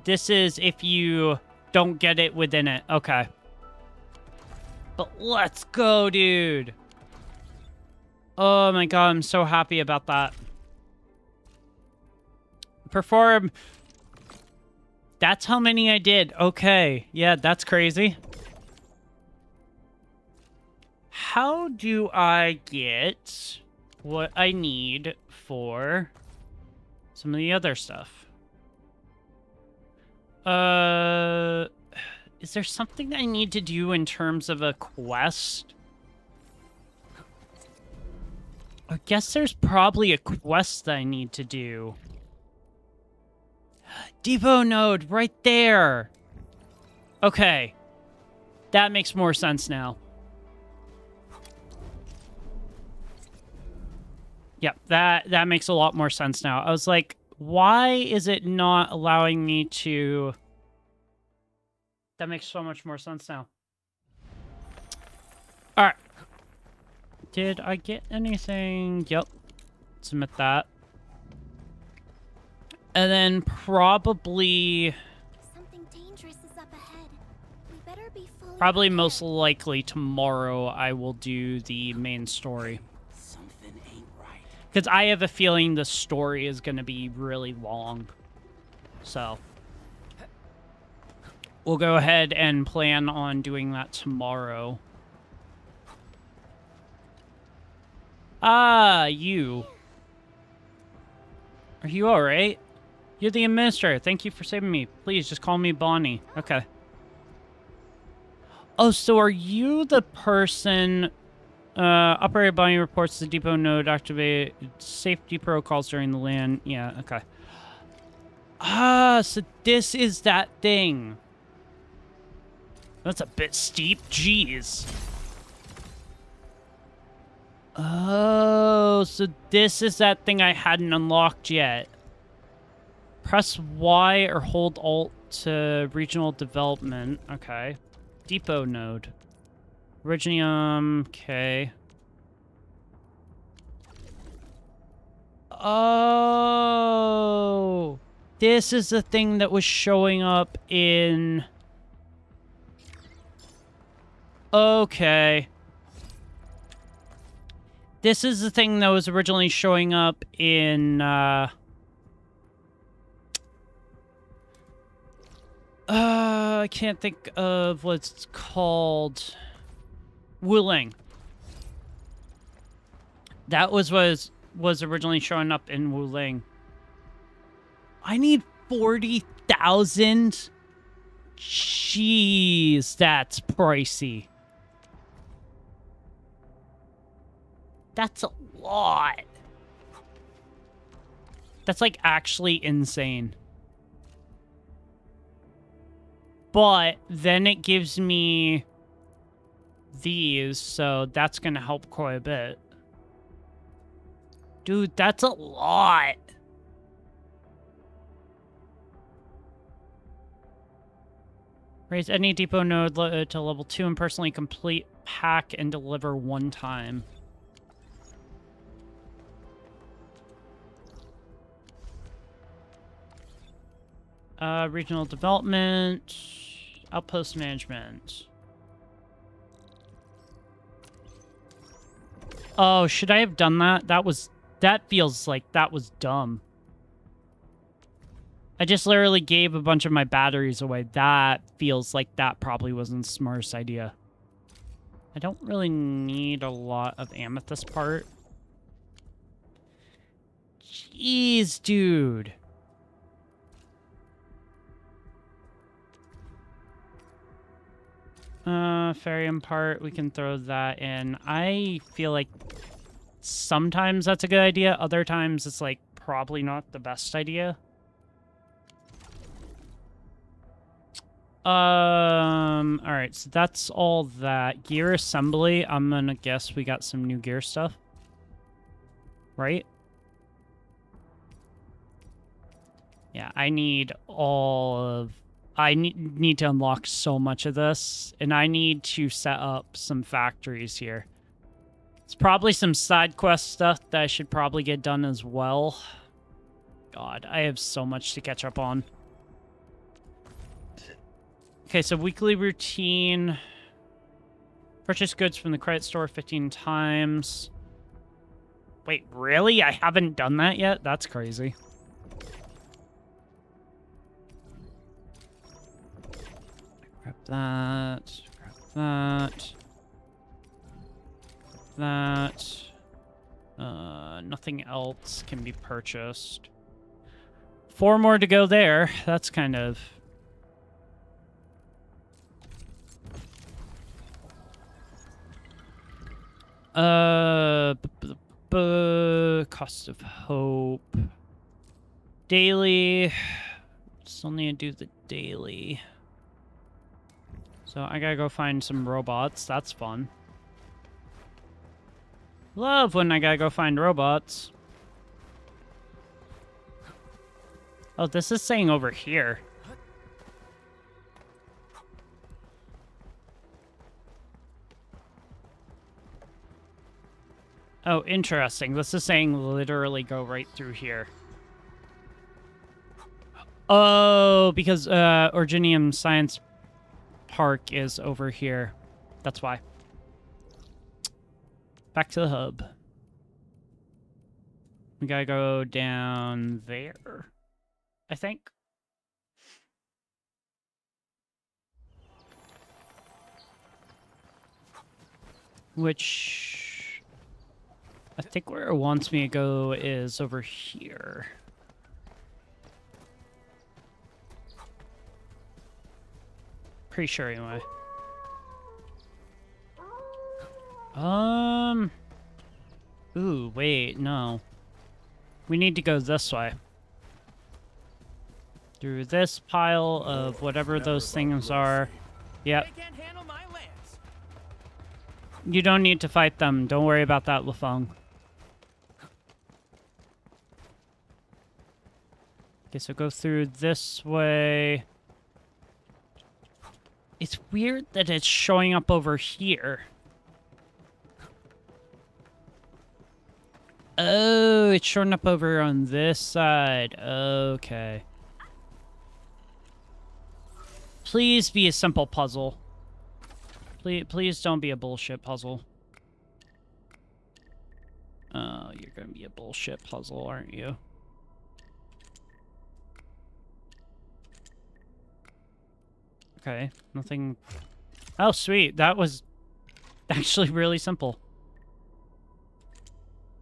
This is if you don't get it within it. Okay. But let's go, dude. Oh my god, I'm so happy about that. Perform That's how many I did. Okay. Yeah, that's crazy. How do I get what I need for some of the other stuff? Is there something I need to do in terms of a quest? I guess there's probably a quest that I need to do. Depot node right there. Okay. That makes more sense now. Yep, that makes a lot more sense now. I was like, why is it not allowing me to... That makes so much more sense now. Alright. Did I get anything? Yep. Submit that. And then probably... Something dangerous is up ahead. We better be fully Probably prepared. most likely tomorrow I will do the main story. Something ain't right. Because I have a feeling the story is going to be really long. So... We'll go ahead and plan on doing that tomorrow. Ah, you. Are you alright? You're the administrator. Thank you for saving me. Please, just call me Bonnie. Okay. Oh, so are you the person... Operator Bonnie reports the depot node activate safety protocols during the land. Yeah, okay. Ah, so this is that thing. That's a bit steep. Jeez. Oh, so this is that thing I hadn't unlocked yet. Press Y or hold Alt to regional development. Okay. Depot node. Originium. Okay. Oh. This is the thing that was showing up in... Okay. This is the thing that was originally showing up in, I can't think of what it's called. Wuling. That was originally showing up in Wuling. I need 40,000? Jeez, that's pricey. That's a lot. That's like actually insane. But then it gives me these, so that's gonna help quite a bit. Dude, that's a lot. Raise any depot node to level 2 and personally complete, pack, and deliver one time. Regional development, outpost management. Oh, should I have done that? That feels like that was dumb. I just literally gave a bunch of my batteries away. That feels like that probably wasn't the smartest idea. I don't really need a lot of amethyst part. Jeez, dude. Ferium part, we can throw that in. I feel like sometimes that's a good idea. Other times it's like probably not the best idea. Alright, so that's all that. Gear assembly, I'm gonna guess we got some new gear stuff. Right? Yeah, I need all of... I need to unlock so much of this, and I need to set up some factories here. It's probably some side quest stuff that I should probably get done as well. God, I have so much to catch up on. Okay, so weekly routine. Purchase goods from the credit store 15 times. Wait, really? I haven't done that yet? That's crazy. that. Grab that. Nothing else can be purchased. 4 more to go there. That's kind of... Cost of Hope. Daily. Still need to do the daily. So I gotta go find some robots. That's fun. Love when I gotta go find robots. Oh, this is saying over here. Oh, interesting. This is saying literally go right through here. Oh, because Originium Science Park is over here. That's why. Back to the hub. We gotta go down there, I think. Which... I think where it wants me to go is over here. Pretty sure anyway. Ooh, wait, no. We need to go this way. Through this pile of whatever those things are. Yep. You don't need to fight them. Don't worry about that, Lafong. Okay, so go through this way. It's weird that it's showing up over here. Oh, it's showing up over on this side. Okay. Please be a simple puzzle. Please don't be a bullshit puzzle. Oh, you're gonna be a bullshit puzzle, aren't you? Okay, nothing... Oh, sweet. That was actually really simple.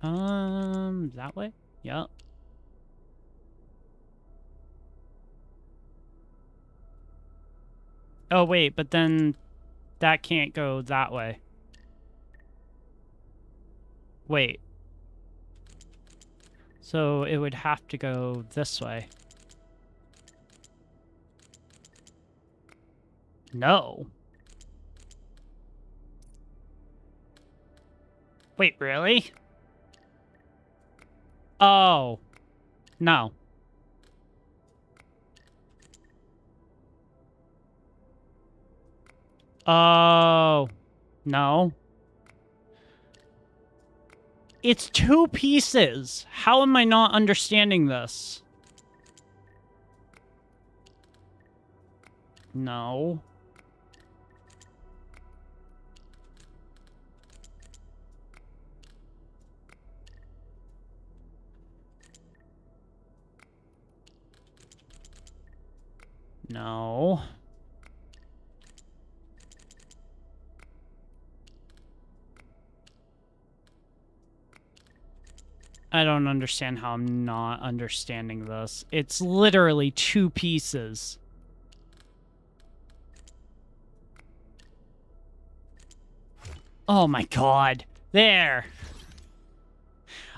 That way? Yep. Oh, wait, but then that can't go that way. Wait. So it would have to go this way. No. Wait, really? Oh. No. Oh. No. It's 2 pieces. How am I not understanding this? No. No. I don't understand how I'm not understanding this. It's literally 2 pieces. Oh my god. There.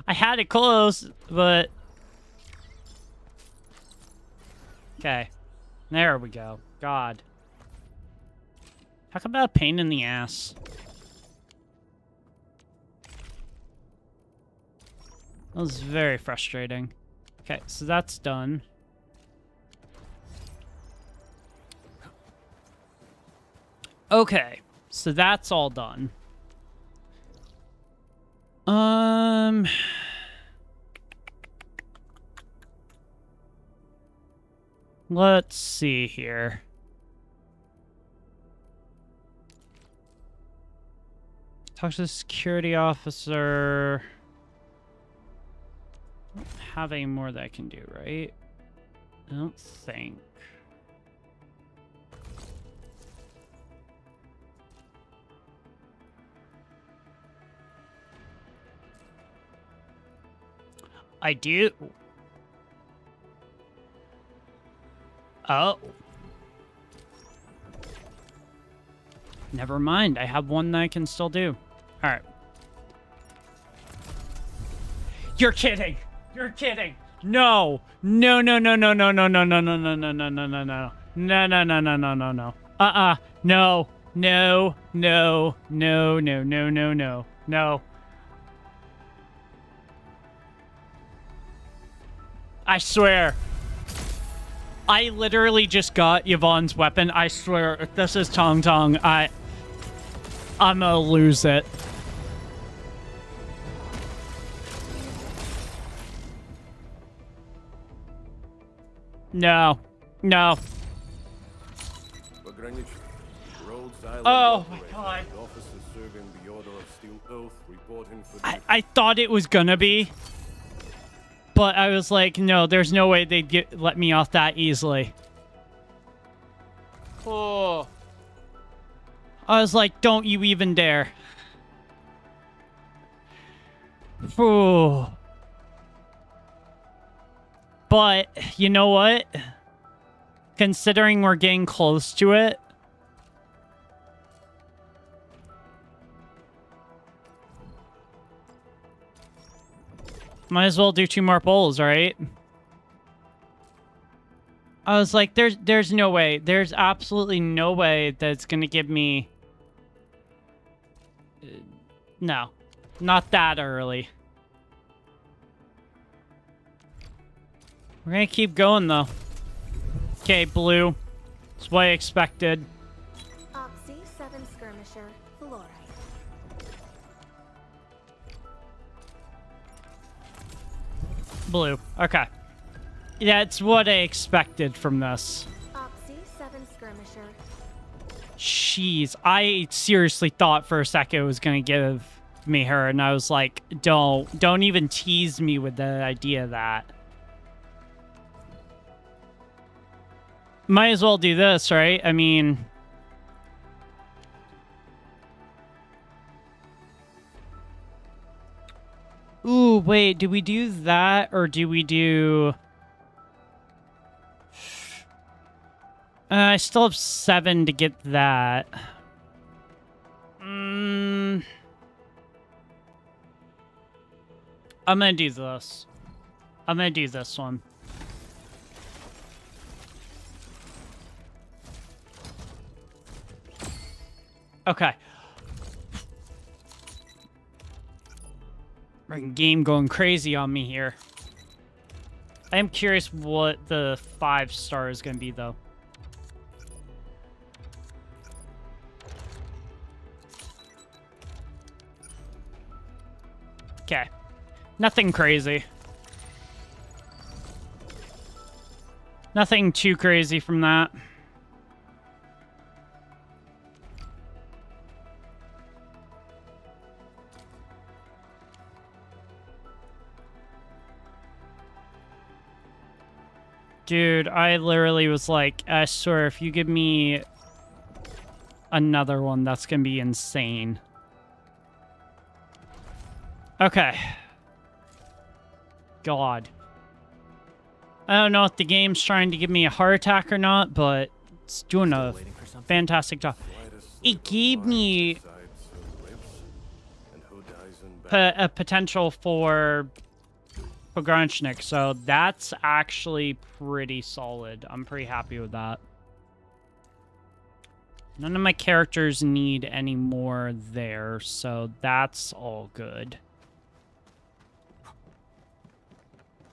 I had it close, but... Okay. There we go. God. Talk about a pain in the ass. That was very frustrating. Okay, so that's done. Okay, so that's all done. Let's see here. Talk to the security officer. I don't have any more that I can do, right? I don't think. I do. Oh. Never mind. I have one that I can still do. All right. You're kidding. You're kidding. No. No, no, no, no, no, no, no, no, no, no, no, no, no, no, no. No, no, no, no, no, no, no. No. No. No. No, no, no, no, no. No. I swear. I literally just got Yvonne's weapon. I swear, if this is Tong Tong, I'm gonna lose it. No. No. Oh my god. I thought it was gonna be. But I was like, no, there's no way they'd let me off that easily. Oh. I was like, don't you even dare. Oh. But, you know what? Considering we're getting close to it. Might as well do 2 more polls, right? I was like, there's no way. There's absolutely no way that it's gonna give me... No. Not that early. We're gonna keep going, though. Okay, blue. That's what I expected. Oxy 7 skirmisher, fluorite. Blue. Okay. Yeah, it's what I expected from this. Oxy 7 skirmisher. Jeez, I seriously thought for a second it was gonna give me her, and I was like, don't even tease me with the idea of that. Might as well do this, right? I mean... Ooh, wait, do we do that, or do we do... I still have 7 to get that. I'm gonna do this. I'm gonna do this one. Okay. Game going crazy on me here. I am curious what the 5-star is going to be, though. Okay. Nothing crazy. Nothing too crazy from that. Dude, I literally was like, I swear, if you give me another one, that's gonna be insane. Okay. God. I don't know if the game's trying to give me a heart attack or not, but it's doing a fantastic job. It gave me a potential for Pogranichnik, so that's actually pretty solid. I'm pretty happy with that. None of my characters need any more there, so that's all good.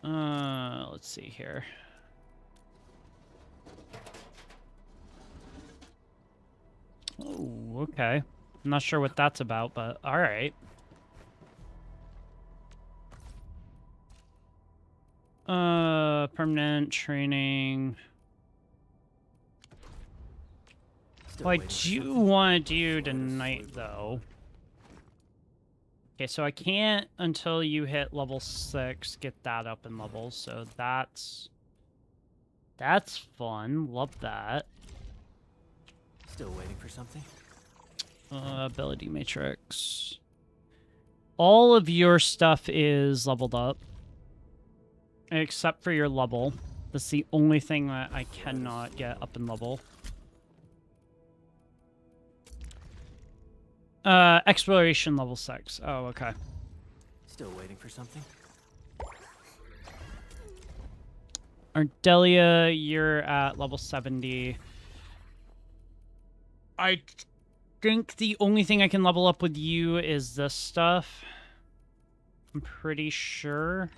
Let's see here. Oh, okay. I'm not sure what that's about, but all right. Permanent training. What I do want to do tonight, though. Okay, so I can't until you hit level 6 get that up in levels, so that's fun. Love that. Still waiting for something? Ability matrix. All of your stuff is leveled up. except for your level. That's the only thing that I cannot get up in level. Exploration level 6. Oh, okay. Still waiting for something? Ardelia, you're at level 70. I think the only thing I can level up with you is this stuff. I'm pretty sure.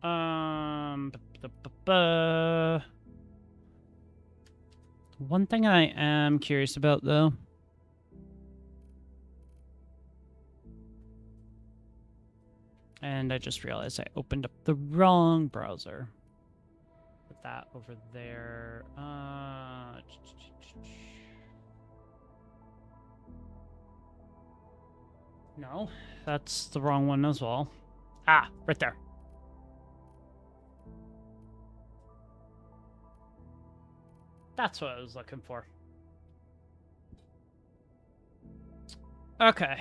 One thing I am curious about, though. And I just realized I opened up the wrong browser. Put that over there. No, that's the wrong one as well. Ah, right there. That's what I was looking for. Okay.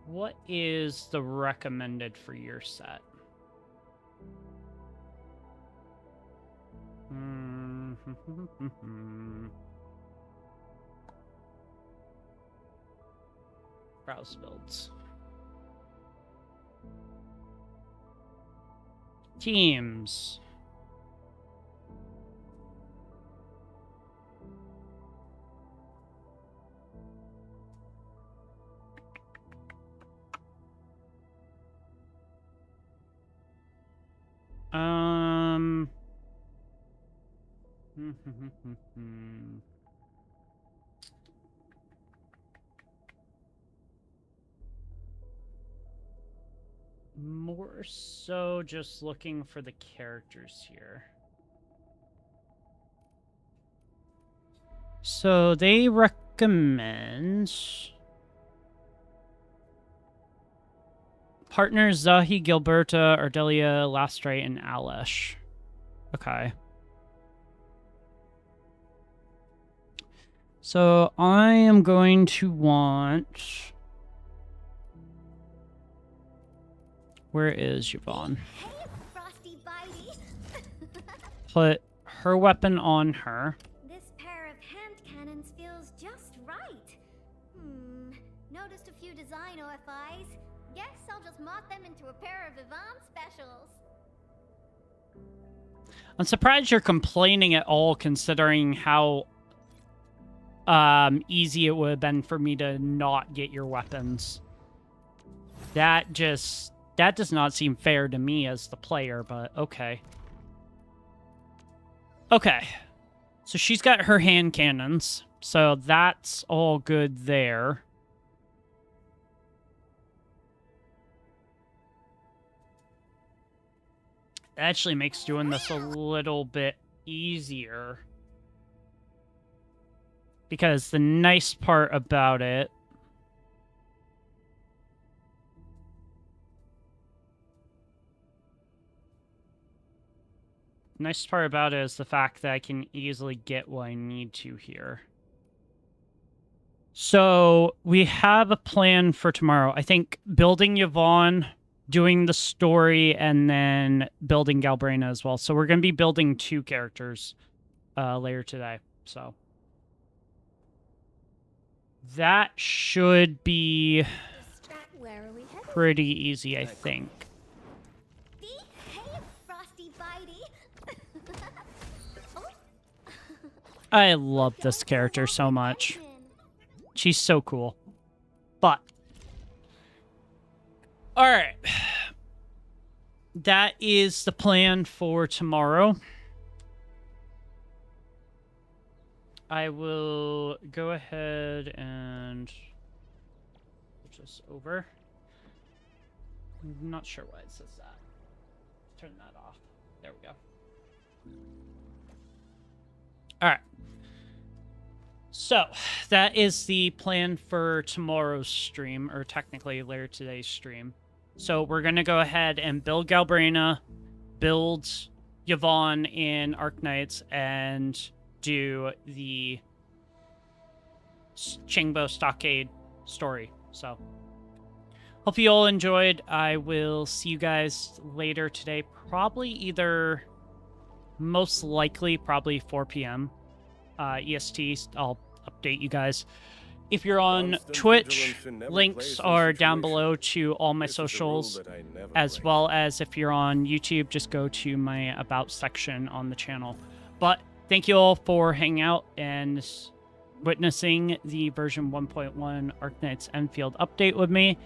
What is the recommended for your set? Browse builds. Teams. More so just looking for the characters here. So they recommend partners Zahi, Gilberta, Ardelia, Lastrite, and Alish. Okay. So I am going to want... Where is Yvonne? Hey, Frosty Bitey. Put her weapon on her. This pair of hand cannons feels just right. Noticed a few design OFIs. Guess I'll just mod them into a pair of Yvonne specials. I'm surprised you're complaining at all, considering how easy it would have been for me to not get your weapons. That does not seem fair to me as the player, but okay. Okay. So she's got her hand cannons, so that's all good there. It actually makes doing this a little bit easier. Because the nice part about it... Nice part about it is the fact that I can easily get what I need to here. So, we have a plan for tomorrow. I think building Yvonne, doing the story, and then building Galbraina as well. So we're going to be building 2 characters later today. So that should be Where are we headed? pretty easy, I think. Hey, Frosty Bitey. Oh. I love this character so much. She's so cool. But alright. That is the plan for tomorrow. I will go ahead and put this over. I'm not sure why it says that. Turn that off. There we go. Alright. So, that is the plan for tomorrow's stream, or technically later today's stream. So, we're going to go ahead and build Galbraina, build Yvonne in Arknights, and do the Chingbo Stockade story. So, hope you all enjoyed. I will see you guys later today. Probably either, most likely, probably 4 p.m. EST. I'll update you guys. If you're on Twitch, links are down below to all my socials, as well as if you're on YouTube, just go to my About section on the channel. But thank you all for hanging out and witnessing the version 1.1 Arknights Enfield update with me.